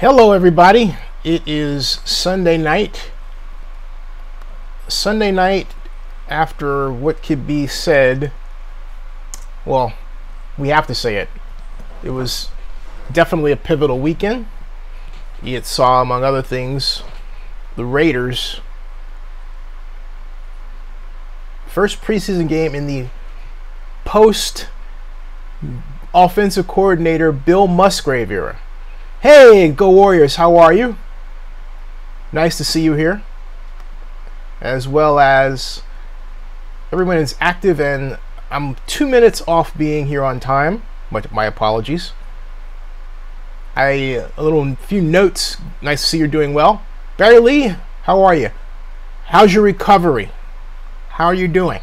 Hello everybody, it is Sunday night. Sunday night after what could be said, well, we have to say it. It was definitely a pivotal weekend. It saw, among other things, the Raiders' first preseason game in the post-offensive coordinator Bill Musgrave era. Hey, Go Warriors, how are you? Nice to see you here. As well as everyone is active, and I'm 2 minutes off being here on time. My apologies. A few notes. Nice to see you're doing well. Barry Lee, how are you? How's your recovery? How are you doing?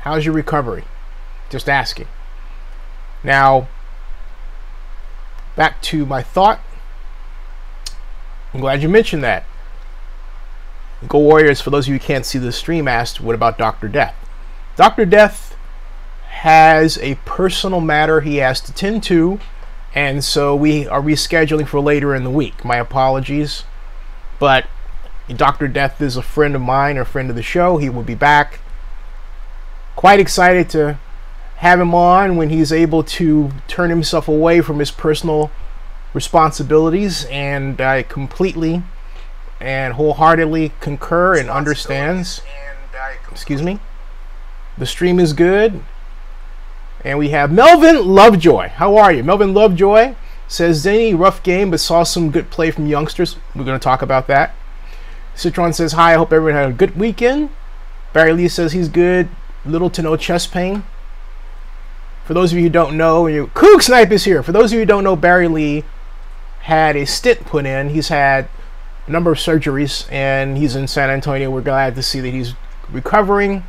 How's your recovery? Just asking. Now, back to my thought. I'm glad you mentioned that. Go Warriors, for those of you who can't see the stream, asked, what about Dr. Death? Dr. Death has a personal matter he has to tend to, and so we are rescheduling for later in the week. My apologies, but Dr. Death is a friend of mine, or friend of the show. He will be back. Quite excited to have him on when he's able to turn himself away from his personal responsibilities, and I completely and wholeheartedly concur and understands. Excuse me. The stream is good. And we have Melvin Lovejoy. How are you? Melvin Lovejoy says, Denny, rough game, but saw some good play from youngsters. We're going to talk about that. Citron says, hi, I hope everyone had a good weekend. Barry Lee says he's good. Little to no chest pain. For those of you who don't know, Coog Snipe is here. For those of you who don't know, Barry Lee had a stent put in. He's had a number of surgeries, and he's in San Antonio. We're glad to see that he's recovering,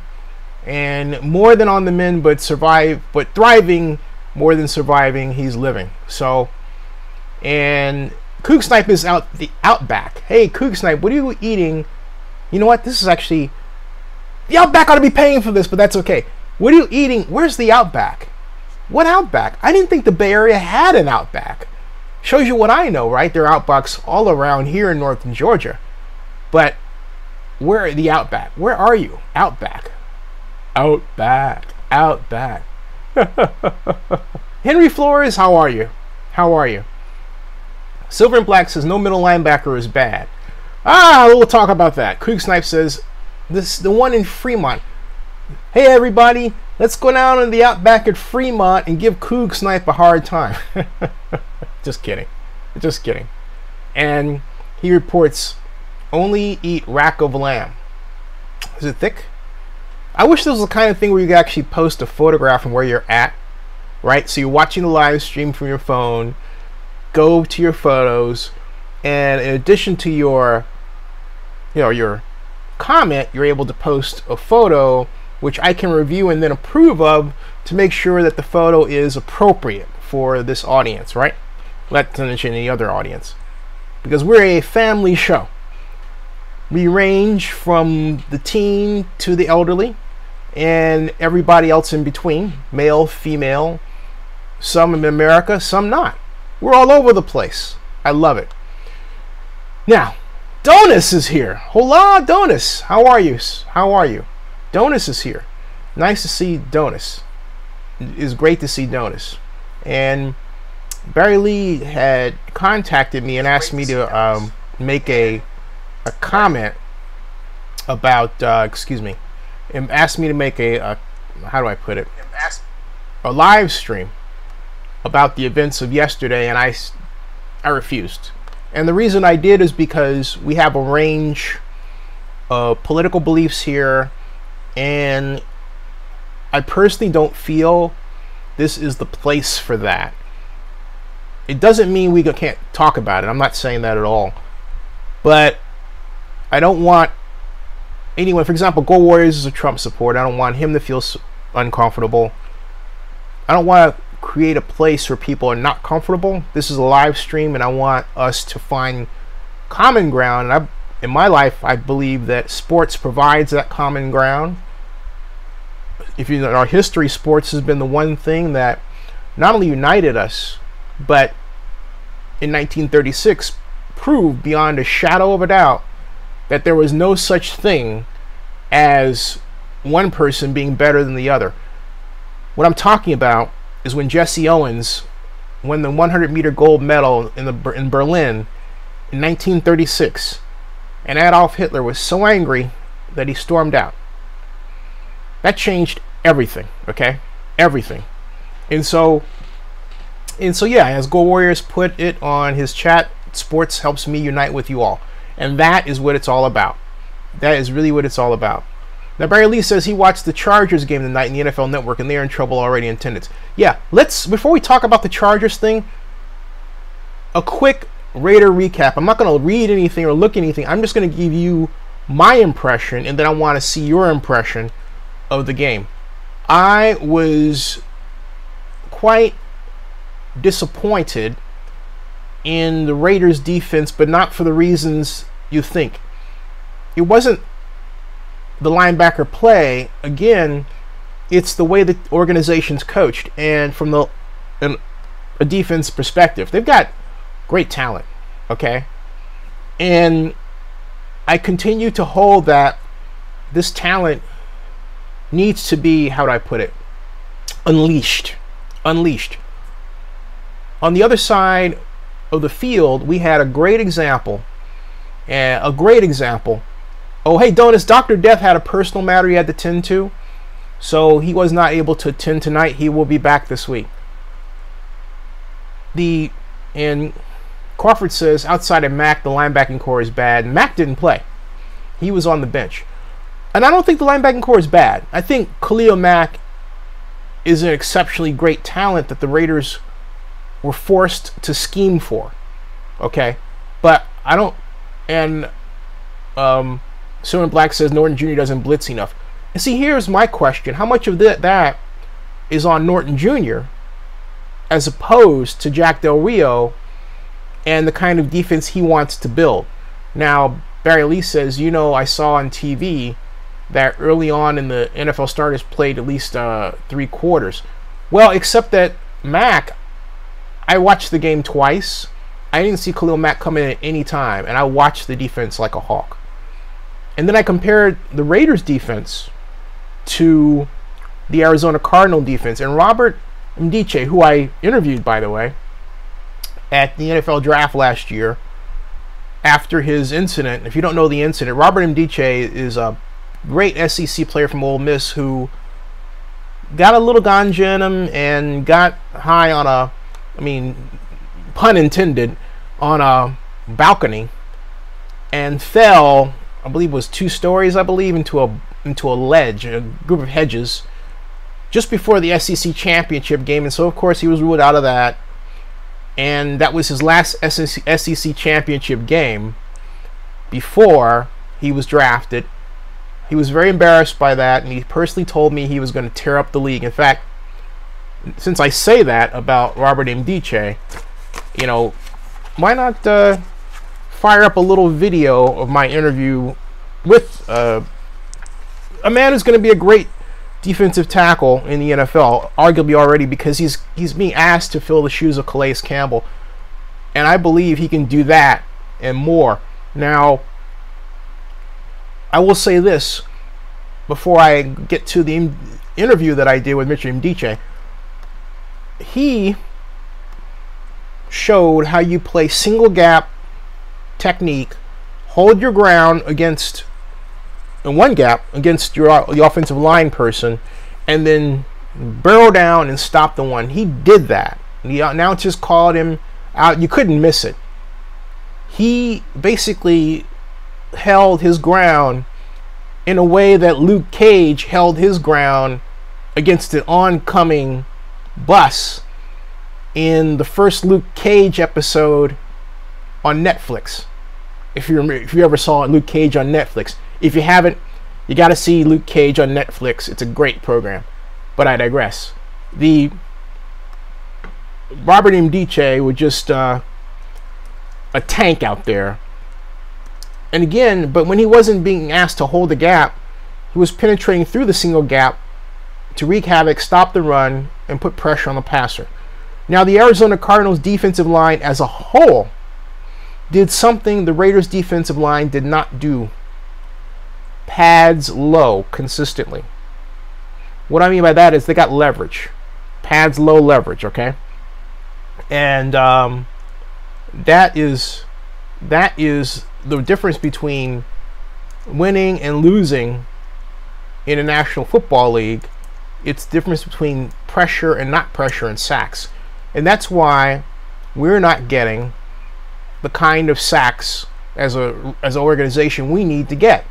and more than on the mend, but thriving more than surviving. He's living. So, and Coog Snipe is out the Outback. Hey, Coog Snipe, what are you eating? You know what? This is actually, the Outback ought to be paying for this, but that's okay. What are you eating? Where's the Outback? What Outback? I didn't think the Bay Area had an Outback. Shows you what I know, right? There are Outbacks all around here in northern Georgia. But where are the Outback? Where are you? Outback. Outback. Outback. Henry Flores, how are you? How are you? Silver and Black says no middle linebacker is bad. We'll talk about that. Creek Snipe says the one in Fremont. Hey everybody, let's go down in the Outback at Fremont and give Coog Snipe a hard time. Just kidding. Just kidding. And he reports, only eat rack of lamb. Is it thick? I wish this was the kind of thing where you could actually post a photograph from where you're at, right? So you're watching the live stream from your phone, go to your photos, and in addition to your comment, you're able to post a photo which I can review and then approve of to make sure that the photo is appropriate for this audience, right? Not to mention any other audience. Because we're a family show. We range from the teen to the elderly and everybody else in between, male, female, some in America, some not. We're all over the place. I love it. Now, Donis is here. Hola, Donis. How are you? How are you? Donis is here. Nice to see Donis. It's great to see Donis. And Barry Lee had contacted me and asked me to make a comment about, and asked me to make a how do I put it? A live stream about the events of yesterday, and I refused. And the reason I did is because we have a range of political beliefs here, and I personally don't feel this is the place for that. It doesn't mean we can't talk about it. I'm not saying that at all. But I don't want anyone, for example, Go Warriors is a Trump supporter. I don't want him to feel uncomfortable. I don't want to create a place where people are not comfortable. This is a live stream, and I want us to find common ground. And in my life, I believe that sports provides that common ground. If you know, in our history, sports has been the one thing that not only united us, but in 1936 proved beyond a shadow of a doubt that there was no such thing as one person being better than the other. What I'm talking about is when Jesse Owens won the 100-meter gold medal in Berlin in 1936, and Adolf Hitler was so angry that he stormed out. That changed everything, okay? Everything. And so yeah, as Go Warriors put it on his chat, sports helps me unite with you all. And that is what it's all about. That is really what it's all about. Now, Barry Lee says he watched the Chargers game tonight in the NFL Network, and they're in trouble already in attendance. Yeah, before we talk about the Chargers thing, a quick Raider recap. I'm not going to read anything or look at anything. I'm just going to give you my impression, and then I want to see your impression of the game. I was quite disappointed in the Raiders defense, but not for the reasons you think. It wasn't the linebacker play. Again, it's the way the organization's coached, and from a defense perspective, they've got great talent, okay? And I continue to hold that this talent needs to be, how do I put it, unleashed. On the other side of the field, we had a great example. Oh, hey, Donis, Dr. Death had a personal matter he had to tend to, so he was not able to attend tonight. He will be back this week. And Crawford says, outside of Mack, the linebacking core is bad. Mack didn't play. He was on the bench. And I don't think the linebacking core is bad. I think Khalil Mack is an exceptionally great talent that the Raiders were forced to scheme for. Okay? But I don't... And Sherman Black says Norton Jr. doesn't blitz enough. And see, here's my question. How much of that is on Norton Jr. as opposed to Jack Del Rio and the kind of defense he wants to build? Now, Barry Lee says, I saw on TV that early on in the NFL starters played at least 3 quarters. Well, except that Mack, I watched the game twice. I didn't see Khalil Mack come in at any time, and I watched the defense like a hawk. And then I compared the Raiders defense to the Arizona Cardinal defense. And Robert Mdiche, who I interviewed, by the way, at the NFL draft last year, after his incident. If you don't know the incident, Robert Mdiche is a great SEC player from Ole Miss who got a little ganja in him and got high on a, pun intended, on a balcony and fell, I believe it was 2 stories, into a ledge, a group of hedges, just before the SEC championship game. And so, of course, he was ruled out of that. And that was his last SEC championship game before he was drafted. He was very embarrassed by that, and he personally told me he was going to tear up the league. In fact, since I say that about Robert Mdiche, why not fire up a little video of my interview with a man who's going to be a great defensive tackle in the NFL, arguably already, because he's being asked to fill the shoes of Calais Campbell, and I believe he can do that and more. Now, I will say this before I get to the interview that I did with Mr. Mdiche. He showed how you play single gap technique, hold your ground against in one gap against the offensive line person, and then burrow down and stop the one. He did that. The announcers called him out. You couldn't miss it. He basically held his ground in a way that Luke Cage held his ground against an oncoming bus in the first Luke Cage episode on Netflix. If you ever saw Luke Cage on Netflix. If you haven't, you got to see Luke Cage on Netflix. It's a great program. But I digress. The Robert Mdiche was just a tank out there. And again, but when he wasn't being asked to hold the gap, he was penetrating through the single gap to wreak havoc, stop the run, and put pressure on the passer. Now, the Arizona Cardinals defensive line as a whole did something the Raiders defensive line did not do. Pads low consistently. What I mean by that is they got leverage. Pads low leverage, okay? And that is the difference between winning and losing in a National Football League. It's the difference between pressure and not pressure and sacks. And that's why we're not getting the kind of sacks as an organization we need to get.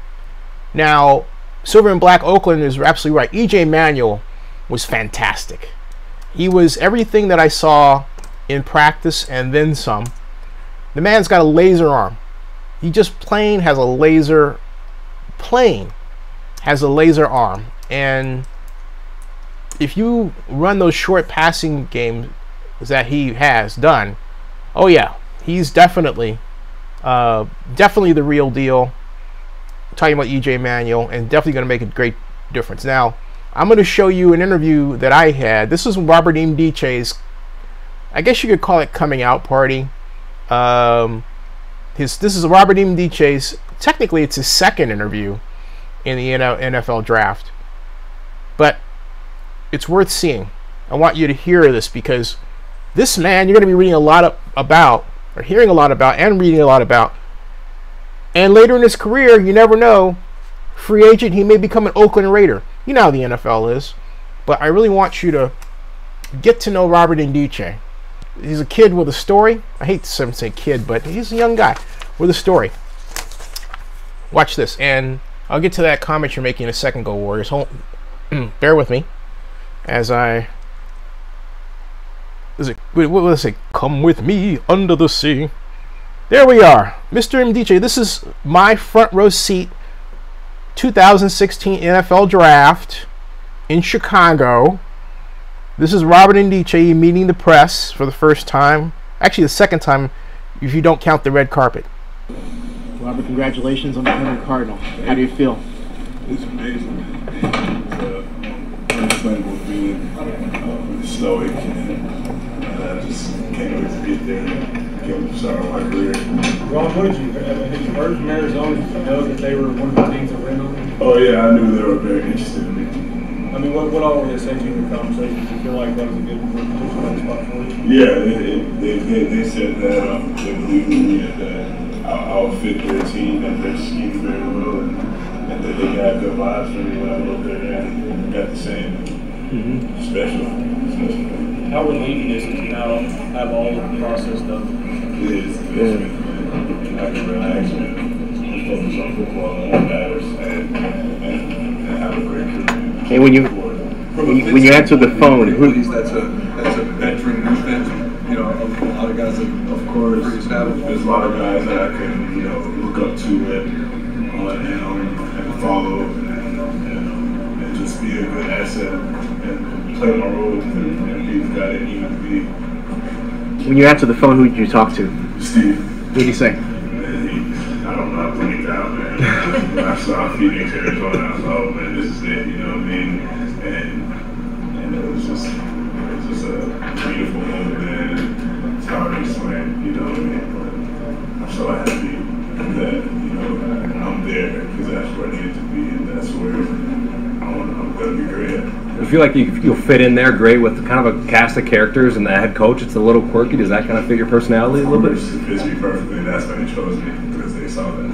Now, Silver and Black Oakland is absolutely right. E.J. Manuel was fantastic. He was everything that I saw in practice and then some. The man's got a laser arm. He just plain has a laser arm. And if you run those short passing games that he has done, oh yeah, he's definitely the real deal. I'm talking about E.J. Manuel, and definitely going to make a great difference. Now, I'm going to show you an interview that I had. This is Robert Ndiche's, I guess you could call it, coming out party. This is Robert Ndiche's, technically it's his second interview in the NFL draft, but it's worth seeing. I want you to hear this, because this man you're going to be reading a lot about, or hearing a lot about, and reading a lot about. And later in his career, you never know, free agent, he may become an Oakland Raider. You know how the NFL is. But I really want you to get to know Robert Ndiche. He's a kid with a story. I hate to say kid, but he's a young guy with a story. Watch this, and I'll get to that comment you're making in a second, Go Warriors. Bear with me as what was it? Come with me under the sea. There we are. Mr. Ndiche, this is my front row seat 2016 NFL draft in Chicago. This is Robert Ndiche meeting the press for the first time. Actually, the second time if you don't count the red carpet. Robert, congratulations on becoming a Cardinal. How do you feel? It's amazing. It's unexplainable feeling, stoic, and I just can't wait to get there and get started my career. Ron, what did you heard from Arizona? Did you know that they were one of the teams that were in on it? Oh yeah, I knew they were very interested in me. I mean, what all were they saying to you in the conversation? Do you feel like that was a good spot for you? Yeah, they said that they believed in me and that I'll fit their team and their scheme very well, and that they got good vibes for me when I went there and got the same special. How relieving is it to now have all of the process done? It is. I can relax and focus on football and what matters and have a great career. And when you answer the phone, that's a veteran defense. You know, a lot of guys that, of course, pretty established. There's a lot of guys that I can, look up to and follow and just be a good asset and play my role and be the guy that you need to be. When you answer the phone, who did you talk to? Steve. What did he say? I don't know, I blinked out, man. When I saw Phoenix, Arizona, I was like, oh man, this is it, you know what I mean? And it was just a beautiful moment, man. It's hard to explain, you know what I mean? But I'm so happy that, I'm there because that's where I needed to be, and that's where I'm going to be great at. I feel like you'll fit in there great with kind of a cast of characters and the head coach. It's a little quirky. Does that kind of fit your personality a little bit? It fits me perfectly. That's why they chose me, because they saw that.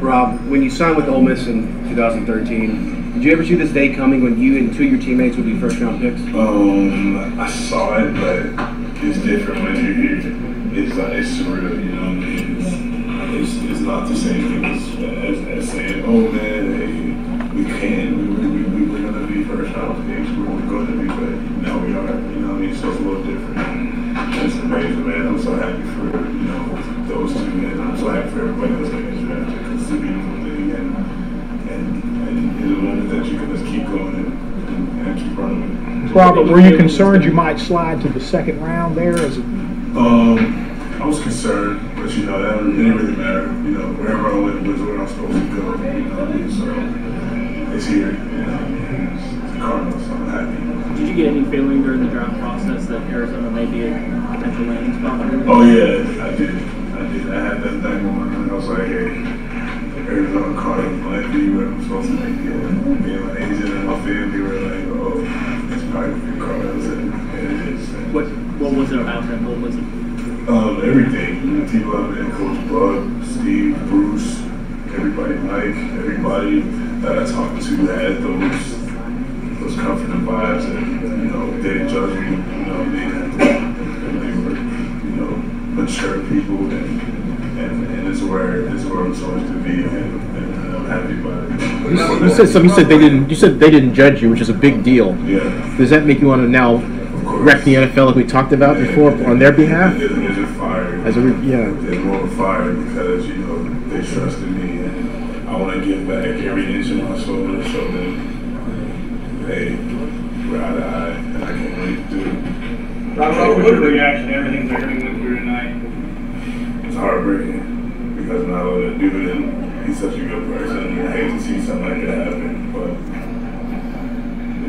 Rob, when you signed with Ole Miss in 2013, did you ever see this day coming when you and two of your teammates would be first-round picks? I saw it, but it's different when you're here. It's surreal, you know what I mean? It's not the same thing as saying, oh man, hey, we we're going to be first-round picks. We're going to be, but now we are, you know what I mean? So it's a little different. It's amazing, man. I'm so happy for, those two, and I'm so happy for everybody else that is drafted. It's a beautiful thing, and it's a moment that you can just keep going and keep running with. Robert, were you concerned you might slide to the second round there? I was concerned, but that didn't really matter. Wherever I went was where I was supposed to go. So it's here. It's the Cardinals, so I'm happy. Did you get any feeling during the draft process that Arizona may be a potential landing spot for you? Oh yeah, I did. I had that thing going, and I was like, hey, Arizona Cardinals might be where I'm supposed to be. Me and my agent and my family were like, oh, it's probably the Cardinals, and it is. What was it about them? What was it? Everything. The people out there, Coach Bud, Steve, Bruce, everybody, Mike, everybody that I talked to had those comforting vibes, and they didn't judge me. They were mature people, and it's where I'm supposed to be, and I'm happy about it. You said they didn't judge you, which is a big deal. Yeah. Does that make you want to now wreck the NFL like we talked about before on their behalf? There's a fire. There's more of a fire because they trusted me, and I want to give back every inch of my soul to show them, hey, we're eye to eye, and I can't wait to do it. Robert, what's your reaction to everything that you're going through tonight? It's heartbreaking because I'm not able to do it, and he's such a good person. I hate to see something like that happen, but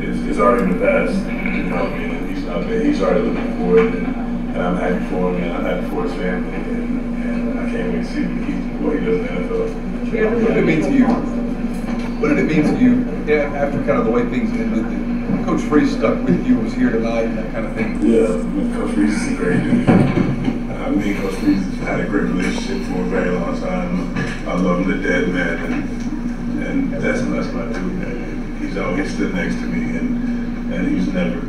it's already in the past. And he's not there. He's already looking forward, and I'm happy for him, and I'm happy for his family, and I can't wait to see what he does in the NFL. What did it mean to you? What did it mean to you after kind of the way things ended? Coach Freeze stuck with you, was here tonight, and that kind of thing. Yeah, Coach Freeze is a great dude. I mean, Coach Freeze has had a great relationship for a very long time. I love him to death, man, and that's my dude. He's always stood next to me, and he's never,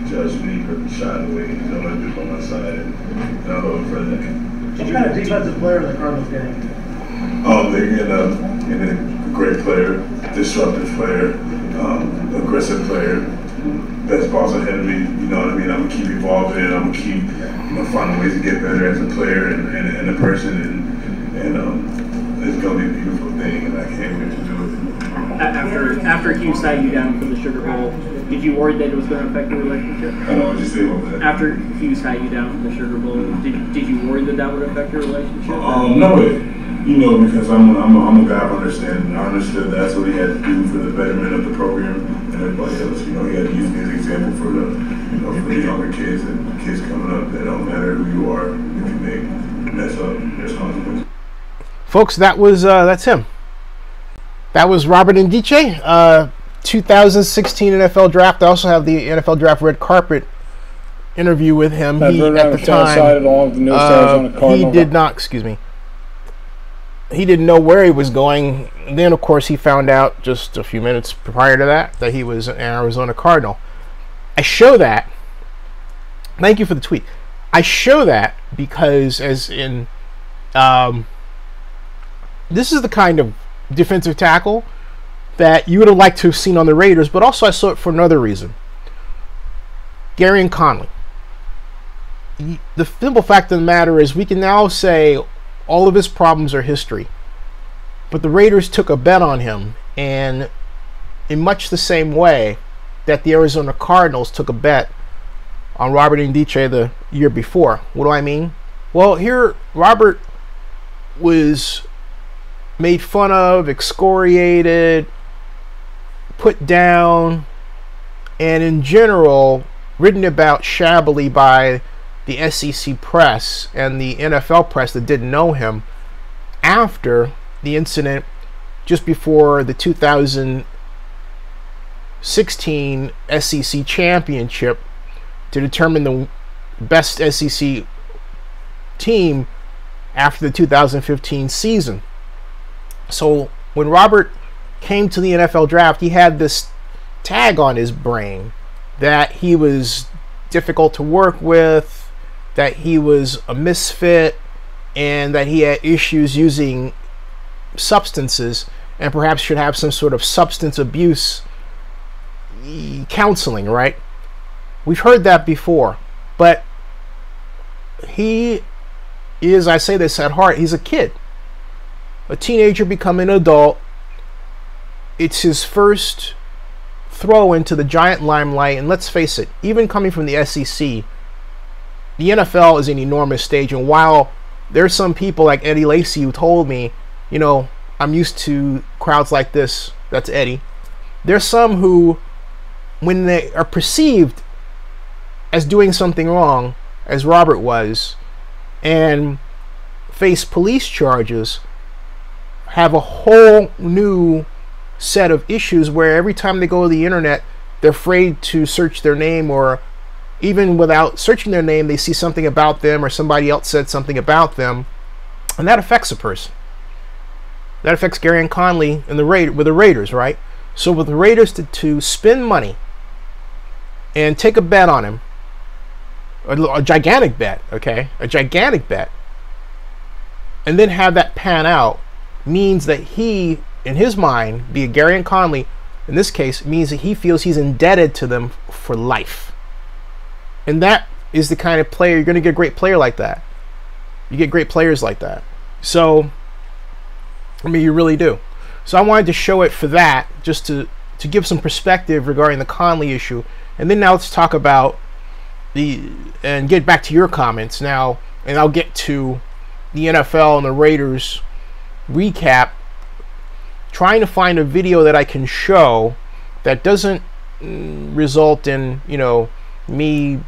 judged me or shied away. He's always been by my side, and I love him for that. What kind of defensive player are the Cardinals getting? They're getting a great player, disruptive player, aggressive player. Best balls ahead of me, you know what I mean? I'm gonna keep evolving, I'm gonna keep finding ways to get better as a player and a person, and it's gonna be a beautiful thing, and I can't wait to do it. After Hugh sat you down for the Sugar Bowl, did you worry that it was going to affect the relationship? I don't know what you say about that. After Hugh sat you down for the Sugar Bowl, did you worry that would affect your relationship? No, because I'm a guy of understanding. I understood that's what he had to do for the betterment of the program and everybody else. He had to use me as an example for the younger kids and kids coming up. That don't matter who you are. If you mess up, there's consequences. Folks, that's him. That was Robert Ndiche, 2016 NFL Draft. I also have the NFL Draft red carpet interview with him. He did not, excuse me. He didn't know where he was going. And then, of course, he found out just a few minutes prior to that he was an Arizona Cardinal. I show that. Thank you for the tweet. I show that because, this is the kind of defensive tackle that you would have liked to have seen on the Raiders, but also I saw it for another reason. Gary and Conley. The simple fact of the matter is we can now say all of his problems are history. But the Raiders took a bet on him, and in much the same way that the Arizona Cardinals took a bet on Robert Ndiche the year before. What do I mean? Well, here Robert was made fun of, excoriated, put down, and in general written about shabbily by the SEC press and the NFL press that didn't know him after the incident just before the 2016 SEC championship to determine the best SEC team after the 2015 season. So when Robert came to the NFL draft, he had this tag on his brain that he was difficult to work with, that he was a misfit, and that he had issues using substances and perhaps should have some sort of substance abuse counseling, right? We've heard that before, but he is, I say this at heart, he's a kid. A teenager becoming an adult. It's his first throw into the giant limelight, and let's face it, even coming from the SEC, the NFL is an enormous stage, and while there's some people like Eddie Lacy who told me, I'm used to crowds like this. That's Eddie. There's some who, when they are perceived as doing something wrong, as Robert was, and face police charges, have a whole new set of issues where every time they go to the internet, they're afraid to search their name, or even without searching their name, they see something about them or somebody else said something about them, and that affects a person. That affects Gary and Conley and with the Raiders, right? So with the Raiders to spend money and take a bet on him, a gigantic bet, okay? A gigantic bet, and then have that pan out, means that he, in his mind, be it Gary and Conley, in this case, means that he feels he's indebted to them for life. And that is the kind of player, you're going to get a great player like that. You get great players like that. So, I mean, you really do. So I wanted to show it for that, just to give some perspective regarding the Conley issue. And then now let's talk about and get back to your comments now, and I'll get to the NFL and the Raiders recap, trying to find a video that I can show that doesn't result in, you know, me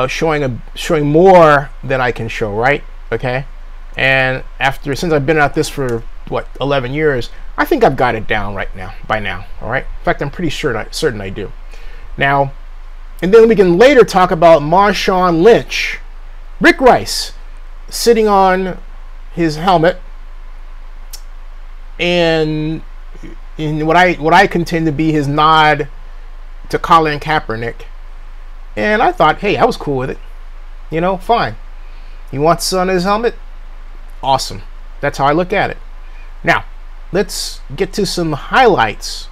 showing more than I can show, right? Okay. And since I've been at this for what, 11 years, I think I've got it down by now. All right. In fact, I'm pretty certain I do. Now, and then we can later talk about Marshawn Lynch, Rick Rice, sitting on his helmet, and in what I contend to be his nod to Colin Kaepernick. And I thought, hey, I was cool with it. You know, fine. He wants on his helmet. Awesome. That's how I look at it. Now, let's get to some highlights.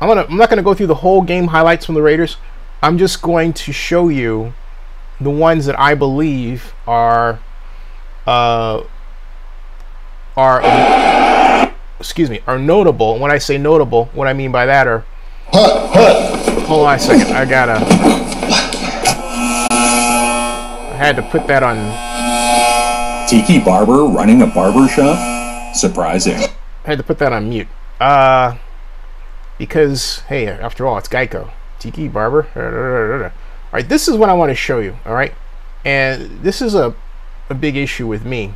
I'm not gonna go through the whole game highlights from the Raiders. I'm just going to show you the ones that I believe are notable. And when I say notable, what I mean by that are hold on a second. I had to put that on. Tiki Barber running a barber shop? Surprising. I had to put that on mute. Because, hey, after all, it's Geico. Tiki Barber. All right, this is what I want to show you, all right? And this is a big issue with me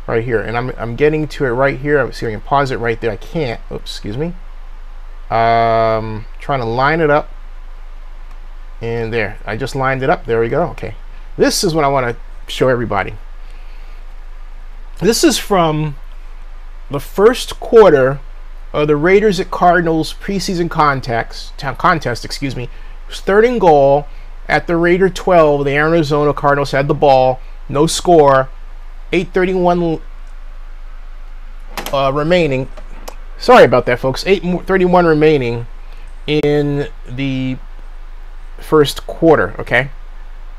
right here. And I'm getting to it right here. I'm see if I can pause it right there. I can't. Oops, excuse me. Trying to line it up. And there. I just lined it up. There we go. Okay. This is what I want to show everybody. This is from the first quarter of the Raiders at Cardinals preseason contest, excuse me. It was 3rd and goal at the Raider 12. The Arizona Cardinals had the ball. No score. 8:31 remaining. Sorry about that, folks. 8:31 remaining in the first quarter, okay?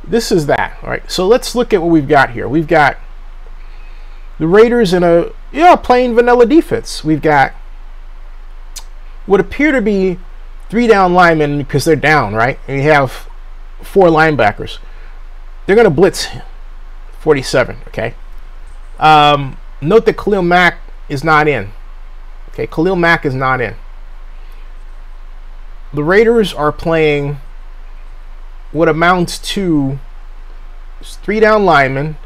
This is that, all right? So let's look at what we've got here. We've got the Raiders in a plain vanilla defense. We've got what appear to be 3 down linemen because they're down, right? And you have 4 linebackers. They're going to blitz 47, okay? Note that Khalil Mack is not in. Okay, Khalil Mack is not in. The Raiders are playing what amounts to 3 down linemen,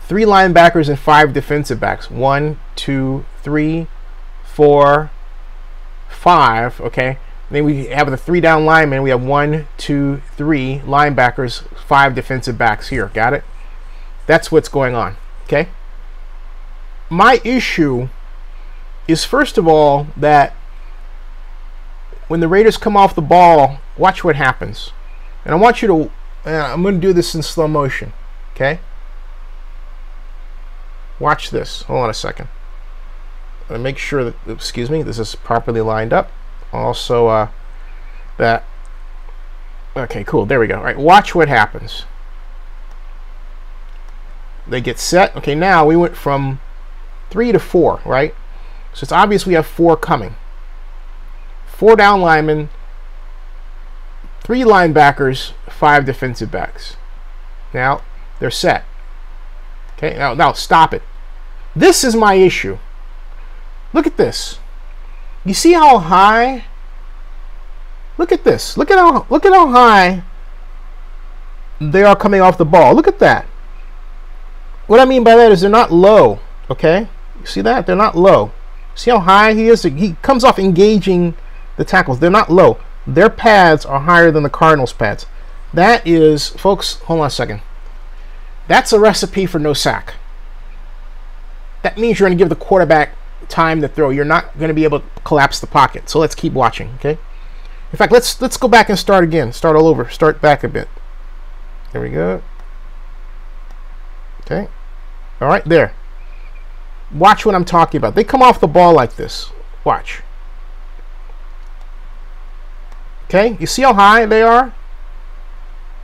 3 linebackers, and 5 defensive backs. 1, 2, 3, 4, 5. Okay. Then we have the 3 down linemen. We have 1, 2, 3 linebackers, 5 defensive backs here. Got it? That's what's going on. Okay. My issue is, first of all, that when the Raiders come off the ball, watch what happens. And I want you to, I'm going to do this in slow motion. Okay. Watch this. Hold on a second. I'm going to make sure that, excuse me, this is properly lined up. Also, that, okay, cool. There we go. All right, watch what happens. They get set. Okay, now we went from 3 to 4, right? So it's obvious we have 4 coming. 4 down linemen, 3 linebackers, 5 defensive backs. Now they're set. Okay, now stop it. This is my issue. Look at this. You see how high? Look at this. Look at how high they are coming off the ball. Look at that. What I mean by that is they're not low. Okay, you see that? They're not low. See how high he is? He comes off engaging the tackles. They're not low. Their pads are higher than the Cardinals' pads. That is, folks, hold on a second. That's a recipe for no sack. That means you're going to give the quarterback time to throw. You're not going to be able to collapse the pocket. So let's keep watching, okay? In fact, let's go back and start again. Start all over. Start back a bit. There we go. Okay. All right, there. Watch what I'm talking about. They come off the ball like this. Watch. Okay, you see how high they are?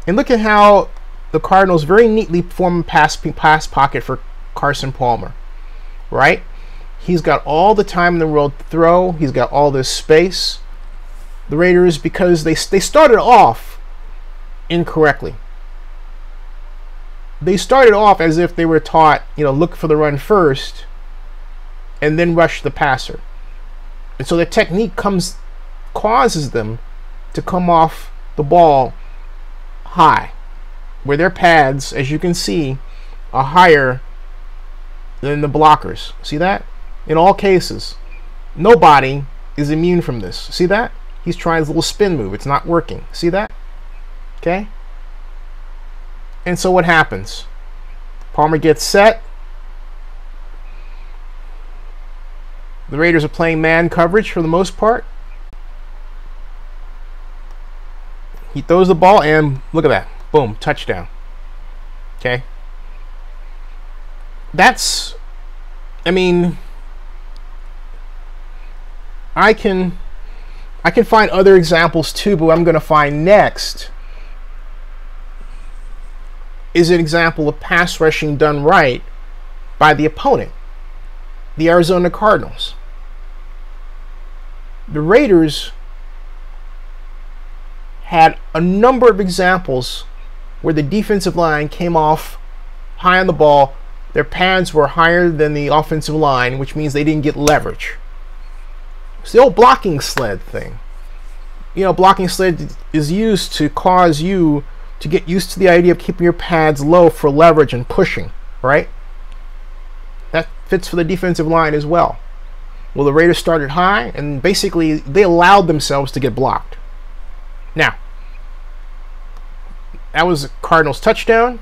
And look at how the Cardinals very neatly form a pass pocket for Carson Palmer. Right? He's got all the time in the world to throw. He's got all this space. The Raiders, because they started off incorrectly. They started off as if they were taught, look for the run first and then rush the passer. And so the technique causes them to come off the ball high, where their pads, as you can see, are higher than the blockers. See that? In all cases, nobody is immune from this. See that? He's trying his little spin move. It's not working. See that? Okay? And so what happens? Palmer gets set. The Raiders are playing man coverage for the most part. He throws the ball and look at that. Boom, touchdown. Okay? That's, I mean, I can find other examples too, but what I'm going to find next is an example of pass rushing done right by the opponent, the Arizona Cardinals. The Raiders had a number of examples where the defensive line came off high on the ball. Their pads were higher than the offensive line, which means they didn't get leverage. It's the old blocking sled thing. Blocking sled is used to cause you to get used to the idea of keeping your pads low for leverage and pushing, right? That fits for the defensive line as well. Well, the Raiders started high, and basically they allowed themselves to get blocked. Now, that was a Cardinals touchdown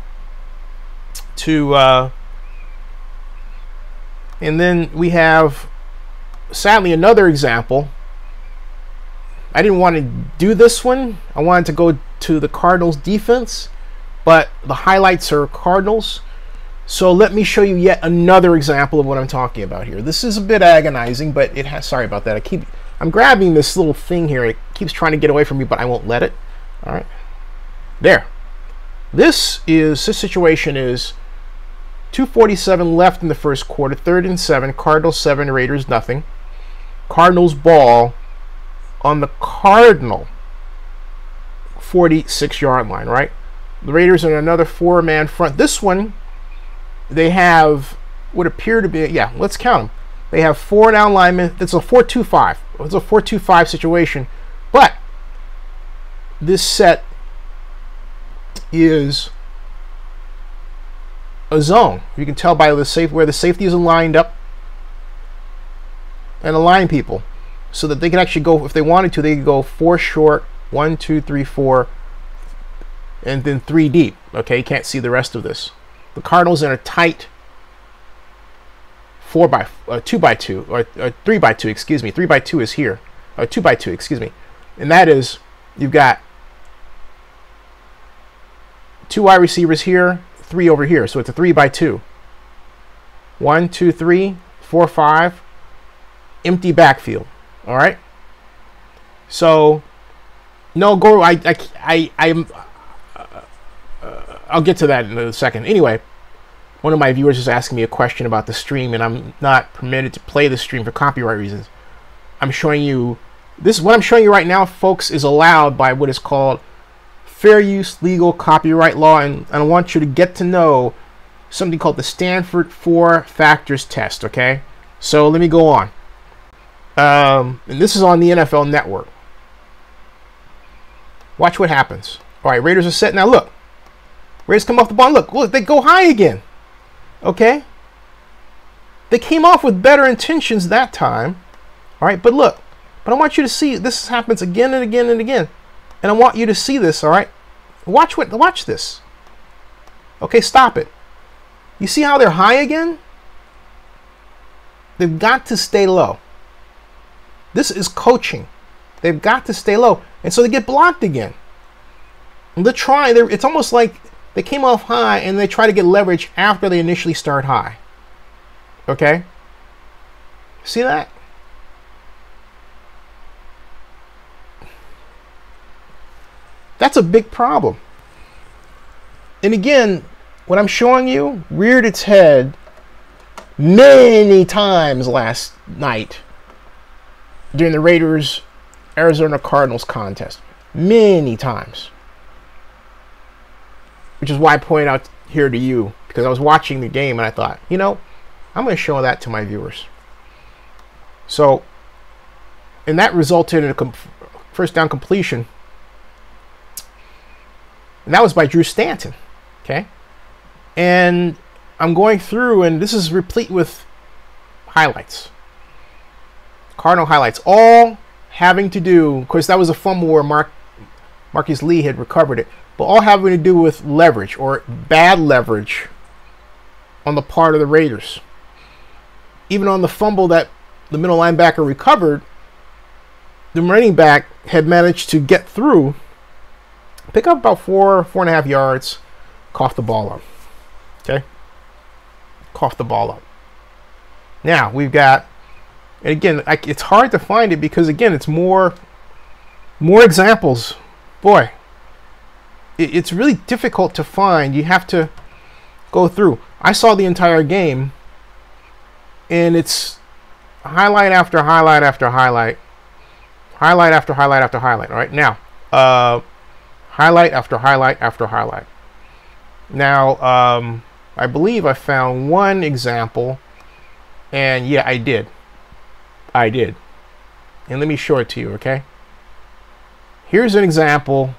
and then we have, sadly, another example. I didn't want to do this one. I wanted to go to the Cardinals defense, but the highlights are Cardinals. So let me show you yet another example of what I'm talking about here. This is a bit agonizing, but it has, sorry about that. I'm grabbing this little thing here. It keeps trying to get away from me, but I won't let it. All right. There. This situation is 2:47 left in the first quarter, 3rd and 7, Cardinals 7, Raiders nothing. Cardinals ball on the Cardinal 46-yard line, right? The Raiders are another 4-man front. This one, they have what appear to be, let's count them. They have 4 down linemen. It's a 4-2-5. It's a 4-2-5 situation. But this set is a zone. You can tell by where the safeties are lined up and align people so that they can actually go, if they wanted to, they could go 4 short, 1, 2, 3, 4, and then 3 deep. Okay, you can't see the rest of this. The Cardinals in a tight 2x2 or 3x2, excuse me. 3x2 is here. 2x2, excuse me. And that is, you've got 2 wide receivers here, 3 over here. So it's a 3x2. 1, 2, 3, 4, 5. Empty backfield. All right. So, no, go. I'll get to that in a second. Anyway, one of my viewers is asking me a question about the stream, and I'm not permitted to play the stream for copyright reasons. I'm showing you this. What I'm showing you right now, folks, is allowed by what is called fair use legal copyright law, and I want you to get to know something called the Stanford 4 factors test. Okay, so let me go on. And this is on the NFL Network. Watch what happens. All right, Raiders are set. Now look. Raiders come off the ball. Look, they go high again. Okay? They came off with better intentions that time. All right, but look. But I want you to see this happens again and again and again. And I want you to see this, all right? Watch this. Okay, stop it. You see how they're high again? They've got to stay low. This is coaching. They've got to stay low. And so they get blocked again. And they're trying. It's almost like they came off high and they try to get leverage after they initially start high. Okay? See that? That's a big problem. And again, what I'm showing you reared its head many times last night during the Raiders-Arizona Cardinals contest. Many times. Which is why I point out here to you, because I was watching the game and I thought, you know, I'm going to show that to my viewers. So, and that resulted in a first down completion. And that was by Drew Stanton. Okay? And I'm going through, and this is replete with highlights. Cardinal highlights. All having to do, of course, that was a fumble where Marquise Lee had recovered it, but all having to do with leverage or bad leverage on the part of the Raiders. Even on the fumble that the middle linebacker recovered, the running back had managed to get through, pick up about 4.5 yards, cough the ball up. Okay? Cough the ball up. Now, we've got, and again, it's hard to find it because, again, it's more examples. Boy, it's really difficult to find. You have to go through. I saw the entire game, and it's highlight after highlight after highlight. Highlight after highlight after highlight. All right, now, highlight after highlight after highlight. Now, I believe I found one example, and yeah, I did. And let me show it to you, okay? Here's an example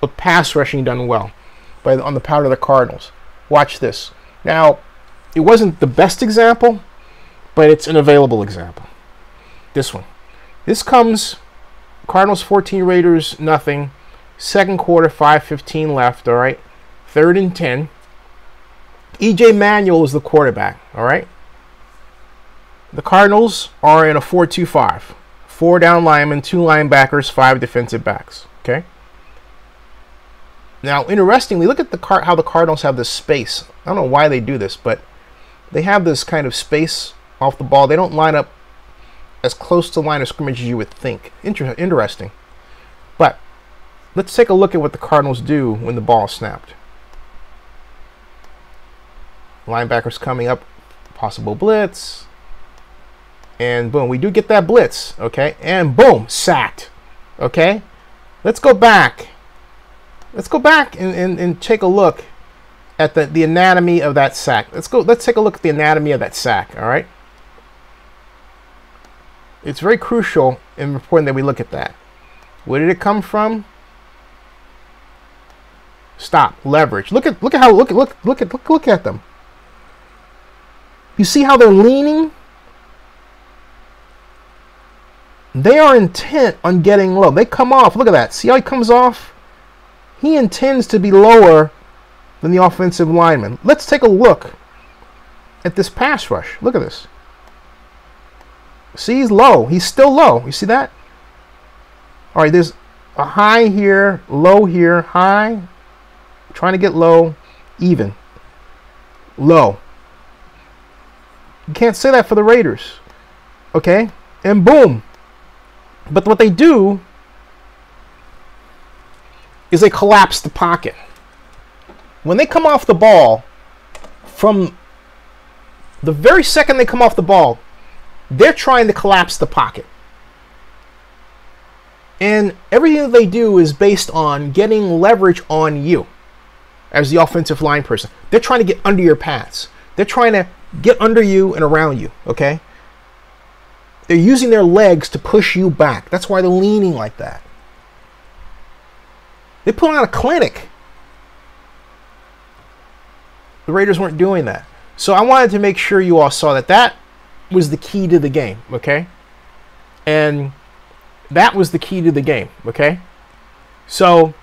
of pass rushing done well on the part of the Cardinals. Watch this. Now, it wasn't the best example, but it's an available example. This one. This comes Cardinals 14, Raiders nothing. Second quarter, 5:15 left, all right? 3rd and 10. E.J. Manuel is the quarterback, all right? The Cardinals are in a 4-2-5. 4 down linemen, 2 linebackers, 5 defensive backs, okay? Now, interestingly, look at how the Cardinals have this space. I don't know why they do this, but they have this kind of space off the ball. They don't line up as close to the line of scrimmage as you would think. Interesting. But let's take a look at what the Cardinals do when the ball is snapped. Linebackers coming up, possible blitz. And boom, we do get that blitz, okay? And boom, sacked, okay? Let's go back. Let's go back and take a look at the anatomy of that sack. Let's take a look at the anatomy of that sack, all right? It's very crucial and important that we look at that. Where did it come from? Stop. Leverage. Look at them. You see how they're leaning? They are intent on getting low. They come off. Look at that. See how he comes off? He intends to be lower than the offensive lineman. Let's take a look at this pass rush. Look at this. See, he's low. He's still low. You see that? All right, there's a high here, low here, high. Trying to get low, even. Low. You can't say that for the Raiders. Okay? And boom. But what they do is they collapse the pocket. When they come off the ball, from the very second they come off the ball, they're trying to collapse the pocket. And everything that they do is based on getting leverage on you as the offensive line person. They're trying to get under your pads. They're trying to get under you and around you, okay? They're using their legs to push you back. That's why they're leaning like that. They put on a clinic. The Raiders weren't doing that. So I wanted to make sure you all saw that. That was the key to the game, okay? And that was the key to the game, okay? So,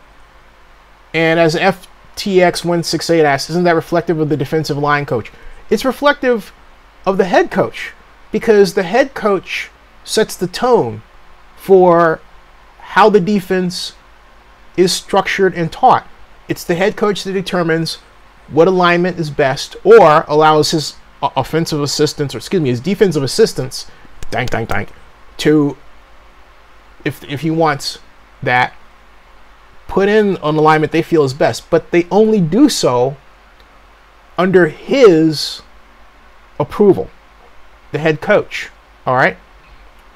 and as FTX168 asks, isn't that reflective of the defensive line coach? It's reflective of the head coach, because the head coach sets the tone for how the defense is structured and taught. It's the head coach that determines what alignment is best, or allows his offensive assistants, or excuse me, his defensive assistants, to, if he wants that, put in an alignment they feel is best. But they only do so under his approval, the head coach. All right?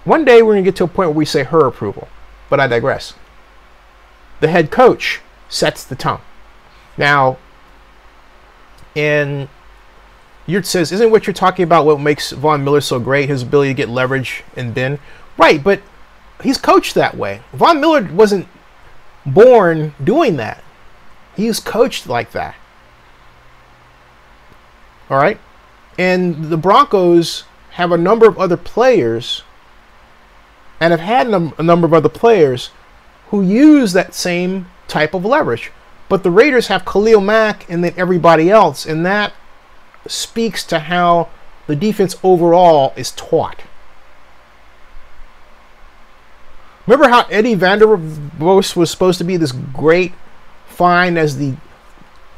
One day we're going to get to a point where we say her approval, but I digress. The head coach sets the tone. Now, and Yurt says, isn't what you're talking about what makes Von Miller so great, his ability to get leverage and bend? Right, but he's coached that way. Von Miller wasn't born doing that. He's coached like that. All right? And the Broncos have a number of other players, and have had a number of other players who use that same type of leverage. But the Raiders have Khalil Mack and then everybody else, and that speaks to how the defense overall is taught. Remember how Eddie Vanderbosch was supposed to be this great find as the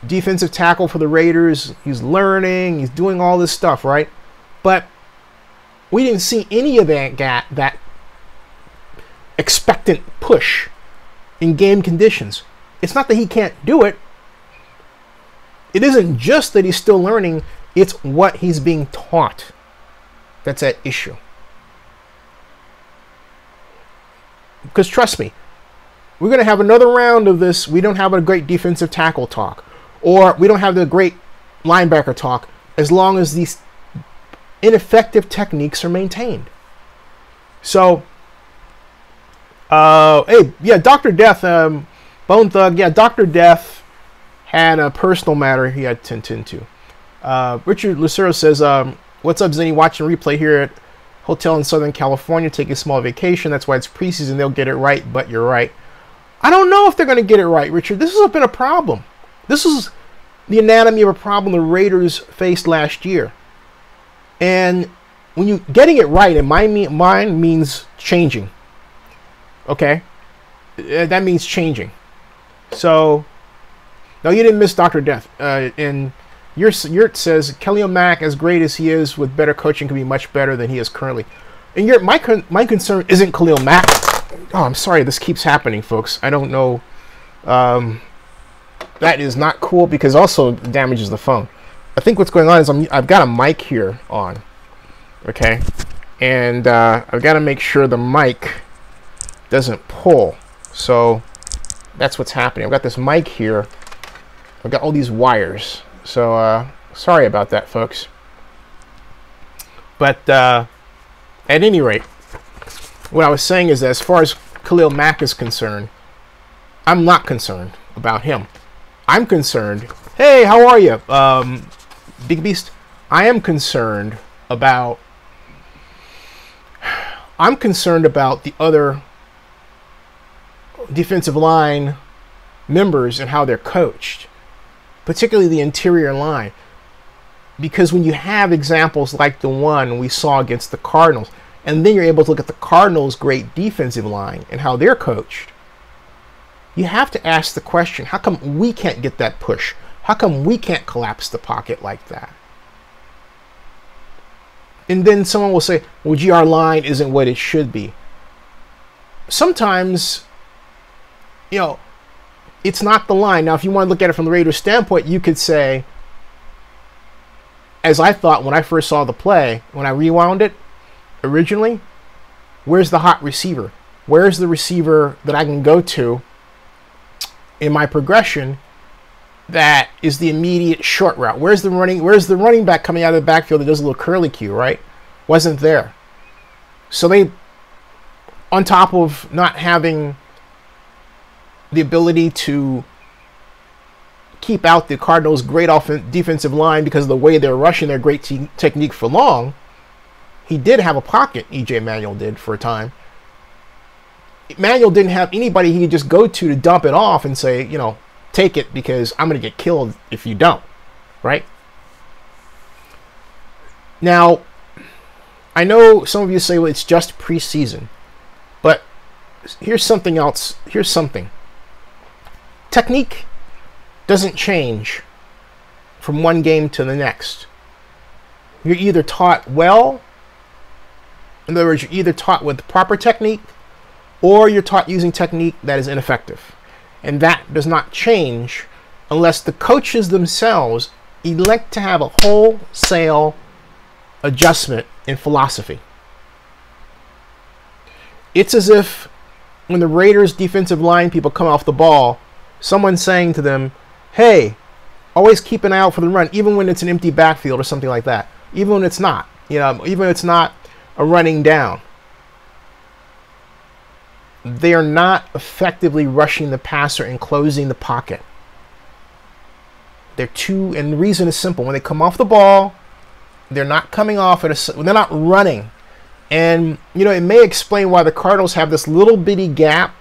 defensive tackle for the Raiders? He's learning, he's doing all this stuff, right? But we didn't see any of that expectant push in game conditions. It's not that he can't do it. It isn't just that he's still learning, it's what he's being taught that's at issue. Because trust me, we're going to have another round of this. We don't have a great defensive tackle talk, or we don't have the great linebacker talk, as long as these ineffective techniques are maintained. So, hey, yeah, Dr. Death, Bone Thug, yeah, Dr. Death had a personal matter he had to tend to. Richard Lucero says, what's up, Zenny? Watching replay here at hotel in Southern California, taking a small vacation. That's why it's preseason. They'll get it right, but you're right. I don't know if they're going to get it right, Richard. This has been a problem. This is the anatomy of a problem the Raiders faced last year. And when you getting it right, in my mind, means changing. Okay? That means changing. So, no, you didn't miss Dr. Death. And Yurt says, Khalil Mack, as great as he is, with better coaching, can be much better than he is currently. And Yurt, my concern isn't Khalil Mack. Oh, I'm sorry, this keeps happening, folks. I don't know. That is not cool, because also damages the phone. I think what's going on is I've got a mic here on. Okay? And I've got to make sure the mic doesn't pull. So that's what's happening. I've got this mic here. I've got all these wires. So sorry about that, folks. But at any rate, what I was saying is that as far as Khalil Mack is concerned, I'm not concerned about him. I'm concerned. Hey, how are you, Big Beast? I am concerned about. I'm concerned about the other defensive line members and how they're coached, particularly the interior line. Because when you have examples like the one we saw against the Cardinals, and then you're able to look at the Cardinals' great defensive line and how they're coached, you have to ask the question, how come we can't get that push? How come we can't collapse the pocket like that? And then someone will say, well, gee, our line isn't what it should be. Sometimes, you know, it's not the line. Now, if you want to look at it from the Raiders' standpoint, you could say, as I thought when I first saw the play, when I rewound it originally, where's the hot receiver? Where's the receiver that I can go to in my progression that is the immediate short route? Where's the running back coming out of the backfield that does a little curly cue, right? Wasn't there. So they, on top of not having the ability to keep out the Cardinals' great defensive line because of the way they're rushing their great technique for long, he did have a pocket, E.J. Manuel did for a time. Manuel didn't have anybody he could just go to dump it off and say, you know, take it because I'm going to get killed if you don't, right? Now, I know some of you say, well, it's just preseason, but here's something else. Here's something. Technique doesn't change from one game to the next. You're either taught well, in other words, you're either taught with proper technique, or you're taught using technique that is ineffective. And that does not change unless the coaches themselves elect to have a wholesale adjustment in philosophy. It's as if when the Raiders defensive line people come off the ball, someone's saying to them, hey, always keep an eye out for the run, even when it's an empty backfield or something like that. Even when it's not, you know, even when it's not a running down. They are not effectively rushing the passer and closing the pocket. They're too, and the reason is simple. When they come off the ball, they're not coming off at a, they're not running. And, you know, it may explain why the Cardinals have this little bitty gap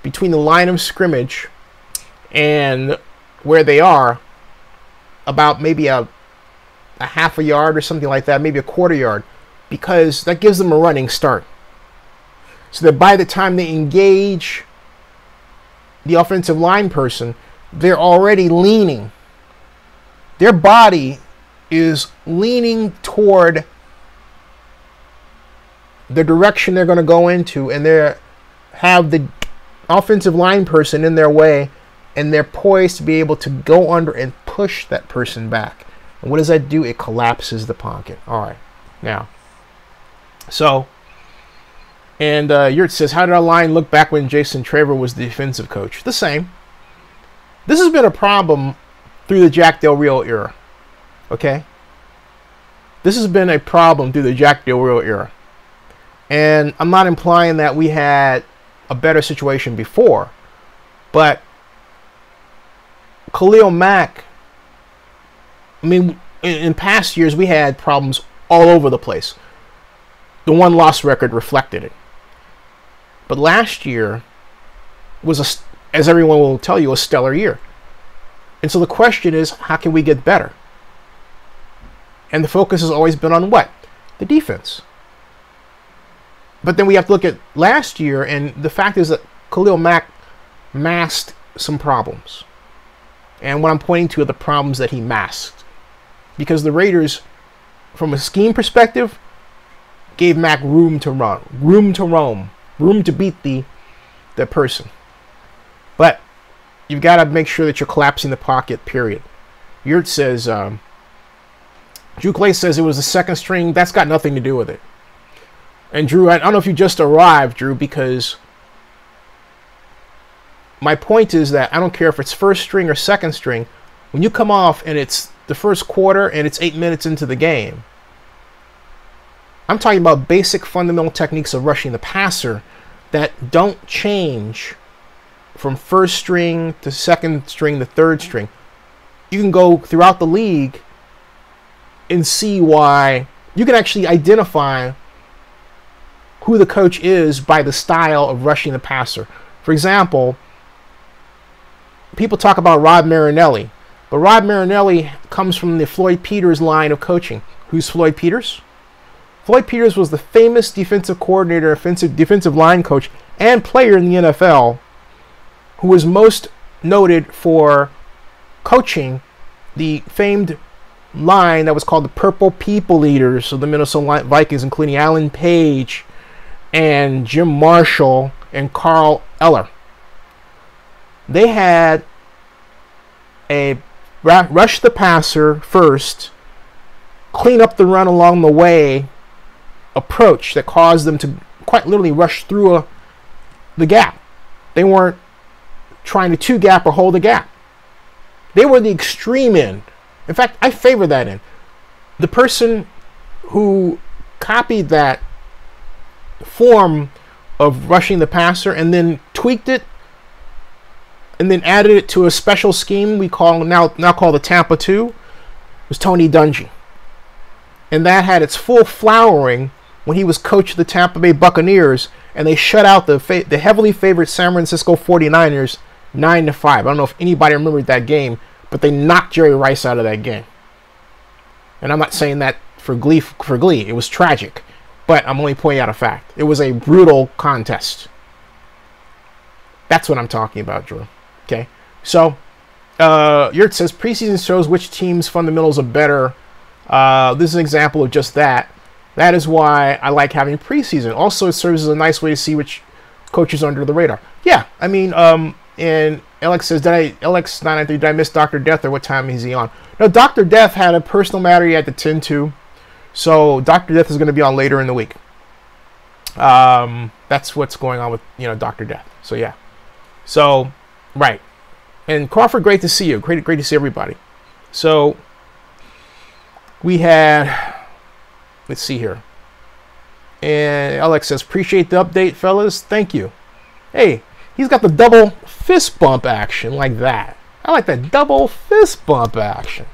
between the line of scrimmage and where they are, about maybe a half a yard or something like that, maybe a quarter yard, because that gives them a running start. So that by the time they engage the offensive line person, they're already leaning. Their body is leaning toward the direction they're going to go into, and they have the offensive line person in their way, and they're poised to be able to go under and push that person back. And what does that do? It collapses the pocket. All right. Now, so, and Yurt says, how did our line look back when Jason Traver was the defensive coach? The same. This has been a problem through the Jack Del Rio era. Okay? This has been a problem through the Jack Del Rio era. And I'm not implying that we had a better situation before, but Khalil Mack, I mean, in past years, we had problems all over the place. The one-loss record reflected it. But last year was, as everyone will tell you, a stellar year. And so the question is, how can we get better? And the focus has always been on what? The defense. But then we have to look at last year, and the fact is that Khalil Mack masked some problems. And what I'm pointing to are the problems that he masked. Because the Raiders, from a scheme perspective, gave Mack room to run, room to roam, room to beat the person. But you've got to make sure that you're collapsing the pocket, period. Yurt says, Drew Clay says it was the second string. That's got nothing to do with it. And Drew, I don't know if you just arrived, Drew, because my point is that I don't care if it's first string or second string. When you come off and it's the first quarter and it's 8 minutes into the game, I'm talking about basic fundamental techniques of rushing the passer that don't change from first string to second string to third string. You can go throughout the league and see why. You can actually identify who the coach is by the style of rushing the passer. For example, people talk about Rod Marinelli, but Rod Marinelli comes from the Floyd Peters line of coaching. Who's Floyd Peters? Floyd Peters was the famous defensive coordinator, defensive line coach, and player in the NFL who was most noted for coaching the famed line that was called the Purple People Eaters of the Minnesota Vikings, including Alan Page and Jim Marshall and Carl Eller. They had a rush the passer first, clean up the run along the way approach that caused them to quite literally rush through the gap. They weren't trying to two-gap or hold a gap. They were the extreme end. In fact, I favor that end. The person who copied that form of rushing the passer and then tweaked it and then added it to a special scheme we call now called the Tampa 2 was Tony Dungy. And that had its full flowering when he was coach of the Tampa Bay Buccaneers and they shut out the heavily favored San Francisco 49ers 9-5. I don't know if anybody remembered that game, but they knocked Jerry Rice out of that game. And I'm not saying that for glee. It was tragic. But I'm only pointing out a fact. It was a brutal contest. That's what I'm talking about, Drew. Okay? So, Yurt says, preseason shows which team's fundamentals are better. This is an example of just that. That is why I like having preseason. Also, it serves as a nice way to see which coaches are under the radar. Yeah, I mean, and Alex says, LX993, did I miss Dr. Death or what time is he on? No, Dr. Death had a personal matter he had to tend to. So Dr. Death is going to be on later in the week. That's what's going on with, Dr. Death. So, yeah. So, right. And Crawford, great to see you. Great to see everybody. So, we had, let's see here. And Alex says, appreciate the update, fellas. Thank you. Hey, he's got the double fist bump action like that. I like that double fist bump action.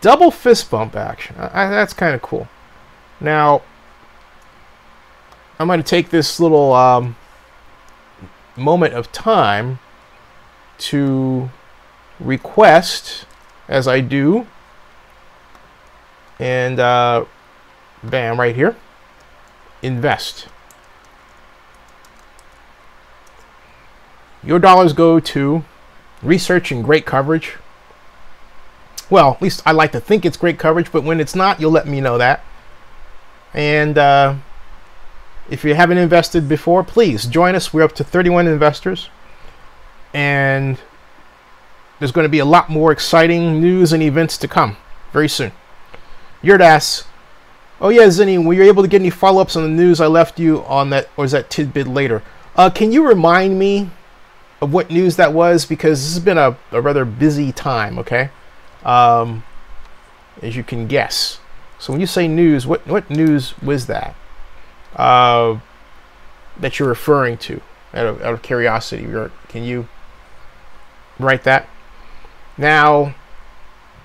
Double fist bump action. That's kind of cool. Now, I'm going to take this little moment of time to request, as I do, and bam, right here, invest. Your dollars go to research and great coverage. Well, at least I like to think it's great coverage, but when it's not, you'll let me know that. And if you haven't invested before, please join us. We're up to 31 investors. And there's going to be a lot more exciting news and events to come very soon. Yurt asks, oh yeah, Zinni, were you able to get any follow-ups on the news I left you on that, or is that tidbit later? Can you remind me of what news that was? Because this has been a rather busy time, okay? As you can guess. So when you say news, what news was that that you're referring to? Out of curiosity, can you write that? Now,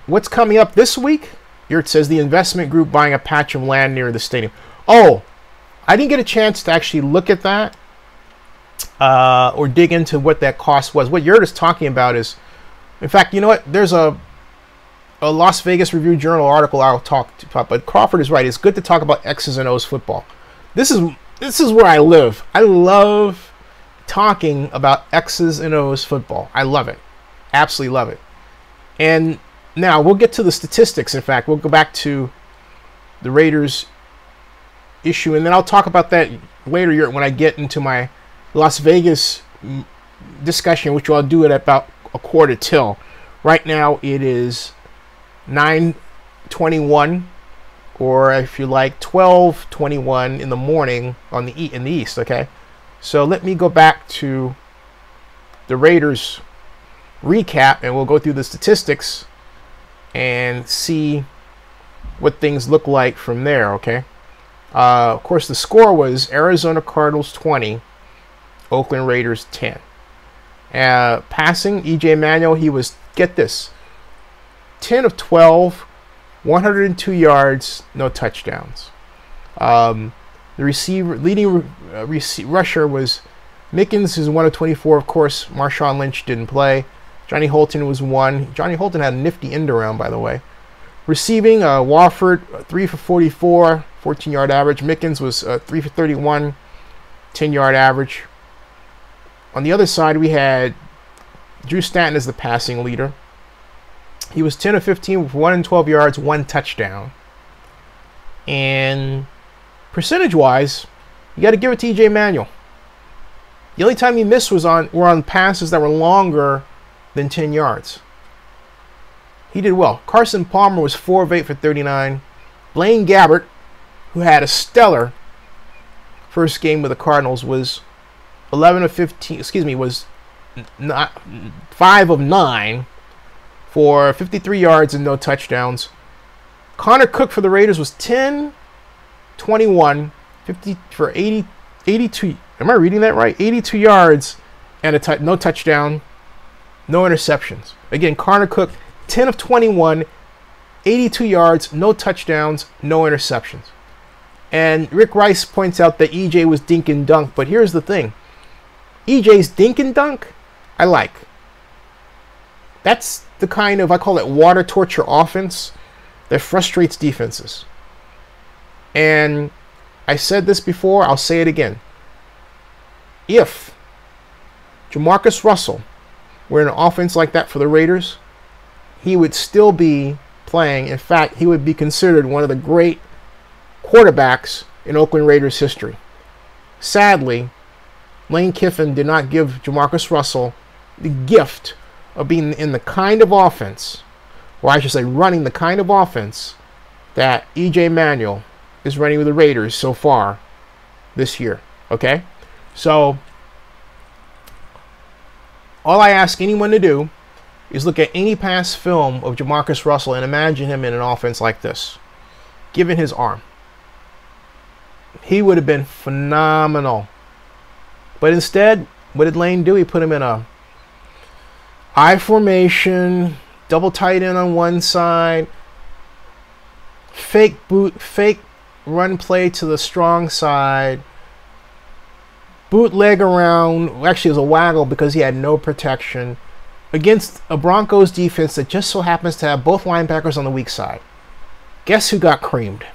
what's coming up this week? Yurt says the investment group buying a patch of land near the stadium. Oh, I didn't get a chance to actually look at that or dig into what that cost was. What Yurt is talking about is, in fact, you know what? There's a Las Vegas Review-Journal article I'll talk about, but Crawford is right. It's good to talk about X's and O's football. This is where I live. I love talking about X's and O's football. I love it. Absolutely love it. And now we'll get to the statistics. In fact, we'll go back to the Raiders issue, and then I'll talk about that later when I get into my Las Vegas discussion, which I'll do at about 1:15. Right now it is 9:21, or if you like 12:21 in the morning in the east. Okay, so let me go back to the Raiders recap, and we'll go through the statistics and see what things look like from there. Okay, of course the score was Arizona Cardinals 20, Oakland Raiders 10. Passing, E.J. Manuel, he was, get this, 10 of 12, 102 yards, no touchdowns. The leading rusher was Mickens, who's 1 of 24. Of course, Marshawn Lynch didn't play. Johnny Holton was 1. Johnny Holton had a nifty end around, by the way. Receiving, Wofford, 3 for 44, 14-yard average. Mickens was 3 for 31, 10-yard average. On the other side, we had Drew Stanton as the passing leader. He was 10 of 15 with 112 yards, 1 touchdown. And percentage-wise, you got to give it to E.J. Manuel. The only time he missed were on passes that were longer than 10 yards. He did well. Carson Palmer was 4 of 8 for 39. Blaine Gabbert, who had a stellar first game with the Cardinals, was 11 of 15. Was 5 of 9 for 53 yards and no touchdowns. Connor Cook for the Raiders was 10, 21 50 for 82. Am I reading that right? 82 yards and no touchdown, no interceptions. Again, Connor Cook, 10 of 21, 82 yards, no touchdowns, no interceptions. And Rick Rice points out that EJ was dink and dunk, but here's the thing. EJ's dink and dunk, I like. That's the kind of, I call it water torture offense that frustrates defenses. And I said this before, I'll say it again. If Jamarcus Russell were in an offense like that for the Raiders, he would still be playing. In fact, he would be considered one of the great quarterbacks in Oakland Raiders history. Sadly, Lane Kiffin did not give Jamarcus Russell the gift of being in the kind of offense, or I should say running the kind of offense that EJ Manuel is running with the Raiders so far this year. Okay? So, all I ask anyone to do is look at any past film of Jamarcus Russell and imagine him in an offense like this, given his arm. He would have been phenomenal. But instead, what did Lane do? He put him in a I formation, double tight end on one side, fake run play to the strong side, bootleg around. Actually, it was a waggle because he had no protection against a Broncos defense that just so happens to have both linebackers on the weak side. Guess who got creamed?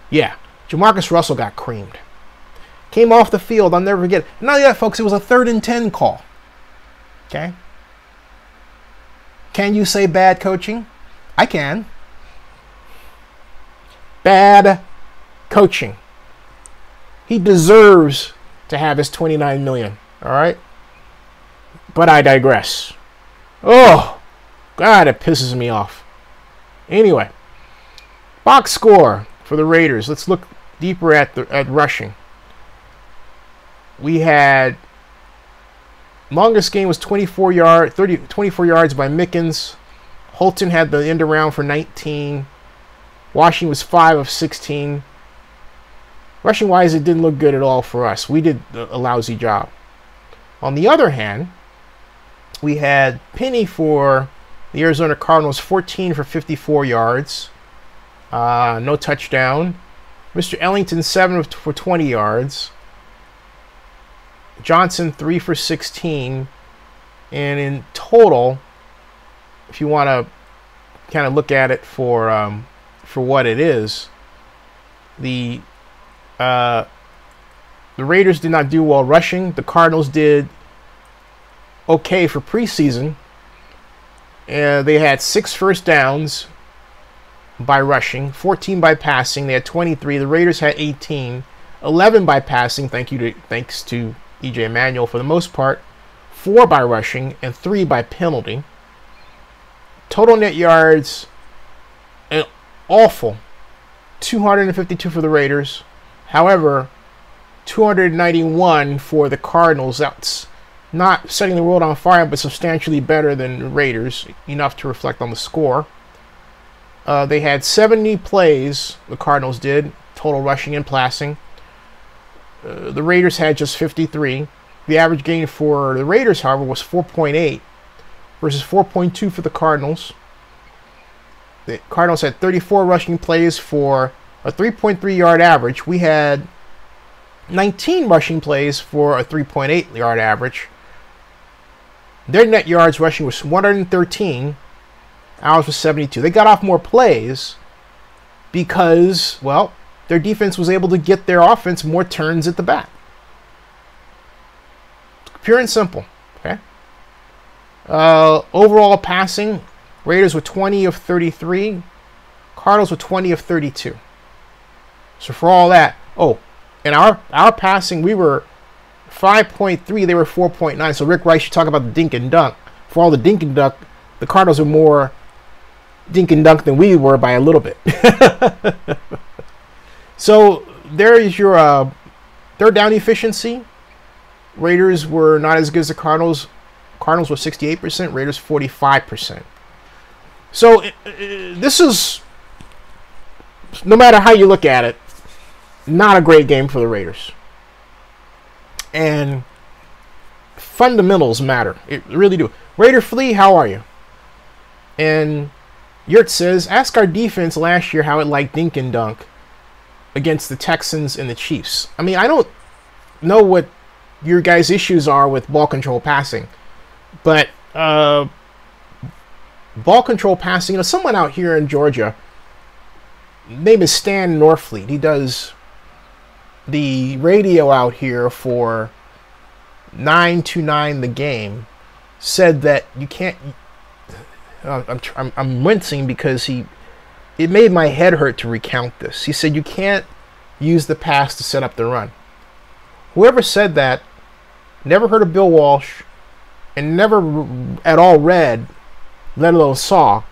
Yeah, Jamarcus Russell got creamed. Came off the field, I'll never forget. Not only that, folks, it was a 3rd and 10 call. Okay? Can you say bad coaching? I can. Bad coaching. He deserves to have his $29 million. All right? But I digress. Oh, God, it pisses me off. Anyway, box score for the Raiders. Let's look deeper at rushing. We had longest game was 24 yards by Mickens. Holton had the end around for 19. Washington was 5 of 16. Rushing wise, it didn't look good at all for us. We did a lousy job. On the other hand, we had Penny for the Arizona Cardinals, 14 for 54 yards. No touchdown. Mr. Ellington, 7 for 20 yards. Johnson, 3 for 16. And in total, if you want to kind of look at it for what it is, the Raiders did not do well rushing. The Cardinals did okay for preseason. They had 6 first downs by rushing, 14 by passing. They had 23. The Raiders had 18, 11 by passing. Thanks to EJ Manuel for the most part. 4 by rushing and 3 by penalty. Total net yards, an awful 252 for the Raiders. However, 291 for the Cardinals. That's not setting the world on fire, but substantially better than the Raiders, enough to reflect on the score. They had 70 plays, the Cardinals did, total rushing and passing. The Raiders had just 53. The average gain for the Raiders, however, was 4.8 versus 4.2 for the Cardinals. The Cardinals had 34 rushing plays for a 3.3 yard average. We had 19 rushing plays for a 3.8 yard average. Their net yards rushing was 113. Ours was 72. They got off more plays because, well, their defense was able to get their offense more turns at the back. Pure and simple. Okay. Overall passing, Raiders were 20 of 33. Cardinals were 20 of 32. So for all that, and our passing, we were 5.3. They were 4.9. So Rick Rice should talk about the dink and dunk. For all the dink and dunk, the Cardinals are more dink and dunk than we were by a little bit. So there is your third down efficiency. Raiders were not as good as the Cardinals. Cardinals were 68%, Raiders 45%. So this is, no matter how you look at it, not a great game for the Raiders. And fundamentals matter. It really do. Raider Flea, how are you? And Yurt says, ask our defense last year how it liked dink and dunk against the Texans and the Chiefs. I mean, I don't know what your guys' issues are with ball control passing, but ball control passing, you know, someone out here in Georgia, name is Stan Norfleet. He does the radio out here for 929 The Game, said that you can't. I'm wincing because it made my head hurt to recount this. He said you can't use the pass to set up the run. Whoever said that never heard of Bill Walsh and never at all read, let alone saw,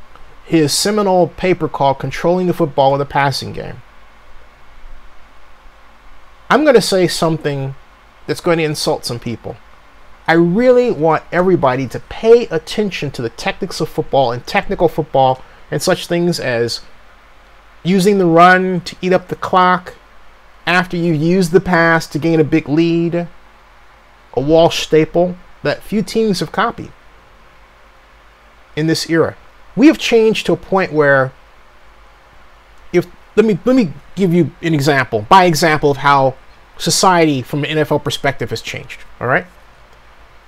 his seminal paper called Controlling the Football in the Passing Game. I'm going to say something that's going to insult some people. I really want everybody to pay attention to the techniques of football and technical football and such things as using the run to eat up the clock after you've used the pass to gain a big lead, a Walsh staple that few teams have copied in this era. We have changed to a point where, let me give you an example, by example of how society from an NFL perspective has changed. All right.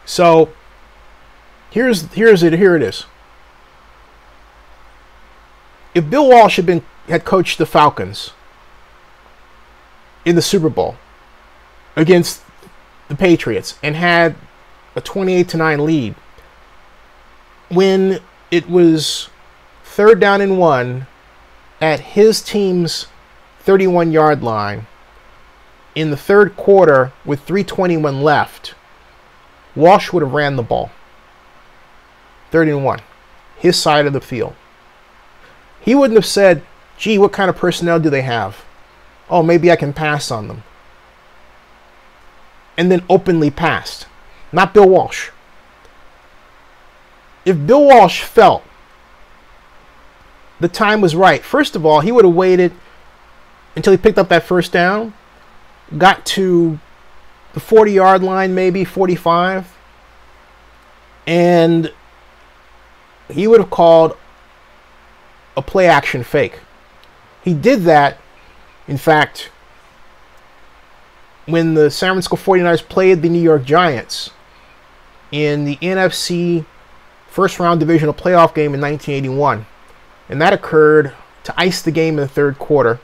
So here it is. If Bill Walsh had coached the Falcons in the Super Bowl against the Patriots and had a 28-9 lead, when it was 3rd down and 1 at his team's 31-yard line in the 3rd quarter with 3:21 left, Walsh would have ran the ball. 3rd and 1, his side of the field. He wouldn't have said, gee, what kind of personnel do they have? Oh, maybe I can pass on them. And then openly passed. Not Bill Walsh. If Bill Walsh felt the time was right, first of all, he would have waited until he picked up that 1st down, got to the 40-yard line, maybe 45, and he would have called a play-action fake. He did that, in fact, when the San Francisco 49ers played the New York Giants in the NFC first-round divisional playoff game in 1981. And that occurred to ice the game in the 3rd quarter.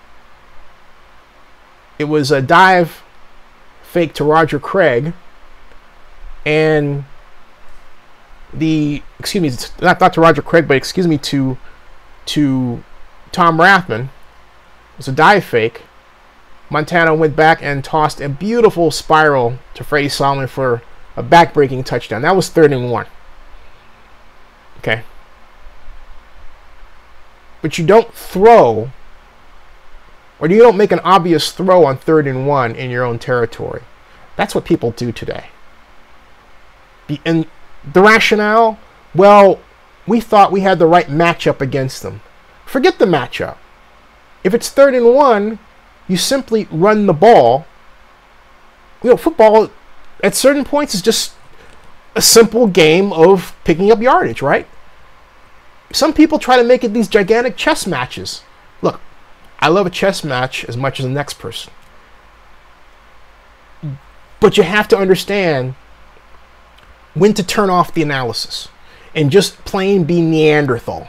It was a dive fake to Roger Craig, and not to Roger Craig, but to Tom Rathman. It was a dive fake. Montana went back and tossed a beautiful spiral to Freddie Solomon for a back-breaking touchdown. That was 3rd and 1. Okay. But you don't throw, or you don't make an obvious throw on 3rd and 1 in your own territory. That's what people do today. And the rationale, well, we thought we had the right matchup against them. Forget the matchup. If it's 3rd and 1, you simply run the ball. You know, football at certain points is just a simple game of picking up yardage, right? Some people try to make it these gigantic chess matches. Look, I love a chess match as much as the next person. But you have to understand when to turn off the analysis and just plain be Neanderthal.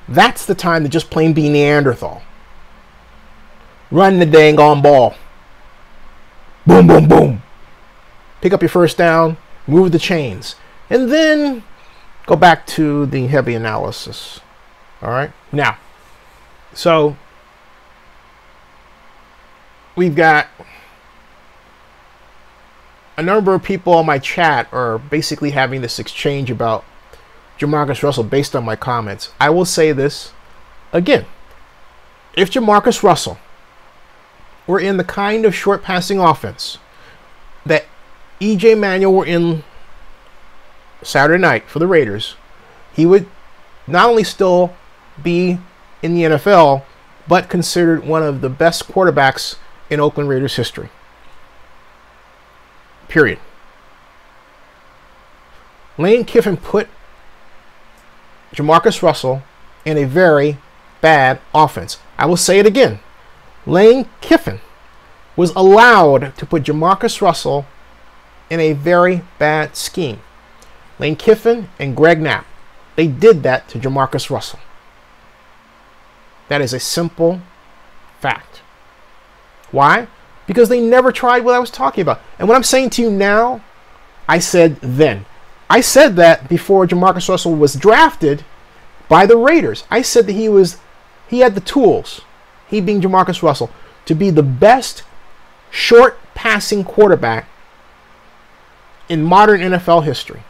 That's the time to just plain be Neanderthal. Run the dang on ball. Boom, boom, boom. Pick up your 1st down, move the chains, and then go back to the heavy analysis. All right? Now, so we've got a number of people on my chat are basically having this exchange about Jamarcus Russell based on my comments. I will say this again. If Jamarcus Russell were in the kind of short passing offense that E.J. Manuel were in Saturday night for the Raiders, he would not only still be in the NFL, but considered one of the best quarterbacks in Oakland Raiders history. Period. Lane Kiffin put Jamarcus Russell in a very bad offense. I will say it again. Lane Kiffin was allowed to put Jamarcus Russell in a very bad scheme. Lane Kiffin and Greg Knapp, they did that to Jamarcus Russell. That is a simple fact. Why? Because they never tried what I was talking about. And what I'm saying to you now, I said then. I said that before Jamarcus Russell was drafted by the Raiders. I said that he had the tools, he being Jamarcus Russell, to be the best short passing quarterback in modern NFL history.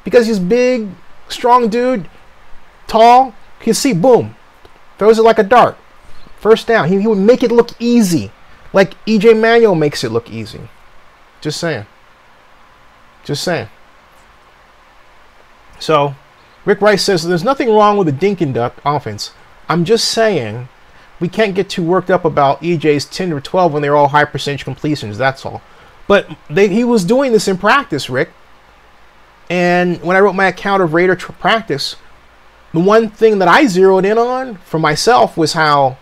Because he's big, strong dude, tall, you see, boom, throws it like a dart. First down. He would make it look easy, like E.J. Manuel makes it look easy. Just saying. Just saying. So, Rick Rice says, there's nothing wrong with the dink and duck offense. I'm just saying we can't get too worked up about EJ's 10 or 12 when they're all high percentage completions, that's all. But he was doing this in practice, Rick. And when I wrote my account of Raider practice, the one thing that I zeroed in on for myself was how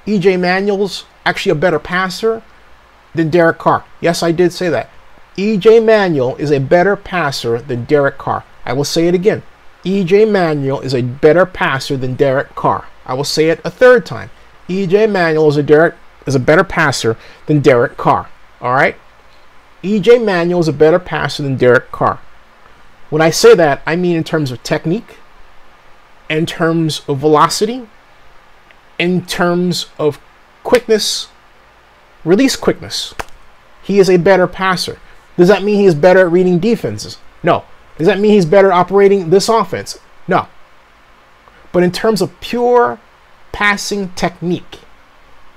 E.J. Manuel's actually a better passer than Derek Carr. Yes, I did say that. E.J. Manuel is a better passer than Derek Carr. I will say it again. E.J. Manuel is a better passer than Derek Carr. I will say it a third time. E.J. Manuel is a better passer than Derek Carr. All right? E.J. Manuel is a better passer than Derek Carr. When I say that, I mean in terms of technique, in terms of velocity, in terms of quickness, release quickness. He is a better passer. Does that mean he is better at reading defenses? No. Does that mean he's better operating this offense? No. But in terms of pure passing technique,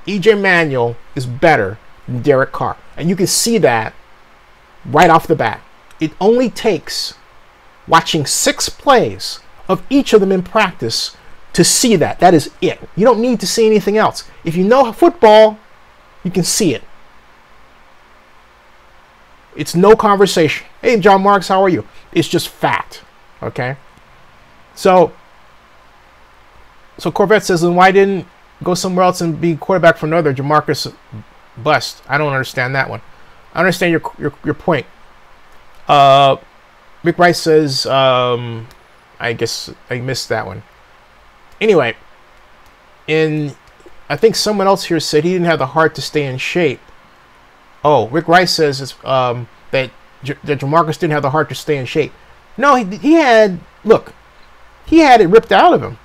E.J. Manuel is better than Derek Carr. And you can see that right off the bat. It only takes watching 6 plays of each of them in practice to see that. That is it. You don't need to see anything else. If you know football, you can see it. It's no conversation. Hey, John Marks, how are you? It's just fact. Okay? So Corvette says, then why didn't go somewhere else and be quarterback for another Jamarcus bust? I don't understand that one. I understand your point. Rick Rice says, I guess I missed that one. Anyway, I think someone else here said he didn't have the heart to stay in shape. Oh, Rick Rice says that Jamarcus didn't have the heart to stay in shape. No, he had it ripped out of him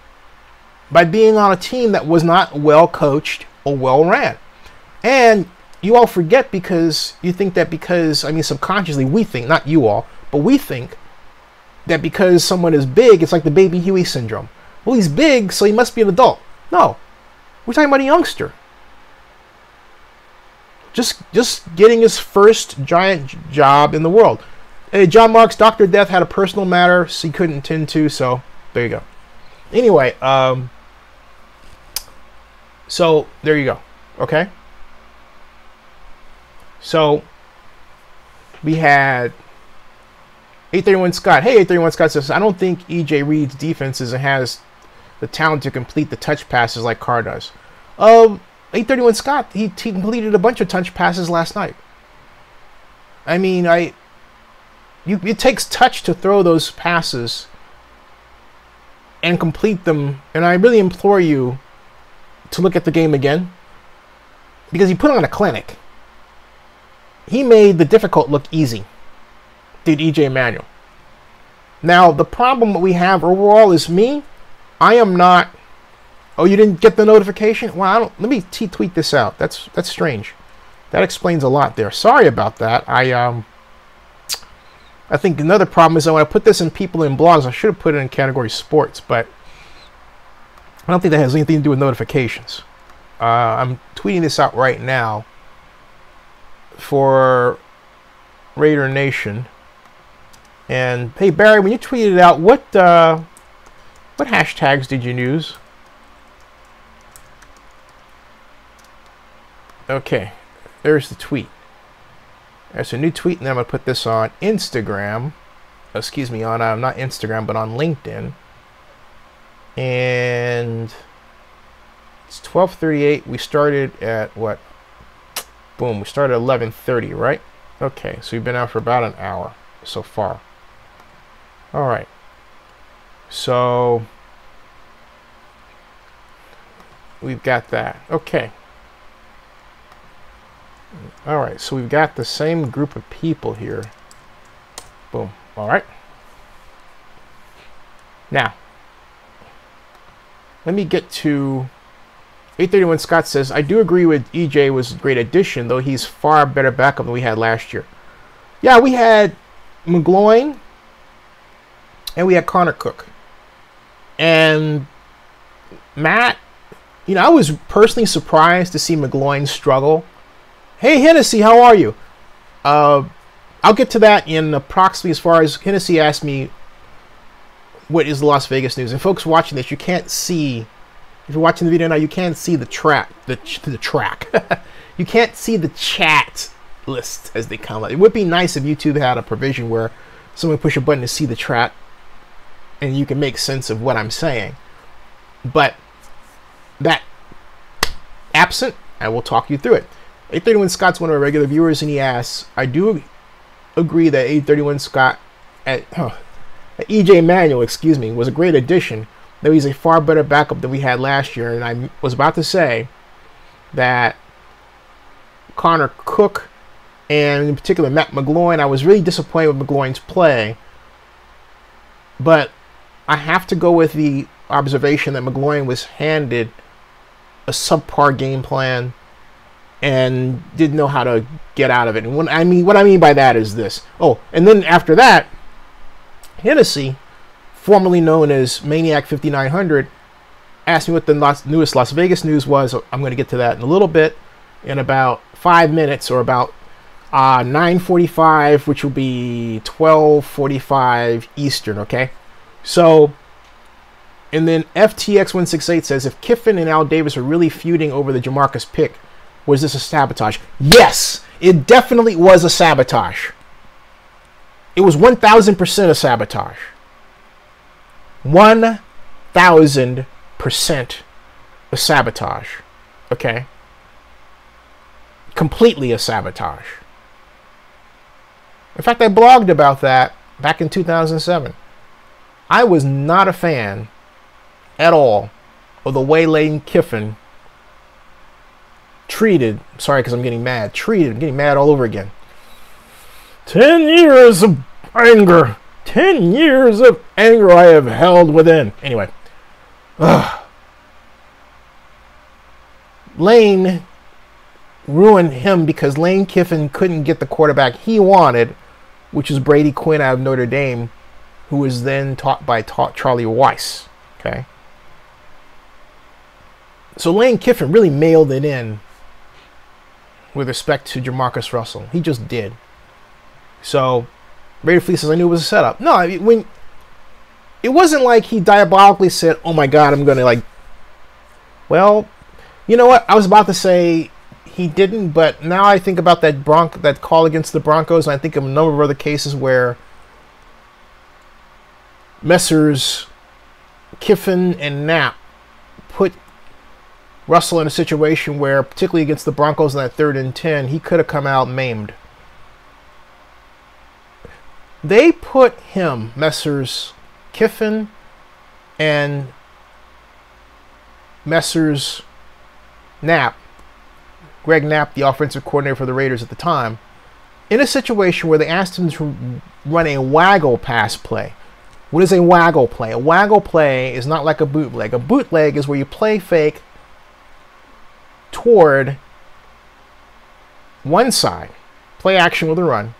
by being on a team that was not well coached or well ran. And you all forget because you think that subconsciously we think, not you all, but we think that because someone is big, it's like the Baby Huey syndrome. Well, he's big, so he must be an adult. No, we're talking about a youngster. Just getting his first giant job in the world. Hey, John Marks, Dr. Death had a personal matter, so he couldn't attend to, so there you go. Anyway, so there you go. Okay? So we had 831 Scott. Hey, 831 Scott says, I don't think EJ reads defenses and has the talent to complete the touch passes like Carr does. 831 Scott, he completed a bunch of touch passes last night. I mean, it takes touch to throw those passes and complete them. And I really implore you to look at the game again, because he put on a clinic. He made the difficult look easy, did E.J. Manuel. Now, the problem that we have overall is me. I am not... Oh, you didn't get the notification? Well, let me tweet this out. That's strange. That explains a lot there. Sorry about that. I think another problem is that when I put this in people in blogs, I should have put it in category sports, but I don't think that has anything to do with notifications. I'm tweeting this out right now for Raider Nation. And hey, Barry, when you tweeted it out, what hashtags did you use? Okay, there's the tweet. There's a new tweet, and then I'm going to put this on Instagram. Excuse me, on not Instagram, but on LinkedIn. And it's 12:38. We started at what? Boom, we started at 11:30, right? Okay, so we've been out for about an hour so far. All right. So we've got that. Okay. All right, so we've got the same group of people here. Boom. All right. Now, let me get to 831 Scott says, I do agree with EJ was a great addition, though he's far better backup than we had last year. Yeah, we had McGloin and we had Connor Cook. And Matt, you know, I was personally surprised to see McGloin struggle. Hey, Hennessy, how are you? I'll get to that in approximately as far as Hennessy asked me what is the Las Vegas news. And folks watching this, you can't see, if you're watching the video now, you can't see the track. You can't see the chat list as they come up. It would be nice if YouTube had a provision where someone push a button to see the chat and you can make sense of what I'm saying. But that absent, I will talk you through it. 831 Scott's one of our regular viewers, and he asks, I do agree that 831 Scott, EJ Manuel, excuse me, was a great addition, though he's a far better backup than we had last year. And I was about to say that Connor Cook, and in particular Matt McGloin, I was really disappointed with McGloin's play. But I have to go with the observation that McGloin was handed a subpar game plan and didn't know how to get out of it. And what I mean by that is this. Oh, and then after that, Hennessy, formerly known as Maniac 5900, asked me what the newest Las Vegas news was. I'm going to get to that in a little bit, in about 5 minutes, or about 9:45, which will be 12:45 Eastern. Okay, so. And then FTX168 says, if Kiffin and Al Davis are really feuding over the Jamarcus pick, was this a sabotage? Yes, it definitely was a sabotage. It was 1,000% a sabotage. 1,000% a sabotage. Okay? Completely a sabotage. In fact, I blogged about that back in 2007. I was not a fan at all of the way Lane Kiffin treated, sorry because I'm getting mad, I'm getting mad all over again. 10 years of anger. 10 years of anger I have held within. Anyway. Lane ruined him because Lane Kiffin couldn't get the quarterback he wanted, which is Brady Quinn out of Notre Dame, who was then taught by Charlie Weiss. Okay? So Lane Kiffin really mailed it in with respect to Jamarcus Russell. He just did. So Raider Fleece says, I knew it was a setup. No, I mean, it wasn't like he diabolically said, oh my God, I'm going to like... Well, you know what? I was about to say he didn't, but now I think about that call against the Broncos, and I think of a number of other cases where Messrs. Kiffin and Knapp put Russell in a situation where, particularly against the Broncos in that 3rd and 10, he could have come out maimed. They put him, Messrs. Kiffin and Messrs. Knapp, Greg Knapp, the offensive coordinator for the Raiders at the time, in a situation where they asked him to run a waggle pass play. What is a waggle play? A waggle play is not like a bootleg. A bootleg is where you play fake toward one side, play action with a run,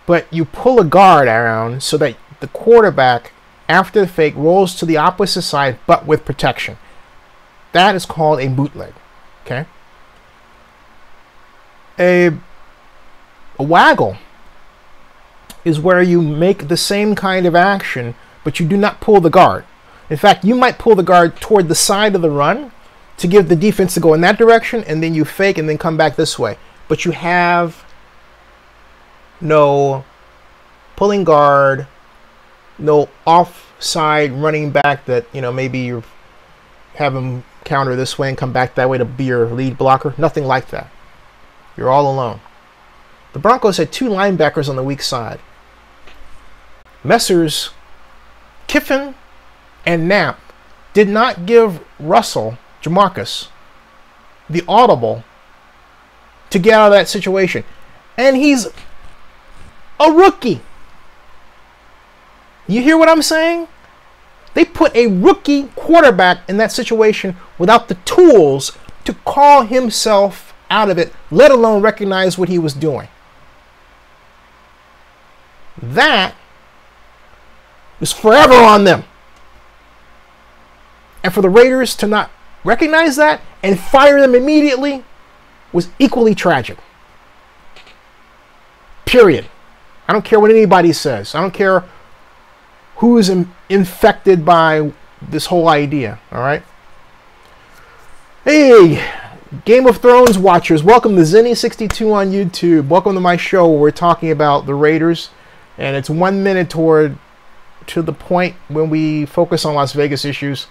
but you pull a guard around so that the quarterback, after the fake, rolls to the opposite side but with protection. That is called a bootleg. Okay? A waggle is where you make the same kind of action, but you do not pull the guard. In fact, you might pull the guard toward the side of the run to give the defense to go in that direction, and then you fake and then come back this way. but you have no pulling guard, no offside running back that, you know, maybe you have him counter this way and come back that way to be your lead blocker. Nothing like that. You're all alone. The Broncos had 2 linebackers on the weak side. Messrs. Kiffin and Knapp did not give Russell, Jamarcus, the audible to get out of that situation. And he's a rookie. You hear what I'm saying? They put a rookie quarterback in that situation without the tools to call himself out of it, let alone recognize what he was doing. That was forever on them. And for the Raiders to not recognize that and fire them immediately was equally tragic. Period. I don't care what anybody says. I don't care who's infected by this whole idea. All right? Hey, Game of Thrones watchers, welcome to Zinny62 on YouTube. Welcome to my show where we're talking about the Raiders. And it's 1 minute to the point when we focus on Las Vegas issues.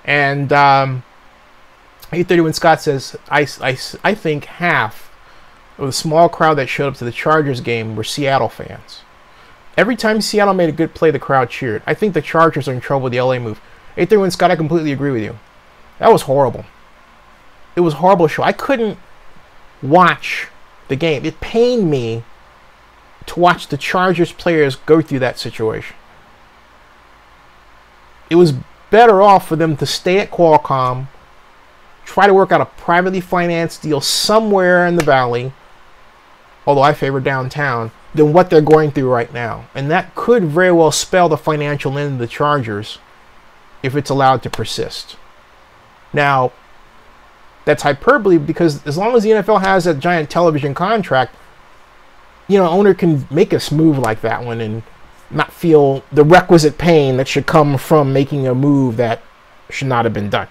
And 831 Scott says, I think half of the small crowd that showed up to the Chargers game were Seattle fans. Every time Seattle made a good play, the crowd cheered. I think the Chargers are in trouble with the LA move. 831 Scott, I completely agree with you. That was horrible. It was a horrible show. I couldn't watch the game. It pained me to watch the Chargers players go through that situation. It was better off for them to stay at Qualcomm, try to work out a privately financed deal somewhere in the valley, although I favor downtown, than what they're going through right now. And that could very well spell the financial end of the Chargers if it's allowed to persist. Now, that's hyperbole because as long as the NFL has that giant television contract, you know, owner can make us move like that one and not feel the requisite pain that should come from making a move that should not have been done.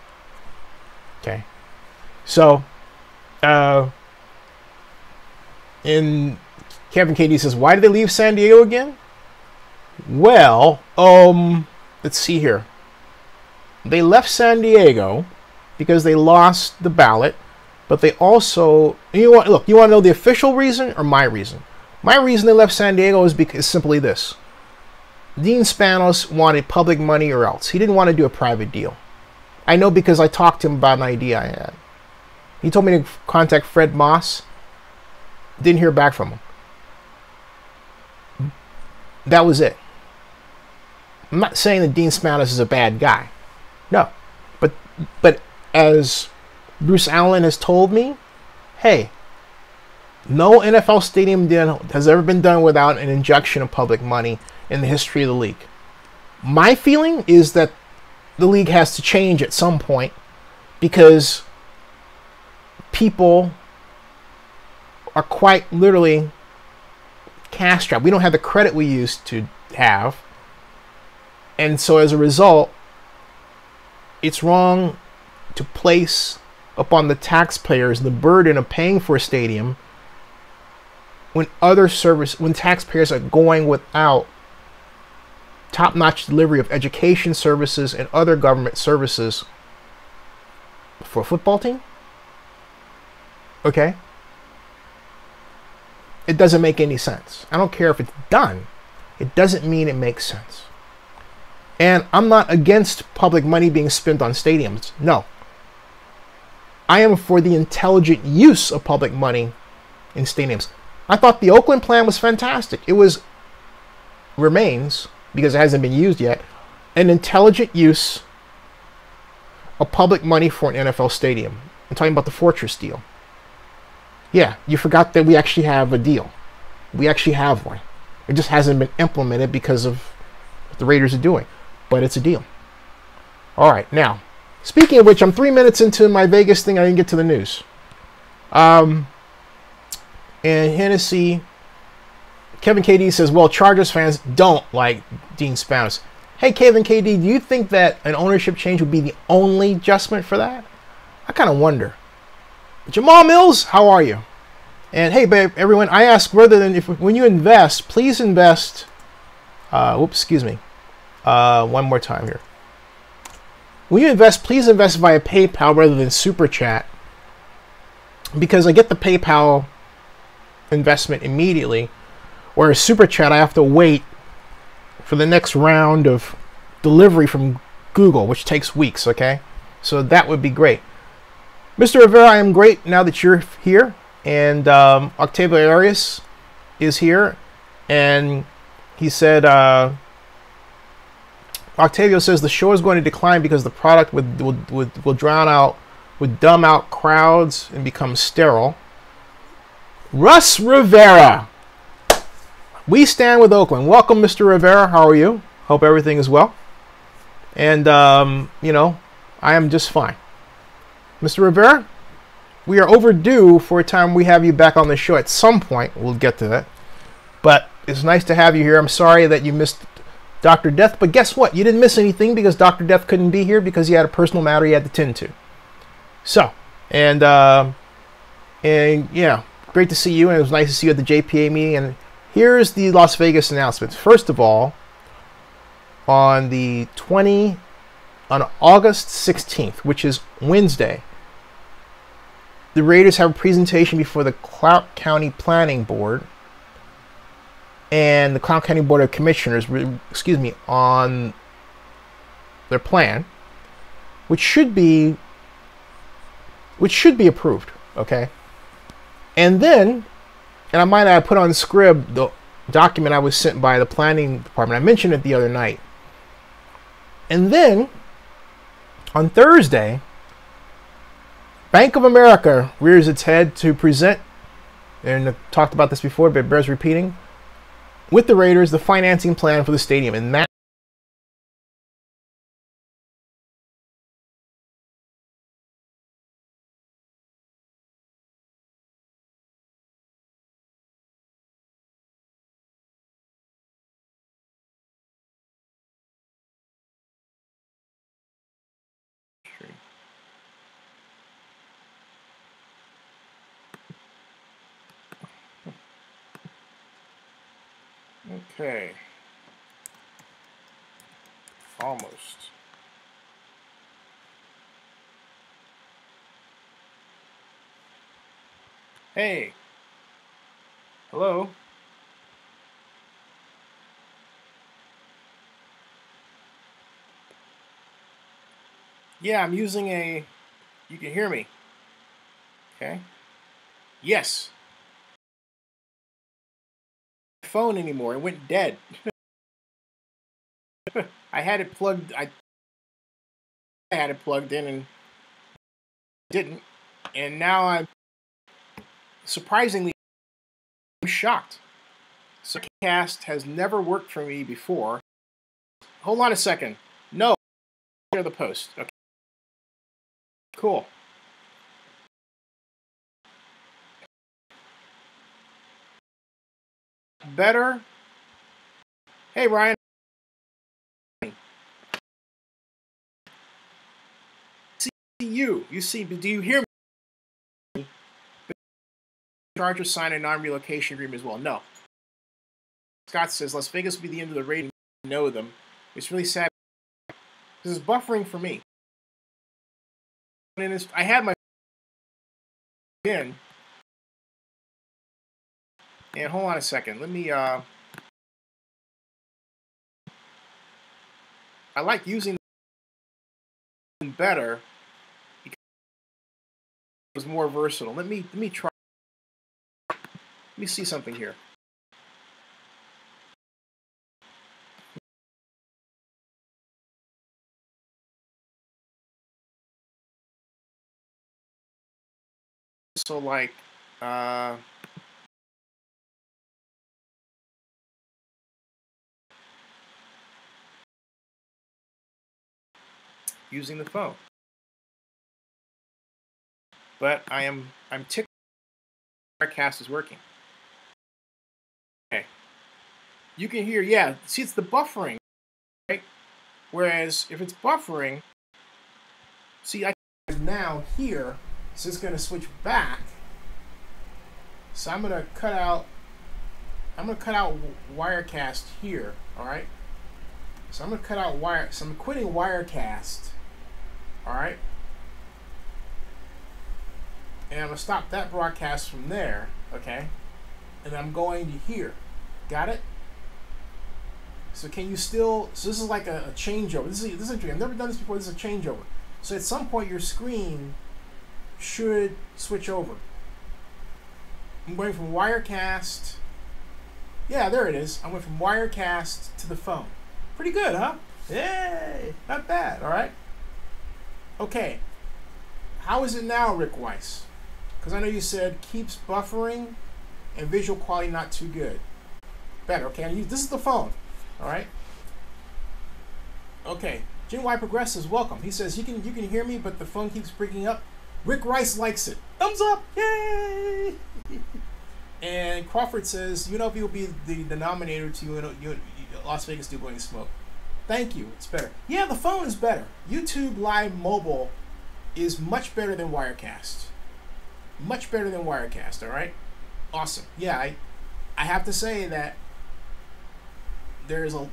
Okay. So, in Kevin KD says, why did they leave San Diego again? Well, let's see here. They left San Diego because they lost the ballot, but they also, you want to know the official reason or my reason? My reason they left San Diego is simply this. Dean Spanos wanted public money or else. He didn't want to do a private deal. I know because I talked to him about an idea I had. He told me to contact Fred Moss. Didn't hear back from him. That was it. I'm not saying that Dean Spanos is a bad guy. No. But as Bruce Allen has told me, hey, no NFL stadium deal has ever been done without an injection of public money in the history of the league. My feeling is that the league has to change at some point because people are quite literally cash-strapped. We don't have the credit we used to have. And so as a result, it's wrong to place upon the taxpayers the burden of paying for a stadium when taxpayers are going without top-notch delivery of education services and other government services for a football team. Okay? It doesn't make any sense. I don't care if it's done. It doesn't mean it makes sense. And I'm not against public money being spent on stadiums. No. I am for the intelligent use of public money in stadiums. I thought the Oakland plan was fantastic. It remains, because it hasn't been used yet, an intelligent use of public money for an NFL stadium. I'm talking about the Fortress deal. Yeah, you forgot that we actually have a deal. We actually have one. It just hasn't been implemented because of what the Raiders are doing. But it's a deal. All right, now, speaking of which, I'm 3 minutes into my Vegas thing. I didn't get to the news. And Hennessy, Kevin KD says, well, Chargers fans don't like Dean Spanos. Hey, Kevin KD, do you think that an ownership change would be the only adjustment for that? I kind of wonder. Jamal Mills, how are you? And hey, babe, everyone, I ask rather than when you invest, please invest. Whoops, excuse me. One more time here. When you invest, please invest via PayPal rather than Super Chat, because I get the PayPal investment immediately, whereas Super Chat I have to wait for the next round of delivery from Google, which takes weeks. Okay, so that would be great. Mr. Rivera, I am great now that you're here, and Octavio Arias is here, and he said, Octavio says the show is going to decline because the product will dumb out crowds and become sterile. Russ Rivera, we stand with Oakland. Welcome, Mr. Rivera. How are you? Hope everything is well. And, you know, I am just fine. Mr. Rivera, we are overdue for a time we have you back on the show at some point. We'll get to that. But it's nice to have you here. I'm sorry that you missed Dr. Death, but guess what? You didn't miss anything because Dr. Death couldn't be here because he had a personal matter he had to tend to. So, and yeah, great to see you, and it was nice to see you at the JPA meeting. And here's the Las Vegas announcements. First of all, on August 16th, which is Wednesday, the Raiders have a presentation before the Clark County Planning Board and the Clark County Board of Commissioners, on their plan, which should be approved, okay? And then, and I might add, put on Scrib the document I was sent by the planning department. I mentioned it the other night. And then, on Thursday, Bank of America rears its head to present, and I've talked about this before, but it bears repeating, with the Raiders, the financing plan for the stadium. And that okay. Almost. Hey. Hello. Yeah, I'm using a... You can hear me. Okay. Yes. Phone anymore. It went dead. I had it plugged. I had it plugged in and didn't. And now I'm surprisingly shocked. Cast has never worked for me before. Hold on a second. No. Share the post. Okay. Cool. Better. Hey, Ryan. See you. You see, do you hear me? Chargers sign a non-relocation agreement as well. No. Scott says Las Vegas will be the end of the rating. Know them. It's really sad. This is buffering for me. And I had my in. And hold on a second. Let me I like using them better because it was more versatile. Let me try. Let me see something here. So like using the phone. But I'm tickled our cast is working. Okay. You can hear, yeah, see it's the buffering, right? Whereas if it's buffering, see I can now here, so it's gonna switch back. So I'm gonna cut out Wirecast here. All right. So I'm gonna cut out So I'm quitting Wirecast. All right. And I'm gonna stop that broadcast from there. Okay. And I'm going to here. Got it? So can you still? So this is like a changeover. This is I've never done this before. This is a changeover. So at some point your screen should switch over. I'm going from Wirecast. Yeah, there it is. I went from Wirecast to the phone. Pretty good, huh? Yay! Not bad. All right. Okay. How is it now, Rick Weiss? Because I know you said keeps buffering and visual quality not too good. Better. Okay. This is the phone. All right. Okay. Jim Y Progressives, welcome. He says you can hear me, but the phone keeps breaking up. Rick Rice likes it. Thumbs up! Yay! And Crawford says UNLV will be the denominator to Las Vegas Do Going Smoke. Thank you. It's better. Yeah, the phone is better. YouTube Live Mobile is much better than Wirecast. Much better than Wirecast. All right. Awesome. Yeah, I have to say that there's a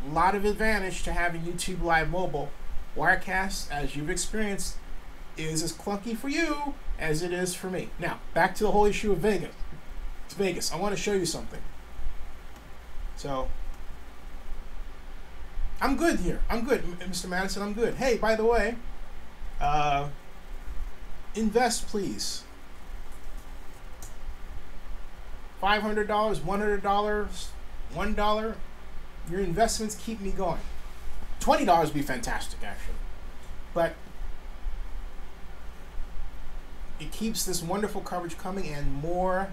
lot of advantage to having YouTube Live Mobile. Wirecast, as you've experienced, is as clunky for you as it is for me. Now, back to the whole issue of Vegas. It's Vegas. I want to show you something. So, I'm good here. I'm good, Mr. Madison. I'm good. Hey, by the way, invest, please. $500, $100, $1. Your investments keep me going. $20 would be fantastic, actually. But it keeps this wonderful coverage coming and more.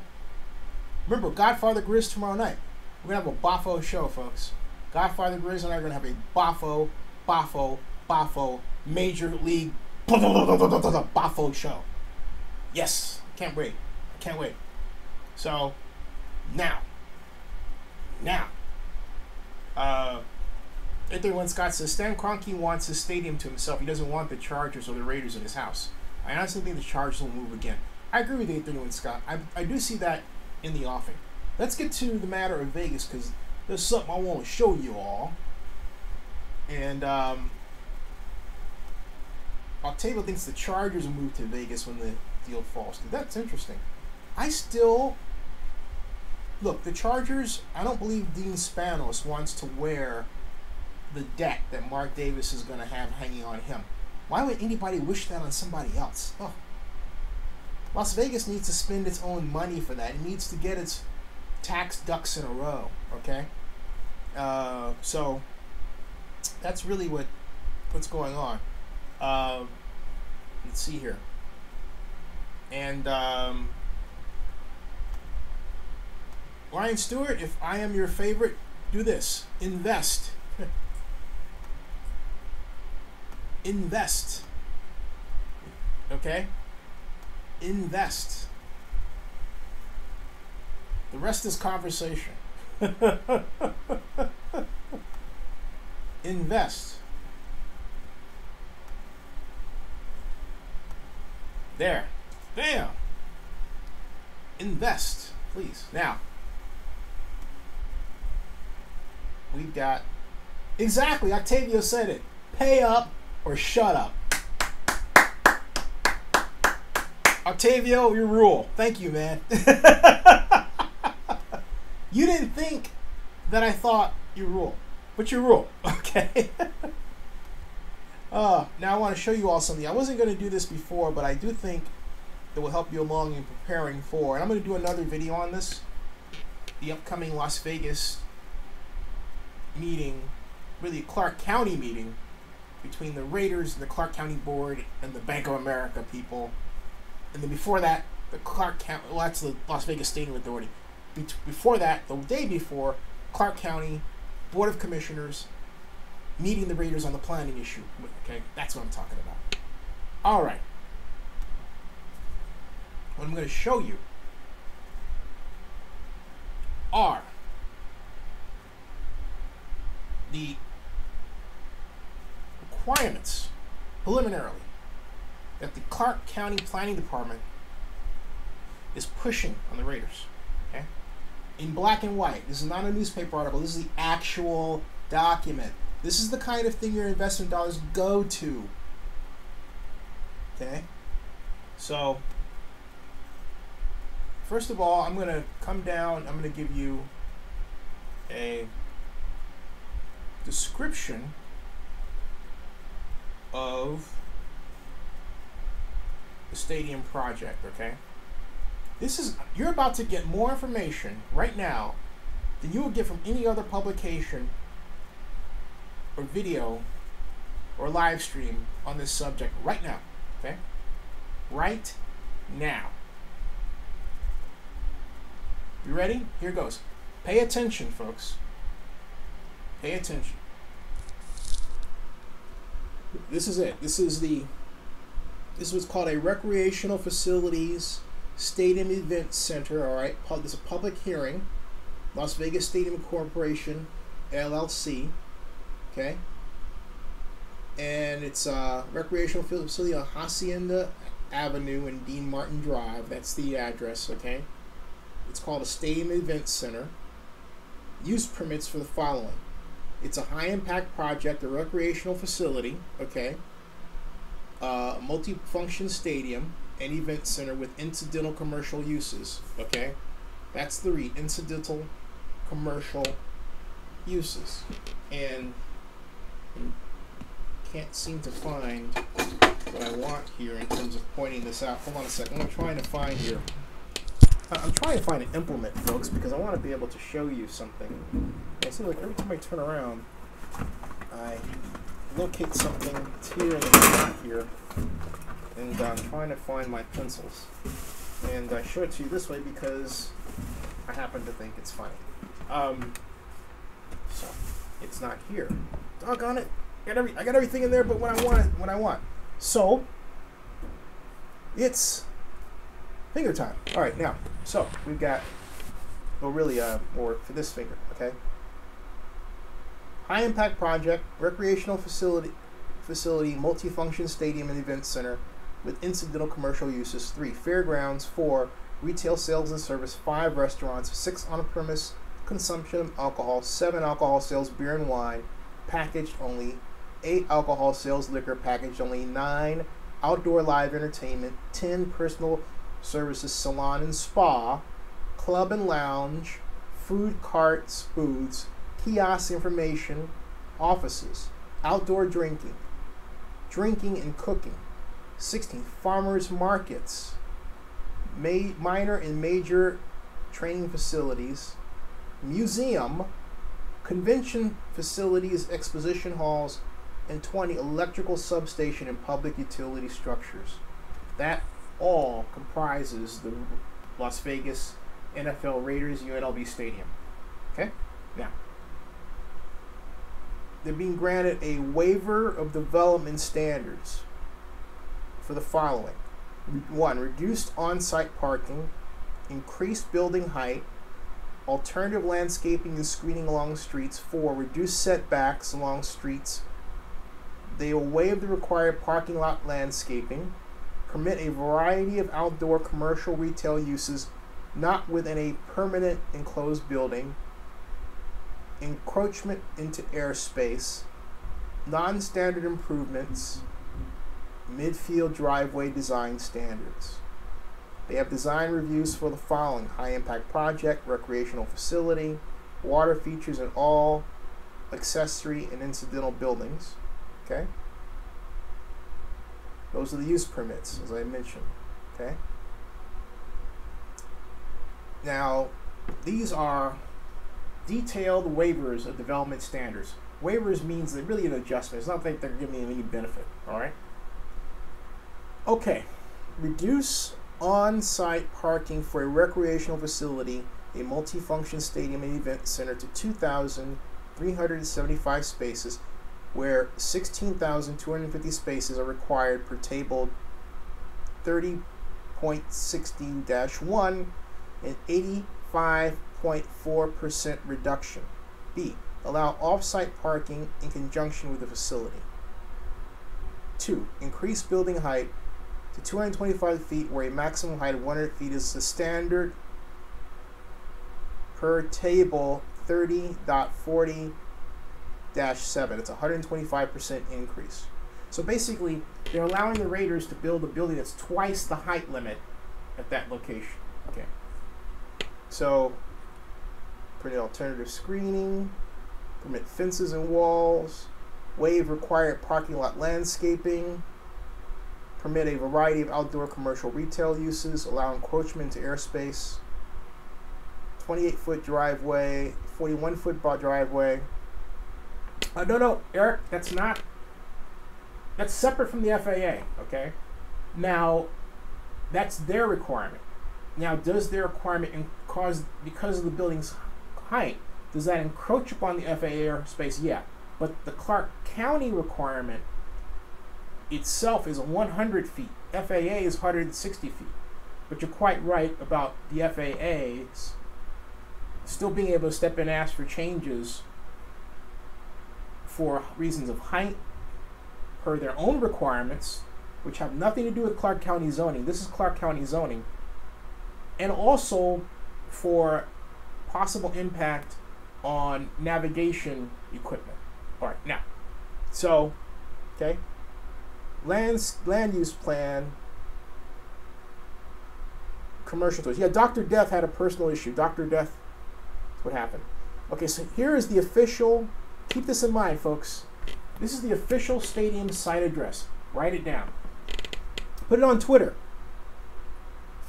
Remember, Godfather Grizz tomorrow night. We're going to have a Boffo show, folks. Godfather Grizz and I are going to have a Boffo, Major League Boffo show. Yes. Can't wait. I can't wait. So, now. 831 Scott says, Stan Kroenke wants his stadium to himself. He doesn't want the Chargers or the Raiders in his house. I honestly think the Chargers will move again. I agree with 831 Scott. I do see that in the offing. Let's get to the matter of Vegas, because there's something I want to show you all. And Octavio thinks the Chargers will move to Vegas when the deal falls through. That's interesting. Look, the Chargers, I don't believe Dean Spanos wants to wear the debt that Mark Davis is going to have hanging on him. Why would anybody wish that on somebody else? Oh. Las Vegas needs to spend its own money for that. It needs to get its tax ducks in a row, okay? So that's really what's going on. Let's see here. And Ryan Stewart, if I am your favorite, do this. Invest. Invest. Okay? Invest. The rest is conversation. Invest. There. Bam. Invest, please. Now, we've got, exactly, Octavio said it. Pay up or shut up. Octavio, your rule. Thank you, man. You didn't think that I thought you rule, but you rule, okay? Now I want to show you all something. I wasn't going to do this before, but I do think it will help you along in preparing for, and I'm going to do another video on this, the upcoming Las Vegas meeting, really Clark County meeting, between the Raiders and the Clark County Board and the Bank of America people. And then before that, the Clark County, well, that's the Las Vegas Stadium Authority. Before that, the day before, Clark County Board of Commissioners meeting the Raiders on the planning issue. Okay, that's what I'm talking about. All right. What I'm going to show you are the requirements, preliminarily, that the Clark County Planning Department is pushing on the Raiders. Okay? In black and white. This is not a newspaper article. This is the actual document. This is the kind of thing your investment dollars go to. Okay? So, first of all, I'm going to come down. I'm going to give you a description of the stadium project, okay? You're about to get more information right now than you will get from any other publication or video or live stream on this subject right now, okay? Right now. You ready? Here goes. Pay attention, folks. Pay attention. This is it. This is what's called a recreational facilities stadium event center, all right? This is a public hearing. Las Vegas Stadium Corporation, LLC, okay? And it's a recreational facility on Hacienda Avenue and Dean Martin Drive. That's the address, okay? It's called a stadium event center. Use permits for the following. It's a high-impact project, a recreational facility, okay? A multi-function stadium and event center with incidental commercial uses, okay? That's the read, incidental commercial uses. And can't seem to find what I want here in terms of pointing this out. Hold on a second. I'm trying to find here. I'm trying to find an implement, folks, because I want to be able to show you something. It seems like every time I turn around, I locate something here and not here. And I'm trying to find my pencils. And I show it to you this way because I happen to think it's funny. So, it's not here. Doggone it. I got everything in there but when I want. So, it's finger time. All right, now, so we've got, well, really, more for this finger, okay? High impact project, recreational facility, multifunction stadium and event center with incidental commercial uses. 3, fairgrounds. 4, retail sales and service. 5, restaurants. 6, on-premise consumption of alcohol. 7, alcohol sales, beer and wine, packaged only. 8, alcohol sales, liquor, packaged only. 9, outdoor live entertainment. 10, personal services, salon and spa, club and lounge, food carts, booths, kiosk information, offices, outdoor drinking and cooking. 16, farmers markets, minor and major training facilities, museum, convention facilities, exposition halls, and 20, electrical substation and public utility structures. That all comprises the Las Vegas NFL Raiders UNLV Stadium. Okay? Now, they're being granted a waiver of development standards for the following. 1, reduced on-site parking, increased building height, alternative landscaping and screening along streets. 4, reduced setbacks along streets. They will waive the required parking lot landscaping, permit a variety of outdoor commercial retail uses not within a permanent enclosed building, encroachment into airspace, non-standard improvements, midfield driveway design standards. They have design reviews for the following: high-impact project, recreational facility, water features in all accessory and incidental buildings. Okay? Those are the use permits, as I mentioned. Okay? Now, these are detailed waivers of development standards. Waivers means they're really an adjustment. It's not like they're giving you any benefit. All right? Okay. Reduce on-site parking for a recreational facility, a multifunction stadium and event center to 2,375 spaces, where 16,250 spaces are required per table 30.16-1 and 85.4% reduction. B. Allow off-site parking in conjunction with the facility. 2. Increase building height to 225 feet, where a maximum height of 100 feet is the standard per table 30.40-7. It's a 125% increase. So basically, they're allowing the Raiders to build a building that's twice the height limit at that location. Okay. So, permit alternative screening, permit fences and walls, waive required parking lot landscaping, permit a variety of outdoor commercial retail uses, allow encroachment into airspace, 28-foot driveway, 41-foot driveway. No, Eric, that's separate from the FAA, okay? Now, that's their requirement. Now, does their requirement because of the building's height, does that encroach upon the FAA airspace? Yeah. But the Clark County requirement itself is 100 feet. FAA is 160 feet. But you're quite right about the FAA's still being able to step in and ask for changes for reasons of height per their own requirements, which have nothing to do with Clark County zoning. This is Clark County zoning. And also for possible impact on navigation equipment. All right, now, so, okay, land use plan, commercial tours. Yeah, Dr. Death had a personal issue. Dr. Death, that's what happened. Okay, so here is the official, keep this in mind, folks. This is the official stadium site address. Write it down. Put it on Twitter.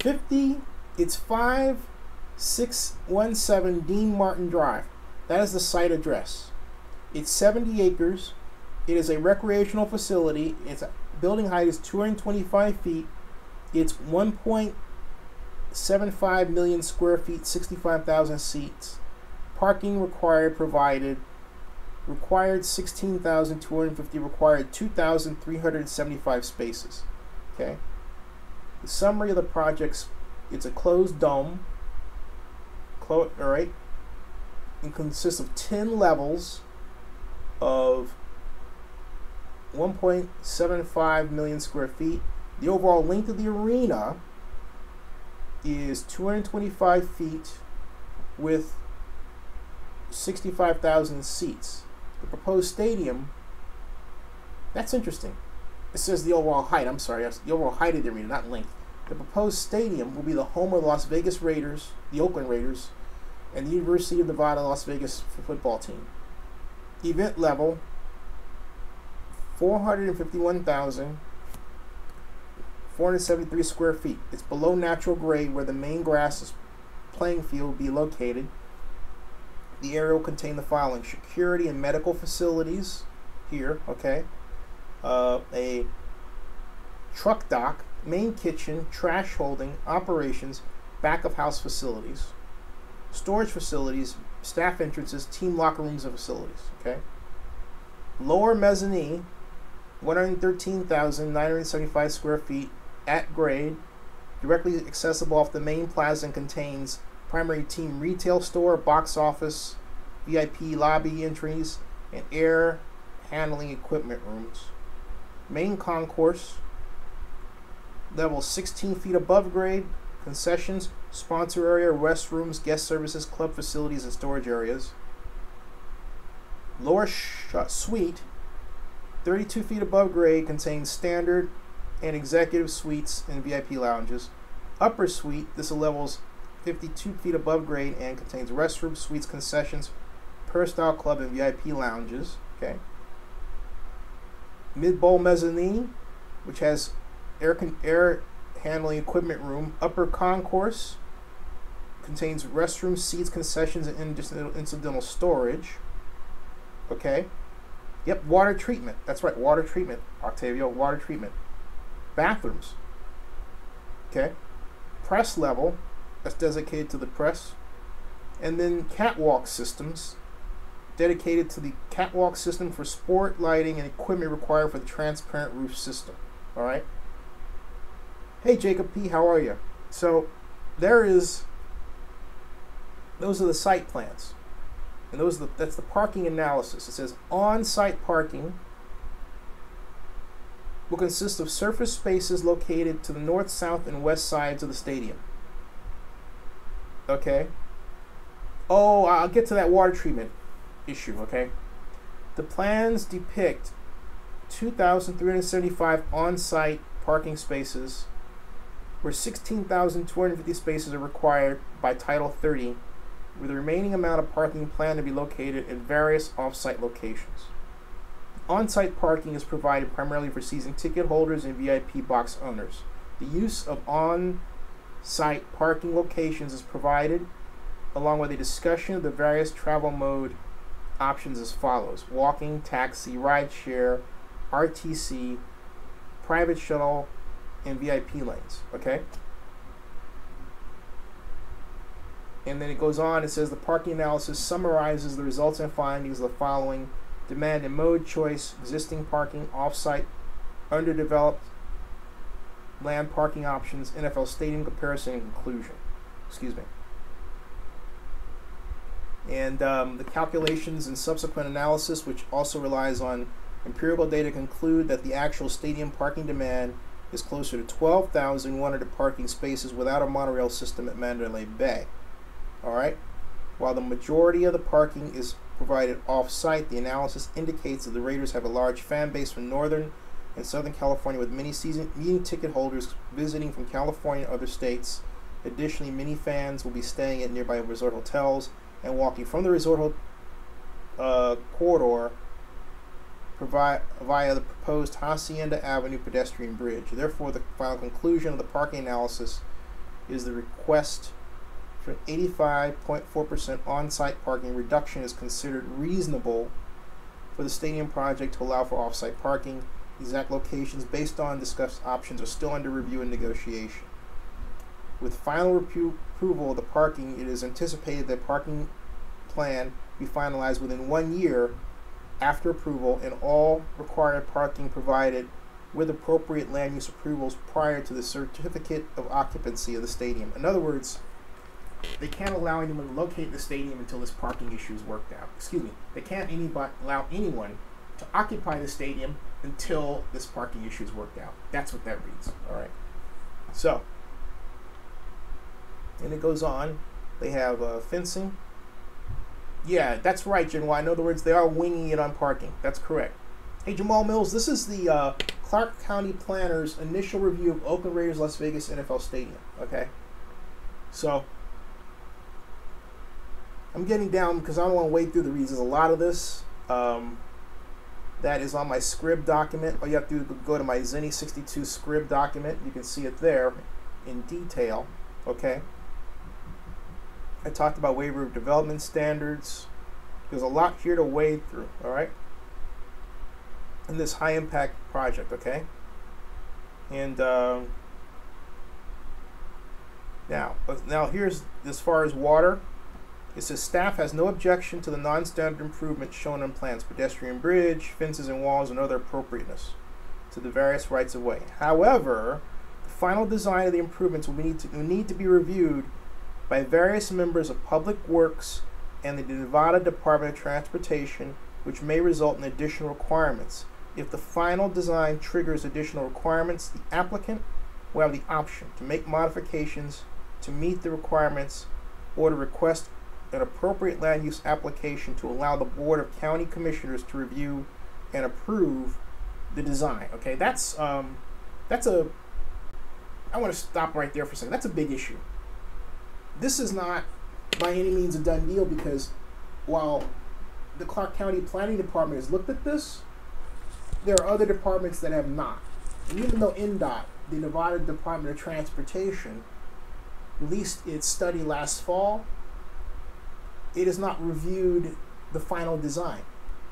It's 5617 Dean Martin Drive. That is the site address. It's 70 acres. It is a recreational facility. Its building height is 225 feet. It's 1.75 million square feet, 65,000 seats. Parking required provided. Required 16,250. Required 2,375 spaces. Okay. The summary of the project's, it's a closed dome. All right. It consists of 10 levels of 1.75 million square feet. The overall length of the arena is 225 feet with 65,000 seats. The proposed stadium, that's interesting. It says the overall height, I'm sorry, that's the overall height of the arena, not length. The proposed stadium will be the home of the Las Vegas Raiders, the Oakland Raiders, and the University of Nevada, Las Vegas football team. Event level, 451,473 square feet. It's below natural grade where the main grass playing field will be located. The area will contain the following: security and medical facilities here, okay? A truck dock, main kitchen, trash holding, operations, back of house facilities, storage facilities, staff entrances, team locker rooms and facilities, okay? Lower mezzanine, 113,975 square feet at grade, directly accessible off the main plaza, and contains primary team retail store, box office, VIP lobby entries, and air handling equipment rooms. Main concourse, level 16 feet above grade, concessions, sponsor area, restrooms, guest services, club facilities, and storage areas. Lower suite, 32 feet above grade, contains standard and executive suites and VIP lounges. Upper suite, this levels 52 feet above grade and contains restrooms, suites, concessions, per-style club, and VIP lounges. Okay. Mid-bowl mezzanine, which has air handling equipment room. Upper concourse contains restrooms, seats, concessions, and incidental storage. Okay. Yep, water treatment. That's right, water treatment, Octavio, water treatment. Bathrooms. Okay. Press level, that's dedicated to the press. And then catwalk systems, dedicated to the catwalk system for sport lighting and equipment required for the transparent roof system. All right. Hey, Jacob P., how are you? So, those are the site plans. And that's the parking analysis. It says on-site parking will consist of surface spaces located to the north, south, and west sides of the stadium. Okay? Oh, I'll get to that water treatment issue, okay? The plans depict 2,375 on-site parking spaces, where 16,250 spaces are required by Title 30, with the remaining amount of parking planned to be located in various off-site locations. On-site parking is provided primarily for season ticket holders and VIP box owners. The use of on-site parking locations is provided along with a discussion of the various travel mode options as follows: walking, taxi, rideshare, RTC, private shuttle, and VIP lanes. Okay? And then it goes on, it says the parking analysis summarizes the results and findings of the following: demand and mode choice, existing parking, off-site, underdeveloped land parking options, NFL stadium comparison, and conclusion. Excuse me. And the calculations and subsequent analysis, which also relies on empirical data, conclude that the actual stadium parking demand is closer to 12,100 parking spaces without a monorail system at Mandalay Bay. All right. While the majority of the parking is provided off-site, the analysis indicates that the Raiders have a large fan base from Northern and Southern California, with many season ticket holders visiting from California and other states. Additionally, many fans will be staying at nearby resort hotels and walking from the resort corridor via the proposed Hacienda Avenue pedestrian bridge. Therefore, the final conclusion of the parking analysis is the request for an 85.4% on-site parking reduction is considered reasonable for the stadium project to allow for off-site parking. Exact locations based on discussed options are still under review and negotiation. With final approval of the parking, it is anticipated that parking plan be finalized within 1 year after approval, and all required parking provided with appropriate land use approvals prior to the certificate of occupancy of the stadium. In other words, they can't allow anyone to locate the stadium until this parking issue is worked out. Excuse me. They can't allow anyone to occupy the stadium until this parking issue is worked out. That's what that reads. All right. So, and it goes on. They have fencing. Yeah, that's right, Genoa. In other words, they are winging it on parking. That's correct. Hey, Jamal Mills, this is the Clark County Planner's initial review of Oakland Raiders Las Vegas NFL Stadium. Okay. So, I'm getting down because I don't want to wade through the reasons. A lot of this that is on my scrib document. All you have to do is go to my Zenny 62 scrib document. You can see it there in detail. Okay. I talked about waiver of development standards. There's a lot here to wade through. All right. In this high impact project. Okay. And now here's as far as water. It says staff has no objection to the non-standard improvements shown on plans: pedestrian bridge, fences and walls, and other appropriateness to the various rights of way. However, the final design of the improvements will need to be reviewed by various members of Public Works and the Nevada Department of Transportation, which may result in additional requirements. If the final design triggers additional requirements, the applicant will have the option to make modifications to meet the requirements or to request an appropriate land use application to allow the Board of County Commissioners to review and approve the design. Okay, that's I want to stop right there for a second. That's a big issue. This is not by any means a done deal, because while the Clark County Planning Department has looked at this, there are other departments that have not. And even though NDOT, the Nevada Department of Transportation, released its study last fall, it has not reviewed the final design.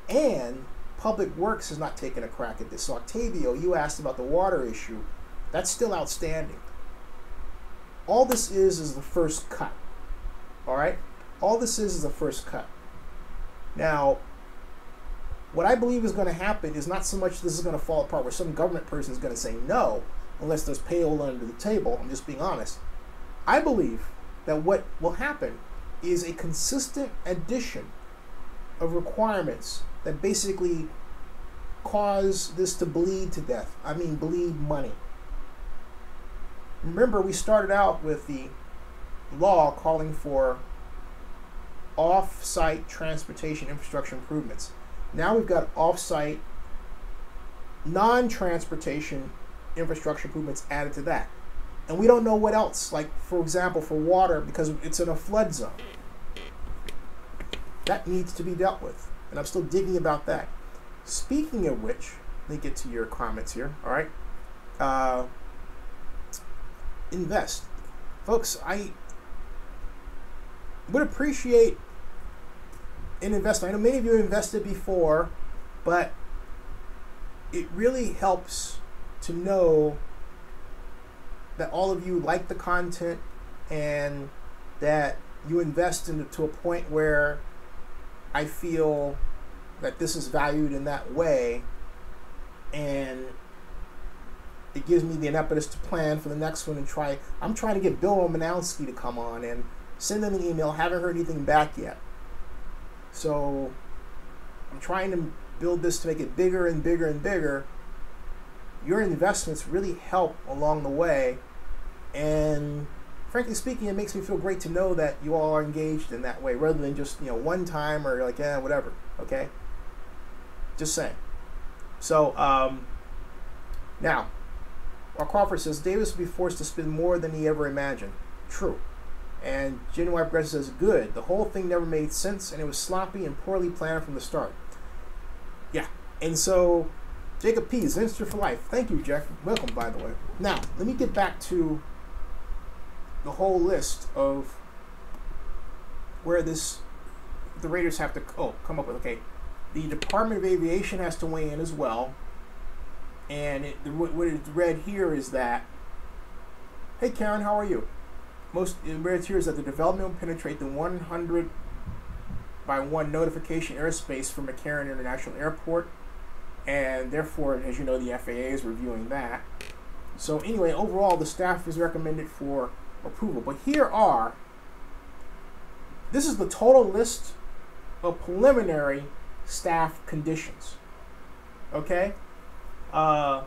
And Public Works has not taken a crack at this. So Octavio, you asked about the water issue. That's still outstanding. All this is the first cut. All right? All this is the first cut. Now, what I believe is going to happen is not so much this is going to fall apart where some government person is going to say no, unless there's payroll under the table. I'm just being honest. I believe that what will happen is a consistent addition of requirements that basically cause this to bleed to death. I mean, bleed money. Remember, we started out with the law calling for off-site transportation infrastructure improvements. Now we've got off-site non-transportation infrastructure improvements added to that. And we don't know what else, like, for example, for water, because it's in a flood zone. That needs to be dealt with. And I'm still digging about that. Speaking of which, let me get to your comments here, all right? Invest. Folks, I would appreciate an investment. I know many of you have invested before, but it really helps to know that all of you like the content and that you invest to a point where I feel that this is valued in that way, and it gives me the impetus to plan for the next one and try. I'm trying to get Bill Romanowski to come on and send them an email. Haven't heard anything back yet. So I'm trying to build this to make it bigger and bigger and bigger. Your investments really help along the way. And frankly speaking, it makes me feel great to know that you all are engaged in that way rather than just, one time or like, whatever. Okay? Just saying. So, now, our Crawford says, Davis will be forced to spend more than he ever imagined. True. And Genuine Progressive says, good. The whole thing never made sense, and it was sloppy and poorly planned from the start. Yeah. And so, Jacob P. Zinster for life. Thank you, Jack. Welcome, by the way. Now, let me get back to the whole list of where the Raiders have to come up with. Okay. The Department of Aviation has to weigh in as well. And what it read here is that, hey, Karen, how are you? It read here is that the development will penetrate the 100 by 1 notification airspace for McCarran International Airport. And therefore, as you know, the FAA is reviewing that. So anyway, overall, the staff is recommended for approval. But this is the total list of preliminary staff conditions. Okay? Again,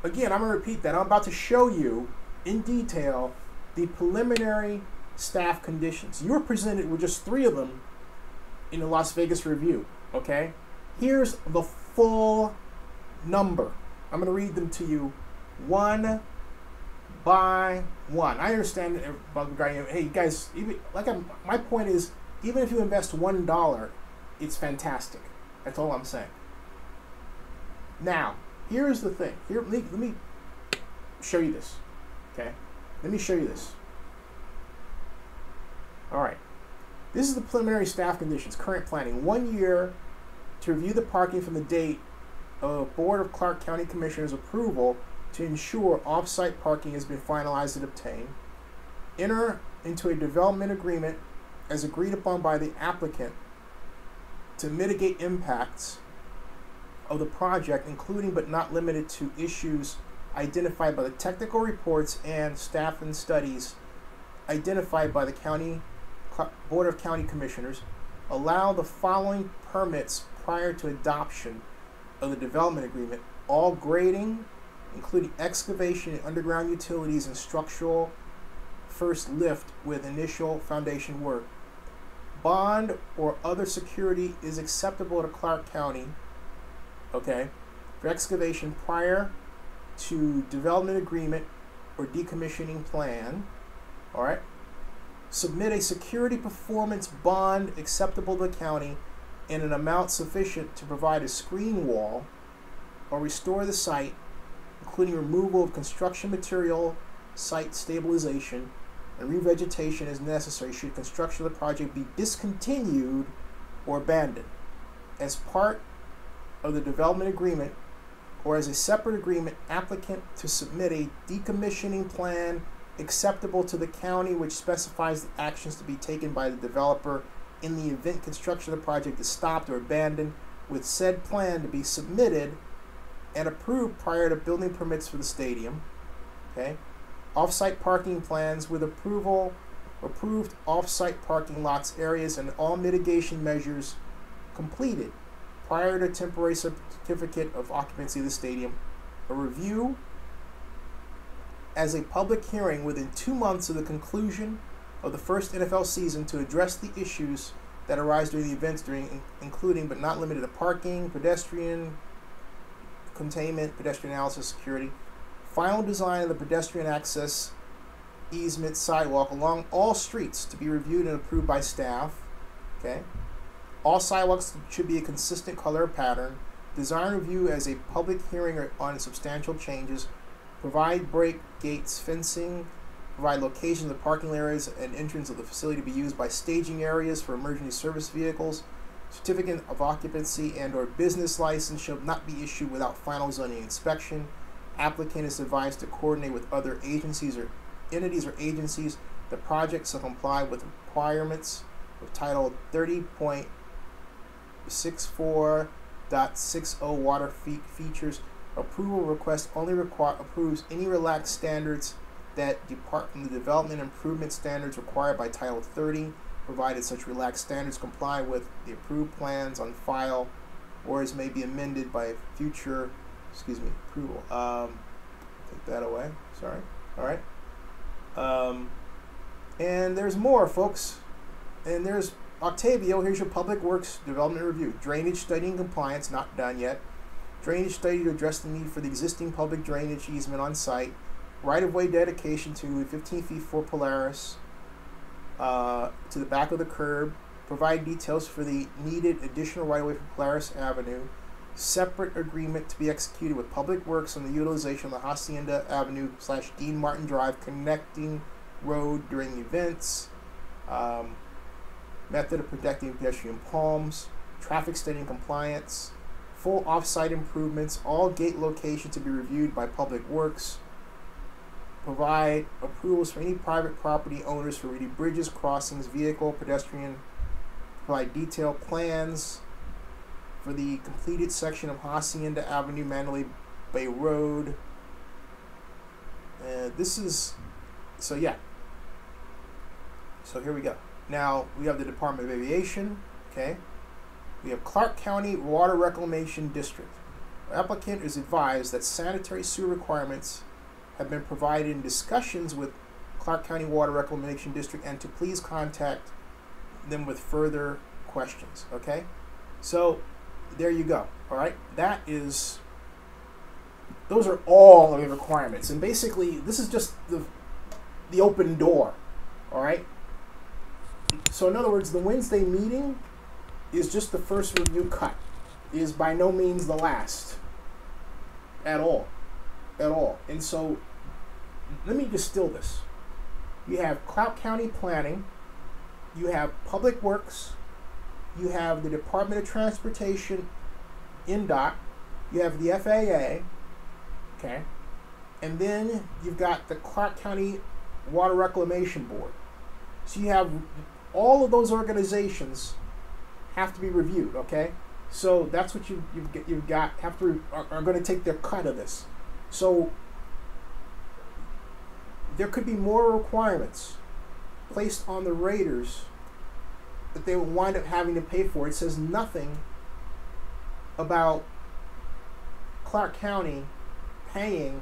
I'm going to repeat that. I'm about to show you in detail the preliminary staff conditions. You were presented with just 3 of them in the Las Vegas Review. Okay? Here's the full number. I'm going to read them to you one by one. I understand about regarding, hey guys, my point is, even if you invest $1, it's fantastic. That's all I'm saying. Now, here's the thing. Here, let me show you this. Okay? Let me show you this. All right. This is the preliminary staff conditions. Current planning. 1 year to review the parking from the date of Board of Clark County Commissioners' approval to ensure off-site parking has been finalized and obtained. Enter into a development agreement as agreed upon by the applicant to mitigate impacts of the project, including but not limited to issues identified by the technical reports and staff and studies identified by the County Board of County Commissioners. Allow the following permits prior to adoption of the development agreement: all grading, including excavation and underground utilities and structural first lift with initial foundation work. Bond or other security is acceptable to Clark County, okay, for excavation prior to development agreement or decommissioning plan. All right. Submit a security performance bond acceptable to the county in an amount sufficient to provide a screen wall or restore the site, including removal of construction material, site stabilization, and revegetation as necessary should construction of the project be discontinued or abandoned. As part of the development agreement or as a separate agreement, applicant to submit a decommissioning plan acceptable to the county which specifies the actions to be taken by the developer in the event construction of the project is stopped or abandoned, with said plan to be submitted and approved prior to building permits for the stadium. Okay. Off-site parking plans with approved off-site parking lots, areas, and all mitigation measures completed. prior to temporary certificate of occupancy of the stadium, a review as a public hearing within 2 months of the conclusion of the first NFL season to address the issues that arise during the events, including but not limited to parking, pedestrian containment, pedestrian analysis, security, final design of the pedestrian access easement sidewalk along all streets to be reviewed and approved by staff. Okay. All sidewalks should be a consistent color pattern. Design review as a public hearing on substantial changes. Provide break gates, fencing. Provide locations of parking areas and entrance of the facility to be used by staging areas for emergency service vehicles. Certificate of occupancy and/or business license shall not be issued without final zoning inspection. Applicant is advised to coordinate with other agencies or entities or agencies. The project shall comply with requirements of Title 30.64.60 water features. Approval request only approves any relaxed standards that depart from the development improvement standards required by Title 30, provided such relaxed standards comply with the approved plans on file or as may be amended by future, approval. Take that away. Sorry. All right. And there's more, folks. And there's Octavio. Here's your Public Works Development Review. Drainage study and compliance, not done yet. Drainage study to address the need for the existing public drainage easement on site. Right-of-way dedication to 15 feet for Polaris to the back of the curb. Provide details for the needed additional right-of-way for Polaris Avenue. Separate agreement to be executed with Public Works on the utilization of the Hacienda Avenue / Dean Martin Drive connecting road during events. Method of protecting pedestrian palms. Traffic study and compliance. Full off-site improvements. All gate locations to be reviewed by Public Works. Provide approvals for any private property owners for any bridges, crossings, vehicle, pedestrian. Provide detailed plans for the completed section of Hacienda Avenue, Mandalay Bay Road. So here we go. Now we have the Department of Aviation. Okay. We have Clark County Water Reclamation District. The applicant is advised that sanitary sewer requirements have been provided in discussions with Clark County Water Reclamation District and to please contact them with further questions. Okay, so there you go. All right, those are all of the requirements, and basically this is just the open door. All right, so in other words, the Wednesday meeting is just the first review cut. It is by no means the last at all. And so let me distill this. You have Clark County Planning, you have Public Works, you have the Department of Transportation, INDOT, you have the FAA, okay, and then you've got the Clark County Water Reclamation Board. So you have all of those organizations have to be reviewed, okay? So that's what you've got are going to take their cut of this. So there could be more requirements placed on the Raiders that they will wind up having to pay for. It says nothing about Clark County paying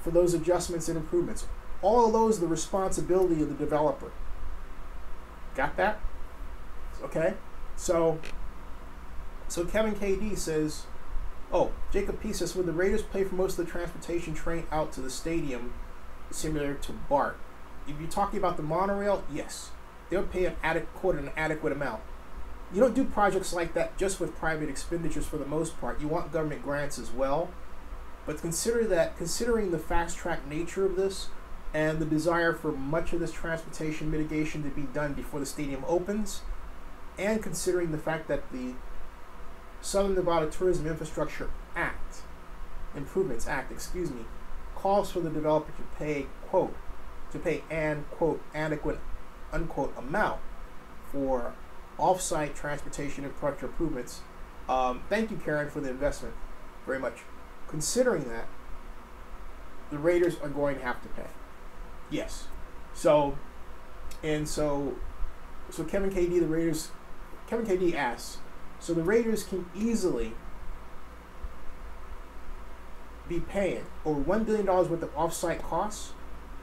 for those adjustments and improvements. All of those are the responsibility of the developer. Got that? Okay? So Kevin KD says, Jacob P says, would the Raiders pay for most of the transportation train out to the stadium, similar to BART? If you're talking about the monorail, yes. They'll pay an adequate amount. You don't do projects like that just with private expenditures for the most part. You want government grants as well. But considering the fast-track nature of this and the desire for much of this transportation mitigation to be done before the stadium opens, and considering the fact that the Southern Nevada Tourism Infrastructure Improvements Act, calls for the developer to pay an quote adequate unquote amount for off-site transportation infrastructure improvements. Thank you, Karen, for the investment very much. Considering that, the Raiders are going to have to pay. Yes. So Kevin KD, Kevin KD asks, So the Raiders can easily be paying over $1 billion worth of offsite costs.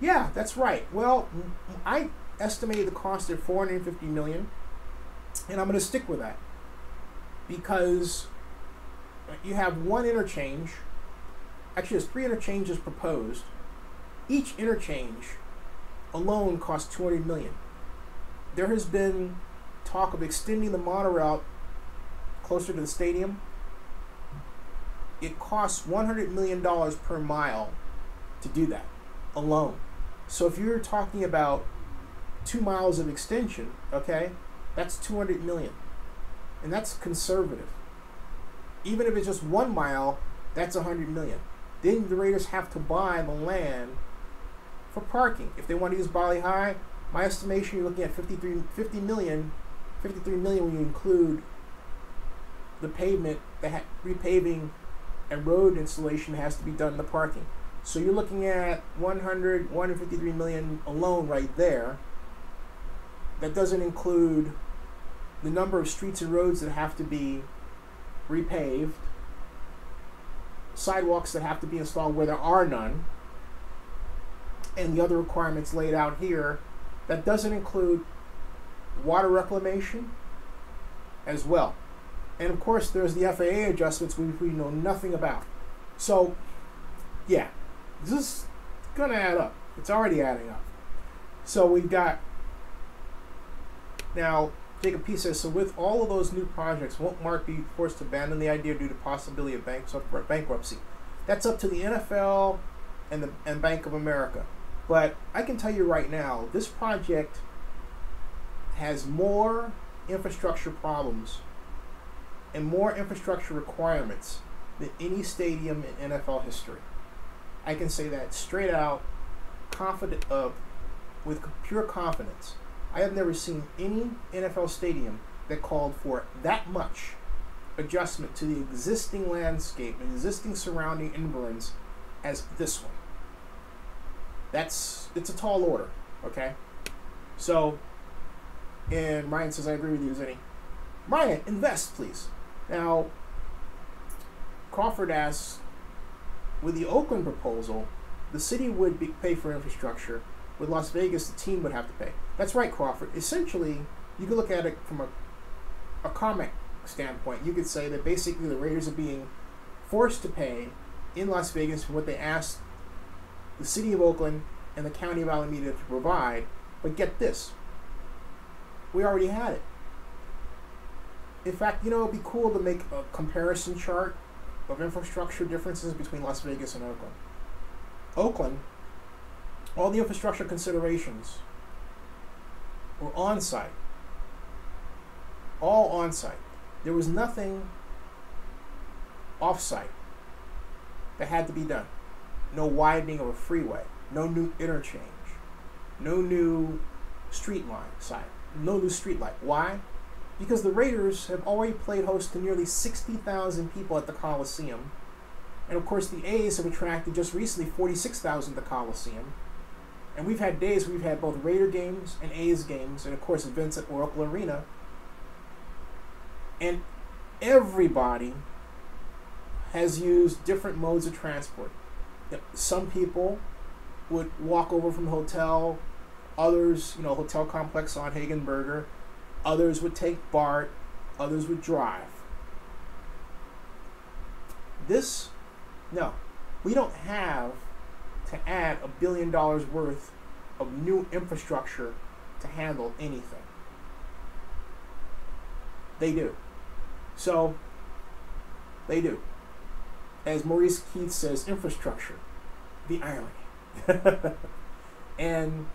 Yeah, that's right. Well, I estimated the cost at $450 million, and I'm going to stick with that because you have one interchange. Actually, there's 3 interchanges proposed. Each interchange alone costs $200 million. There has been talk of extending the monorail closer to the stadium. It costs $100 million per mile to do that alone. So if you're talking about 2 miles of extension, okay, that's $200 million. And that's conservative. Even if it's just 1 mile, that's $100 million. Then the Raiders have to buy the land for parking. If they want to use Bali High, my estimation, you're looking at $53 million when you include the pavement, repaving, and road installation has to be done in the parking. So you're looking at $153 million alone right there. That doesn't include the number of streets and roads that have to be repaved, sidewalks that have to be installed where there are none, and the other requirements laid out here. That doesn't include water reclamation as well. And of course, there's the FAA adjustments which we know nothing about. So, yeah, this is going to add up. It's already adding up. So we've got, now, Jacob P says, so with all of those new projects, won't Mark be forced to abandon the idea due to possibility of bankruptcy? That's up to the NFL and Bank of America. But I can tell you right now, this project has more infrastructure problems and more infrastructure requirements than any stadium in NFL history. I can say that straight out, with pure confidence. I have never seen any NFL stadium that called for that much adjustment to the existing landscape and existing surrounding environs as this one. It's a tall order, okay? So, and Ryan says, I agree with you, Zenny. Ryan, invest, please. Now, Crawford asks, with the Oakland proposal, the city would pay for infrastructure. With Las Vegas, the team would have to pay. That's right, Crawford. Essentially, you could look at it from a comic standpoint. You could say that basically the Raiders are being forced to pay in Las Vegas for what they asked the city of Oakland and the county of Alameda to provide. But get this, we already had it. In fact, it'd be cool to make a comparison chart of infrastructure differences between Las Vegas and Oakland. Oakland, all the infrastructure considerations were on-site. All on-site. There was nothing off-site that had to be done. No widening of a freeway. No new interchange. No new street line side. No new street light. Why? Because the Raiders have already played host to nearly 60,000 people at the Coliseum. And of course the A's have attracted just recently 46,000 at the Coliseum. And we've had days where we've had both Raider games and A's games, and of course events at Oracle Arena. And everybody has used different modes of transport. Some people would walk over from the hotel, others, hotel complex on Hagenberger, others would take BART, others would drive. We don't have to add $1 billion worth of new infrastructure to handle anything. They do. So, they do. As Maurice Keith says, infrastructure. The irony. And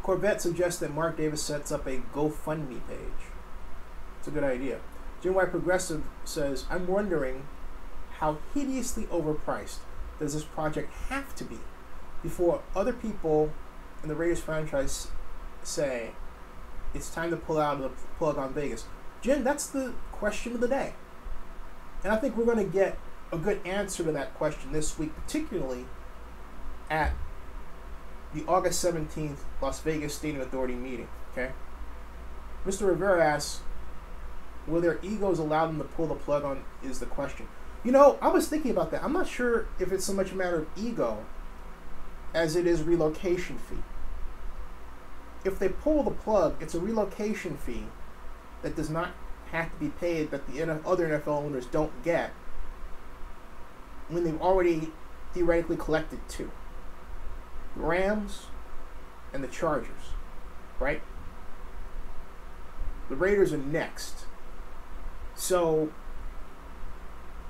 Corvette suggests that Mark Davis sets up a GoFundMe page. It's a good idea. Jim White Progressive says, I'm wondering how hideously overpriced does this project have to be before other people in the Raiders franchise say it's time to pull out of the plug on Vegas. Jim, that's the question of the day. And I think we're going to get a good answer to that question this week, particularly at the August 17th Las Vegas Stadium Authority meeting. Okay. Mr. Rivera asks, will their egos allow them to pull the plug on is the question. You know, I was thinking about that. I'm not sure if it's so much a matter of ego as it is relocation fee. If they pull the plug, it's a relocation fee that does not have to be paid, that the other NFL owners don't get when they've already theoretically collected two. The Rams and the Chargers, right? The Raiders are next. So,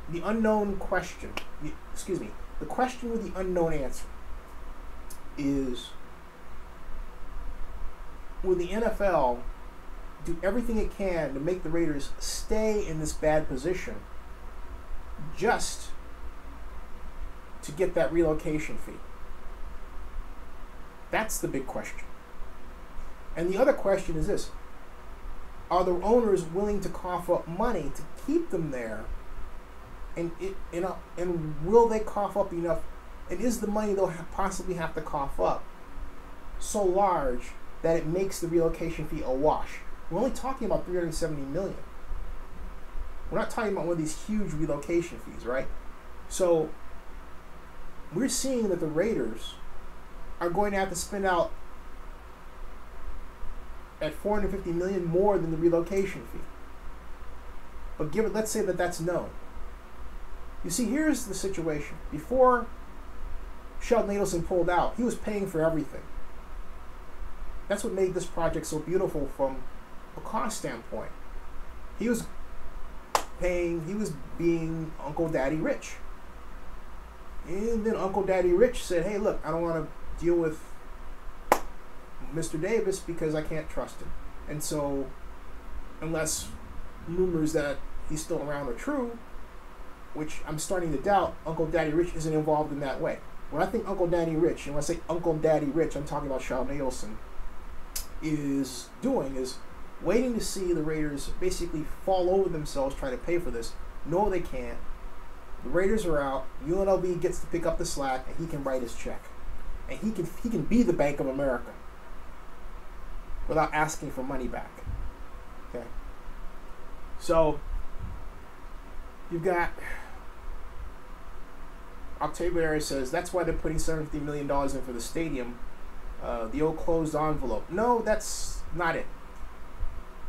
the unknown question, the question with the unknown answer is, will the NFL do everything it can to make the Raiders stay in this bad position just to get that relocation fee? That's the big question. And the other question is this: are the owners willing to cough up money to keep them there? And will they cough up enough? And is the money they'll possibly have to cough up so large that it makes the relocation fee a wash? We're only talking about $370 million. We're not talking about one of these huge relocation fees, right? So we're seeing that the Raiders are going to have to spend out at $450 million more than the relocation fee. But let's say that that's known. You see, here's the situation. Before Sheldon Adelson pulled out, he was paying for everything. That's what made this project so beautiful from a cost standpoint. He was being Uncle Daddy Rich. And then Uncle Daddy Rich said, hey, look, I don't want to deal with Mr. Davis because I can't trust him. And so, unless rumors that he's still around are true, which I'm starting to doubt, Uncle Daddy Rich isn't involved in that way. When I think Uncle Daddy Rich, and when I say Uncle Daddy Rich, I'm talking about Sheldon Adelson, is waiting to see the Raiders basically fall over themselves trying to pay for this. No, they can't. The Raiders are out. UNLV gets to pick up the slack, and he can write his check. And he can be the Bank of America without asking for money back. Okay. So you've got Octavio Arias says that's why they're putting $750 million in for the stadium, the old closed envelope. No, that's not it.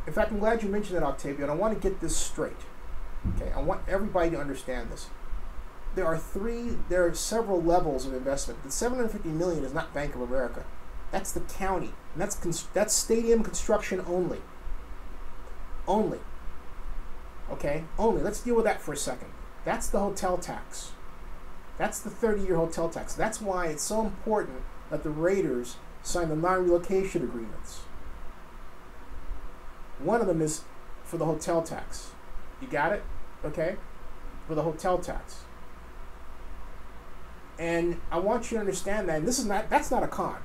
In fact, I'm glad you mentioned that, Octavio, and I want to get this straight. Okay, I want everybody to understand this. There are several levels of investment. The $750 million is not Bank of America. That's the county. And that's stadium construction only. Only. Okay? Only. Let's deal with that for a second. That's the hotel tax. That's the 30-year hotel tax. That's why it's so important that the Raiders sign the non-relocation agreements. One of them is for the hotel tax. You got it? Okay? For the hotel tax. And I want you to understand that. And that's not a con.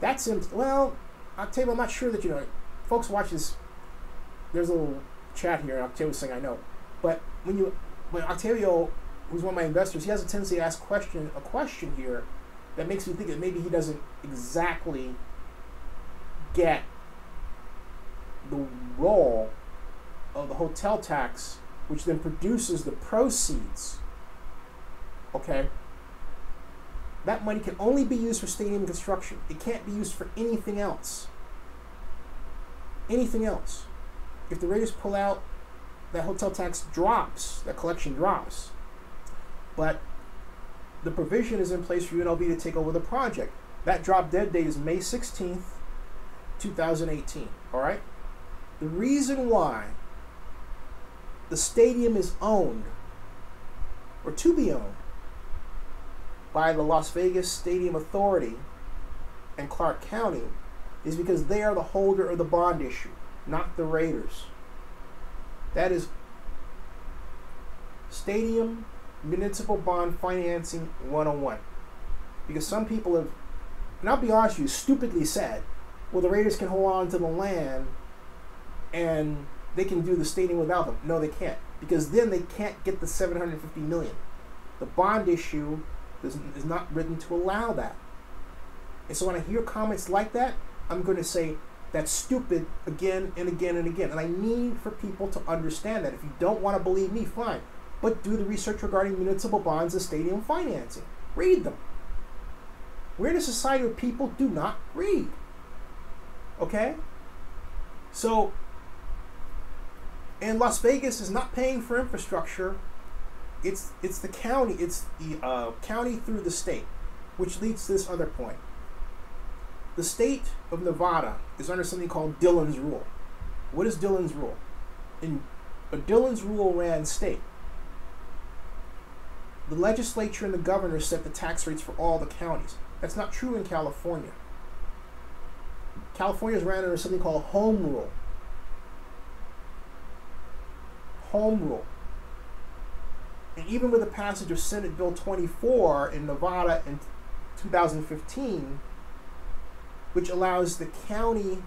That's well, Octavio, I'm not sure that you know. Folks watch this. There's a little chat here, and Octavio's saying I know. But when Octavio, who's one of my investors, he has a tendency to ask a question here that makes me think that maybe he doesn't exactly get the role of the hotel tax, which then produces the proceeds. Okay? That money can only be used for stadium construction. It can't be used for anything else. Anything else. If the Raiders pull out, that hotel tax drops, that collection drops. But the provision is in place for UNLV to take over the project. That drop dead date is May 16th, 2018. All right? The reason why the stadium is owned, or to be owned, by the Las Vegas Stadium Authority and Clark County is because they are the holder of the bond issue, not the Raiders. That is Stadium Municipal Bond Financing 101. Because some people have, and I'll be honest with you, stupidly said, well, the Raiders can hold on to the land and they can do the stadium without them. No, they can't. Because then they can't get the $750 million. The bond issue is not written to allow that. And so when I hear comments like that, I'm going to say, That's stupid again and again and again. And I need for people to understand that. If you don't want to believe me, fine. But do the research regarding municipal bonds and stadium financing. Read them. We're in a society where people do not read. Okay? So, and Las Vegas is not paying for infrastructure. It's the county. It's the county through the state, which leads to this other point. The state of Nevada is under something called Dillon's Rule. What is Dillon's Rule? In a Dillon's Rule ran state. The legislature and the governor set the tax rates for all the counties. That's not true in California. California is ran under something called Home Rule. Home Rule. And even with the passage of Senate Bill 24 in Nevada in 2015, which allows the county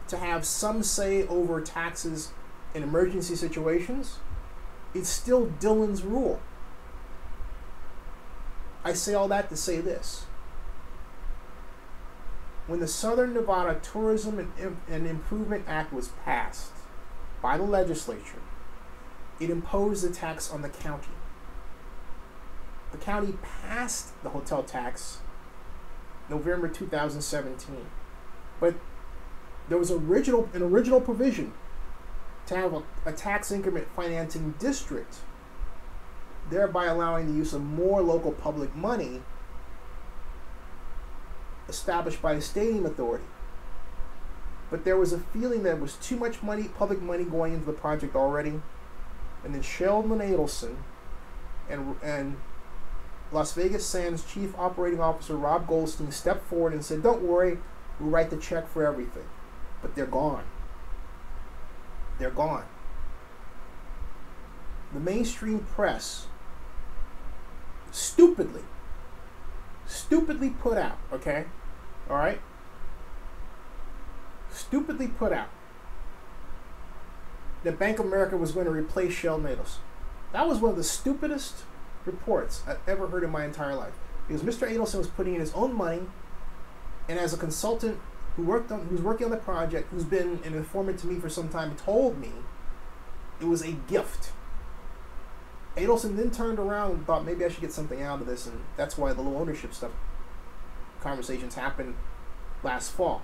to have some say over taxes in emergency situations, it's still Dillon's Rule. I say all that to say this. When the Southern Nevada Tourism and Improvement Act was passed by the legislature, it imposed a tax on the county. The county passed the hotel tax November 2017. But there was an original provision to have a tax increment financing district, thereby allowing the use of more local public money established by the stadium authority. But there was a feeling that it was too much money, public money going into the project already. And then Sheldon Adelson and Las Vegas Sands Chief Operating Officer Rob Goldstein stepped forward and said, "Don't worry, we'll write the check for everything." But they're gone. They're gone. The mainstream press stupidly put out, okay? All right? Stupidly put out that Bank of America was going to replace Sheldon Adelson. That was one of the stupidest reports I've ever heard in my entire life. Because Mr. Adelson was putting in his own money, and as a consultant who's working on the project, who's been an informant to me for some time, told me it was a gift. Adelson then turned around and thought maybe I should get something out of this, and that's why the low ownership stuff conversations happened last fall.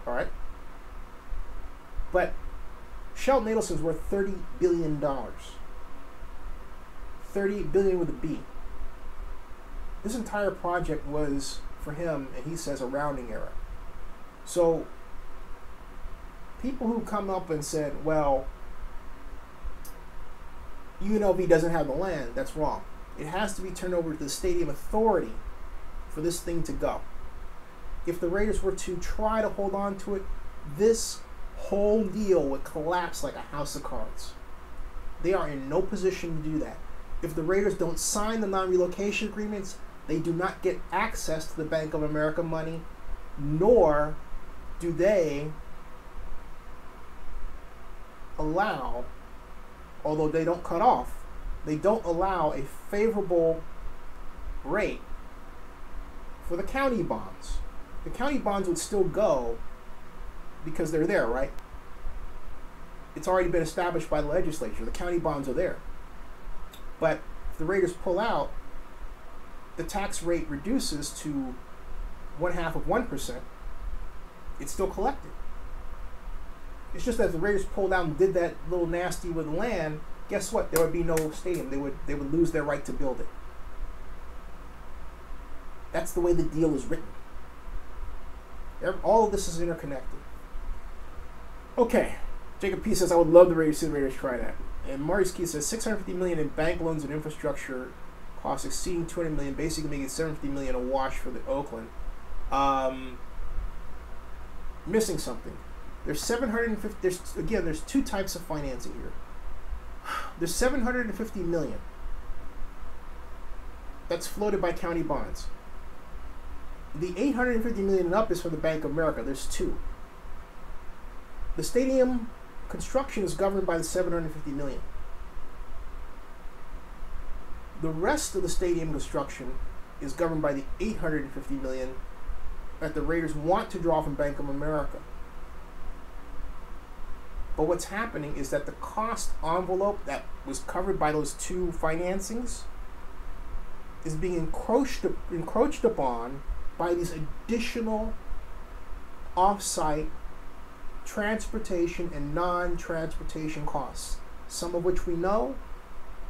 All right? But Sheldon Adelson's worth $30 billion. $30 billion with a B. This entire project was, for him, and he says, a rounding error. So, people who come up and said, well, UNLV doesn't have the land, that's wrong. It has to be turned over to the stadium authority for this thing to go. If the Raiders were to try to hold on to it, this whole deal would collapse like a house of cards. They are in no position to do that. If the Raiders don't sign the non-relocation agreements, they do not get access to the Bank of America money, nor do they allow, although they don't cut off, they don't allow a favorable rate for the county bonds. The county bonds would still go because they're there, right? It's already been established by the legislature. The county bonds are there. But if the Raiders pull out, the tax rate reduces to 0.5%. It's still collected. It's just that if the Raiders pulled out and did that little nasty with land, guess what? There would be no stadium. They would lose their right to build it. That's the way the deal is written. All of this is interconnected. Okay. Jacob P says, I would love the Raiders to see the Raiders try that. And Maurice Key says, $650 million in bank loans and infrastructure costs exceeding $200 million, basically making $750 million a wash for the Oakland. Missing something. There's 750. There's two types of financing here. There's $750 million that's floated by county bonds. The $850 million and up is for the Bank of America. There's two. The stadium construction is governed by the $750 million. The rest of the stadium construction is governed by the $850 million that the Raiders want to draw from Bank of America. But what's happening is that the cost envelope that was covered by those two financings is being encroached upon by these additional off-site transportation and non-transportation costs, some of which we know,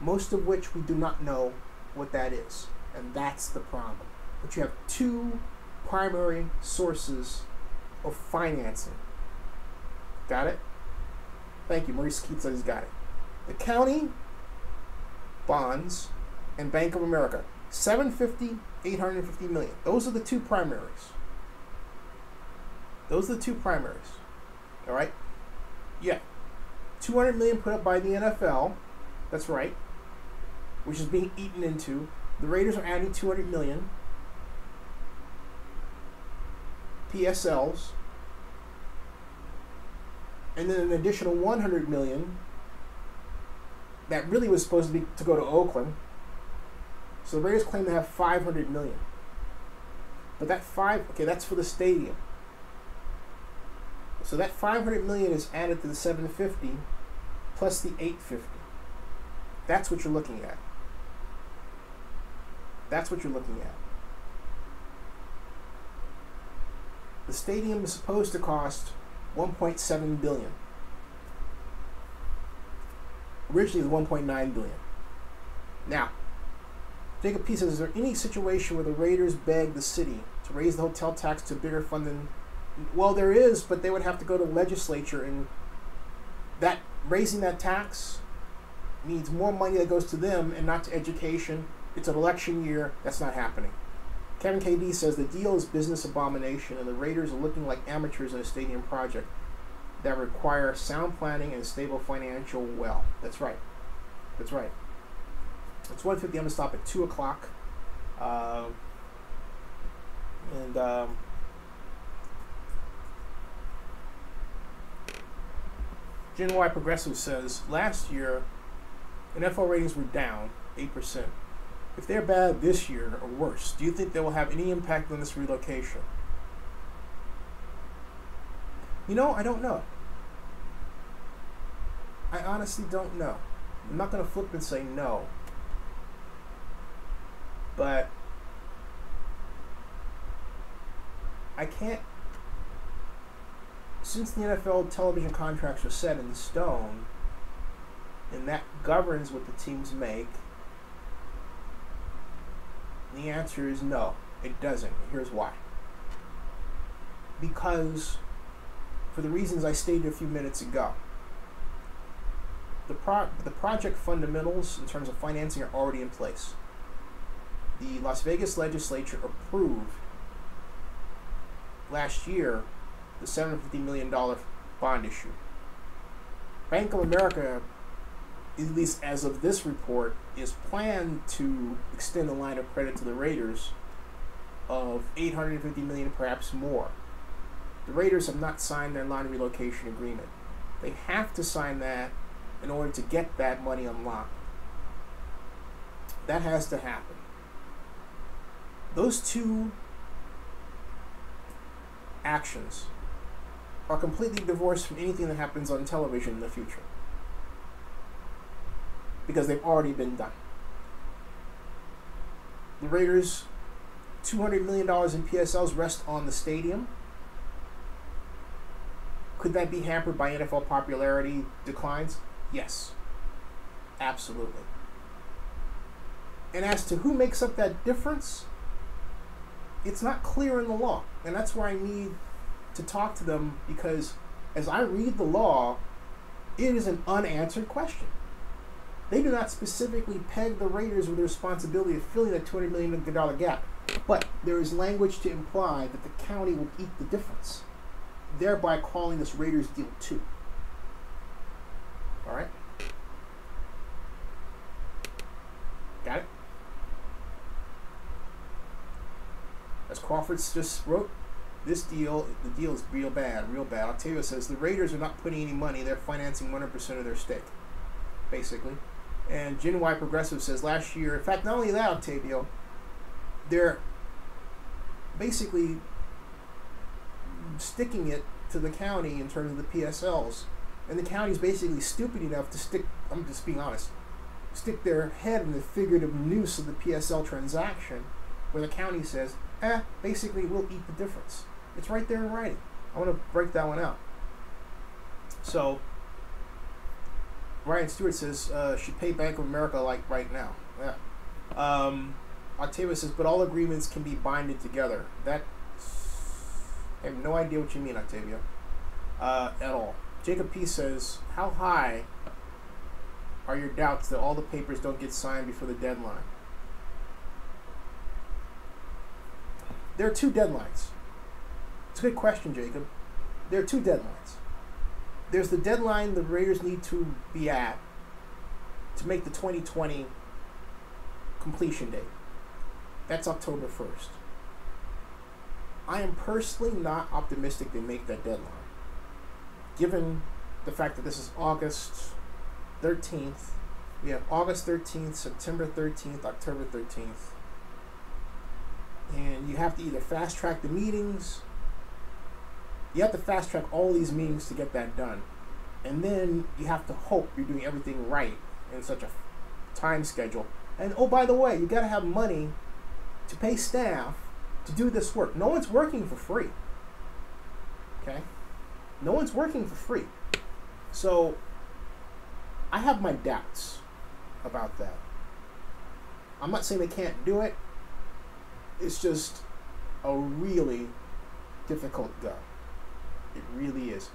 most of which we do not know what that is. And that's the problem. But you have two primary sources of financing. Got it? Thank you. Maurice Keats says he's got it. The county bonds and Bank of America. $750, $850 million. Those are the two primaries. Those are the two primaries. All right? Yeah. $200 million put up by the NFL. That's right. Which is being eaten into. The Raiders are adding $200 million. PSLs. And then an additional $100 million that really was supposed to go to Oakland. So the Raiders claim to have $500 million. But that that's for the stadium. So that $500 million is added to the $750 plus the $850. That's what you're looking at. That's what you're looking at. The stadium is supposed to cost $1.7 billion. Originally, it was $1.9 billion. Now, Jacob P says, is there any situation where the Raiders beg the city to raise the hotel tax to a bigger fund than... Well, there is, but they would have to go to the legislature, and that raising that tax means more money that goes to them and not to education. It's an election year. That's not happening. Kevin KD says the deal is business abomination, and the Raiders are looking like amateurs in a stadium project that require sound planning and stable financial well. That's right. That's right. It's 1:50. I'm going to stop at 2 o'clock. Gen Y Progressive says, last year, NFL ratings were down 8%. If they're bad this year or worse, do you think they will have any impact on this relocation? You know, I don't know. I honestly don't know. I'm not going to flip and say no. But I can't. Since the NFL television contracts are set in stone, and that governs what the teams make, the answer is no, it doesn't. Here's why. Because, for the reasons I stated a few minutes ago, the project fundamentals in terms of financing are already in place. The Las Vegas legislature approved last year the $750 million bond issue. Bank of America, at least as of this report, is planned to extend the line of credit to the Raiders of $850 million, perhaps more. The Raiders have not signed their line relocation agreement. They have to sign that in order to get that money unlocked. That has to happen. Those two actions are completely divorced from anything that happens on television in the future, because they've already been done. The Raiders' $200 million in PSLs rest on the stadium. Could that be hampered by NFL popularity declines? Yes, absolutely. And as to who makes up that difference, it's not clear in the law, and that's where I need to talk to them, because as I read the law, it is an unanswered question. They do not specifically peg the Raiders with the responsibility of filling that $200 million gap, but there is language to imply that the county will eat the difference, thereby calling this Raiders deal 2. All right? Got it? As Crawford's just wrote, the deal is real bad. Octavio says the Raiders are not putting any money, they're financing 100% of their stake, basically. And Gen Y Progressive says last year, in fact, not only that, Octavio, they're basically sticking it to the county in terms of the PSLs. And the county's basically stupid enough to stick, I'm just being honest, stick their head in the figurative noose of the PSL transaction, where the county says, basically we'll eat the difference. It's right there in writing. I want to break that one out. So, Ryan Stewart says, should pay Bank of America like right now. Yeah. Octavia says, but all agreements can be binded together. I have no idea what you mean, Octavia, at all. Jacob P says, how high are your doubts that all the papers don't get signed before the deadline? There are two deadlines. It's a good question, Jacob. There are two deadlines. There's the deadline the Raiders need to be at to make the 2020 completion date. That's October 1st. I am personally not optimistic they make that deadline, given the fact that this is August 13th. We have August 13th, September 13th, October 13th. And you have to either fast track the meetings. You have to fast track all these meetings to get that done. And then you have to hope you're doing everything right in such a time schedule. And oh, by the way, you got to have money to pay staff to do this work. No one's working for free. Okay? No one's working for free. So I have my doubts about that. I'm not saying they can't do it. It's just a really difficult go. It really is.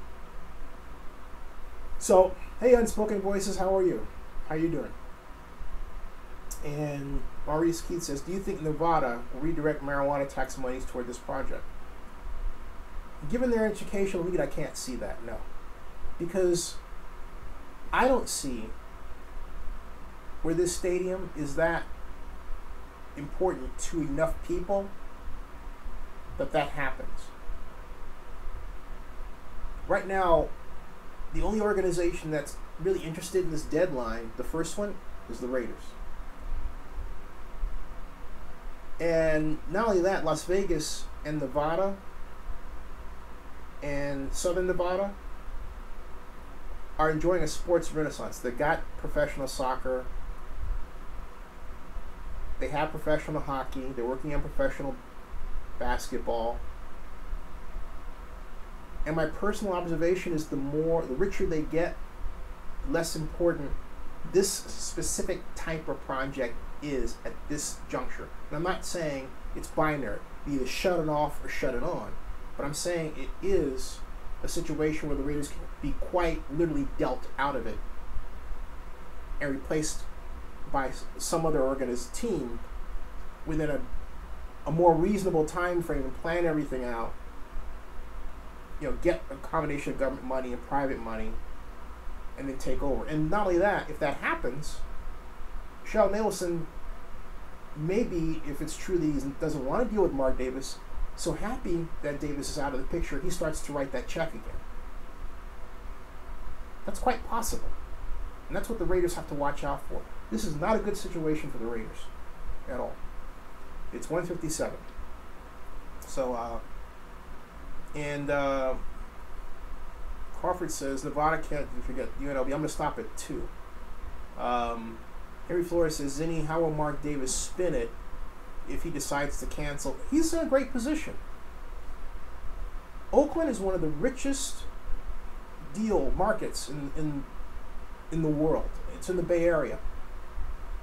So, hey, Unspoken Voices, how are you? How you doing? And Maurice Keith says, do you think Nevada will redirect marijuana tax monies toward this project? Given their educational lead, I can't see that, no. Because I don't see where this stadium is that important to enough people that happens. Right now, the only organization that's really interested in this deadline, the first one, is the Raiders. And not only that, Las Vegas and Nevada and Southern Nevada are enjoying a sports renaissance. They got professional soccer. They have professional hockey. They're working on professional basketball. And my personal observation is the richer they get, less important this specific type of project is at this juncture. And I'm not saying it's binary, either shut it off or shut it on, but I'm saying it is a situation where the Raiders can be quite literally dealt out of it and replaced by some other team within a more reasonable time frame and plan everything out. You know, get a combination of government money and private money, and then take over. And not only that, if that happens, Sheldon Adelson, maybe if it's true that he doesn't want to deal with Mark Davis, so happy that Davis is out of the picture, he starts to write that check again. That's quite possible. And that's what the Raiders have to watch out for. This is not a good situation for the Raiders at all. It's 157. So, Crawford says, Nevada can't forget UNLV. I'm going to stop at 2. Harry Flores says, Zinni, how will Mark Davis spin it if he decides to cancel? He's in a great position. Oakland is one of the richest deal markets in the world. It's in the Bay Area.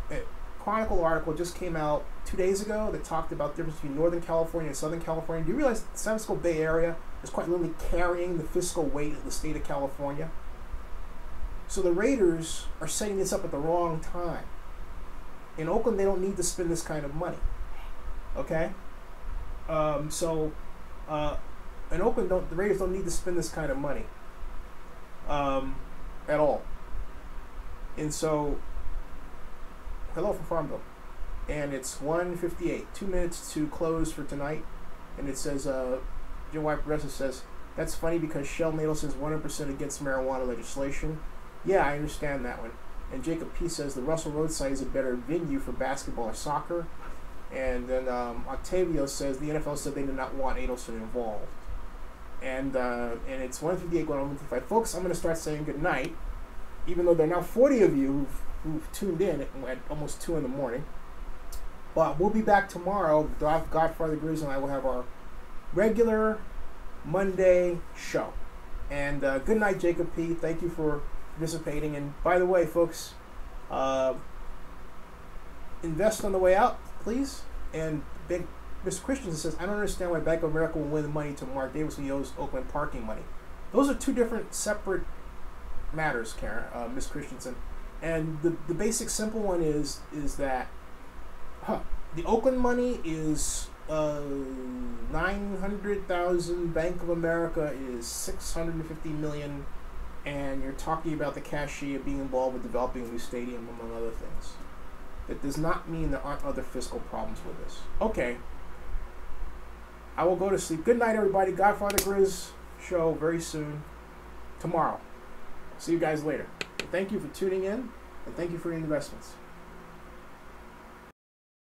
A Chronicle article just came out 2 days ago that talked about the difference between Northern California and Southern California. Do you realize the San Francisco Bay Area is quite literally carrying the fiscal weight of the state of California? So the Raiders are setting this up at the wrong time. In Oakland, they don't need to spend this kind of money. Okay? In Oakland, the Raiders don't need to spend this kind of money at all. And so, hello from Farmville. And it's 1:58, 2 minutes to close for tonight. And it says, Joe White Progressive says, that's funny because Sheldon Adelson is 100% against marijuana legislation. Yeah, I understand that one. And Jacob P. says the Russell Road site is a better venue for basketball or soccer. And then Octavio says the NFL said they did not want Adelson involved. And it's 1:58 going on 1:55. Folks, I'm going to start saying good night, even though there are now 40 of you who've tuned in at almost 2 in the morning. But we'll be back tomorrow. Godfather Grizz and I will have our regular Monday show. And good night, Jacob P. Thank you for participating. And by the way, folks, invest on the way out, please. And big Mr. Christensen says, I don't understand why Bank of America will lend money to Mark Davis when he owes Oakland parking money. Those are two different separate matters, Karen, Ms. Christensen. And the basic simple one is that the Oakland money is 900,000. Bank of America is 650 million, and you're talking about the cashier being involved with developing a new stadium, among other things. That does not mean there aren't other fiscal problems with this. Okay, I will go to sleep. Good night, everybody. Godfather Grizz show very soon tomorrow. See you guys later. Thank you for tuning in, and thank you for your investments.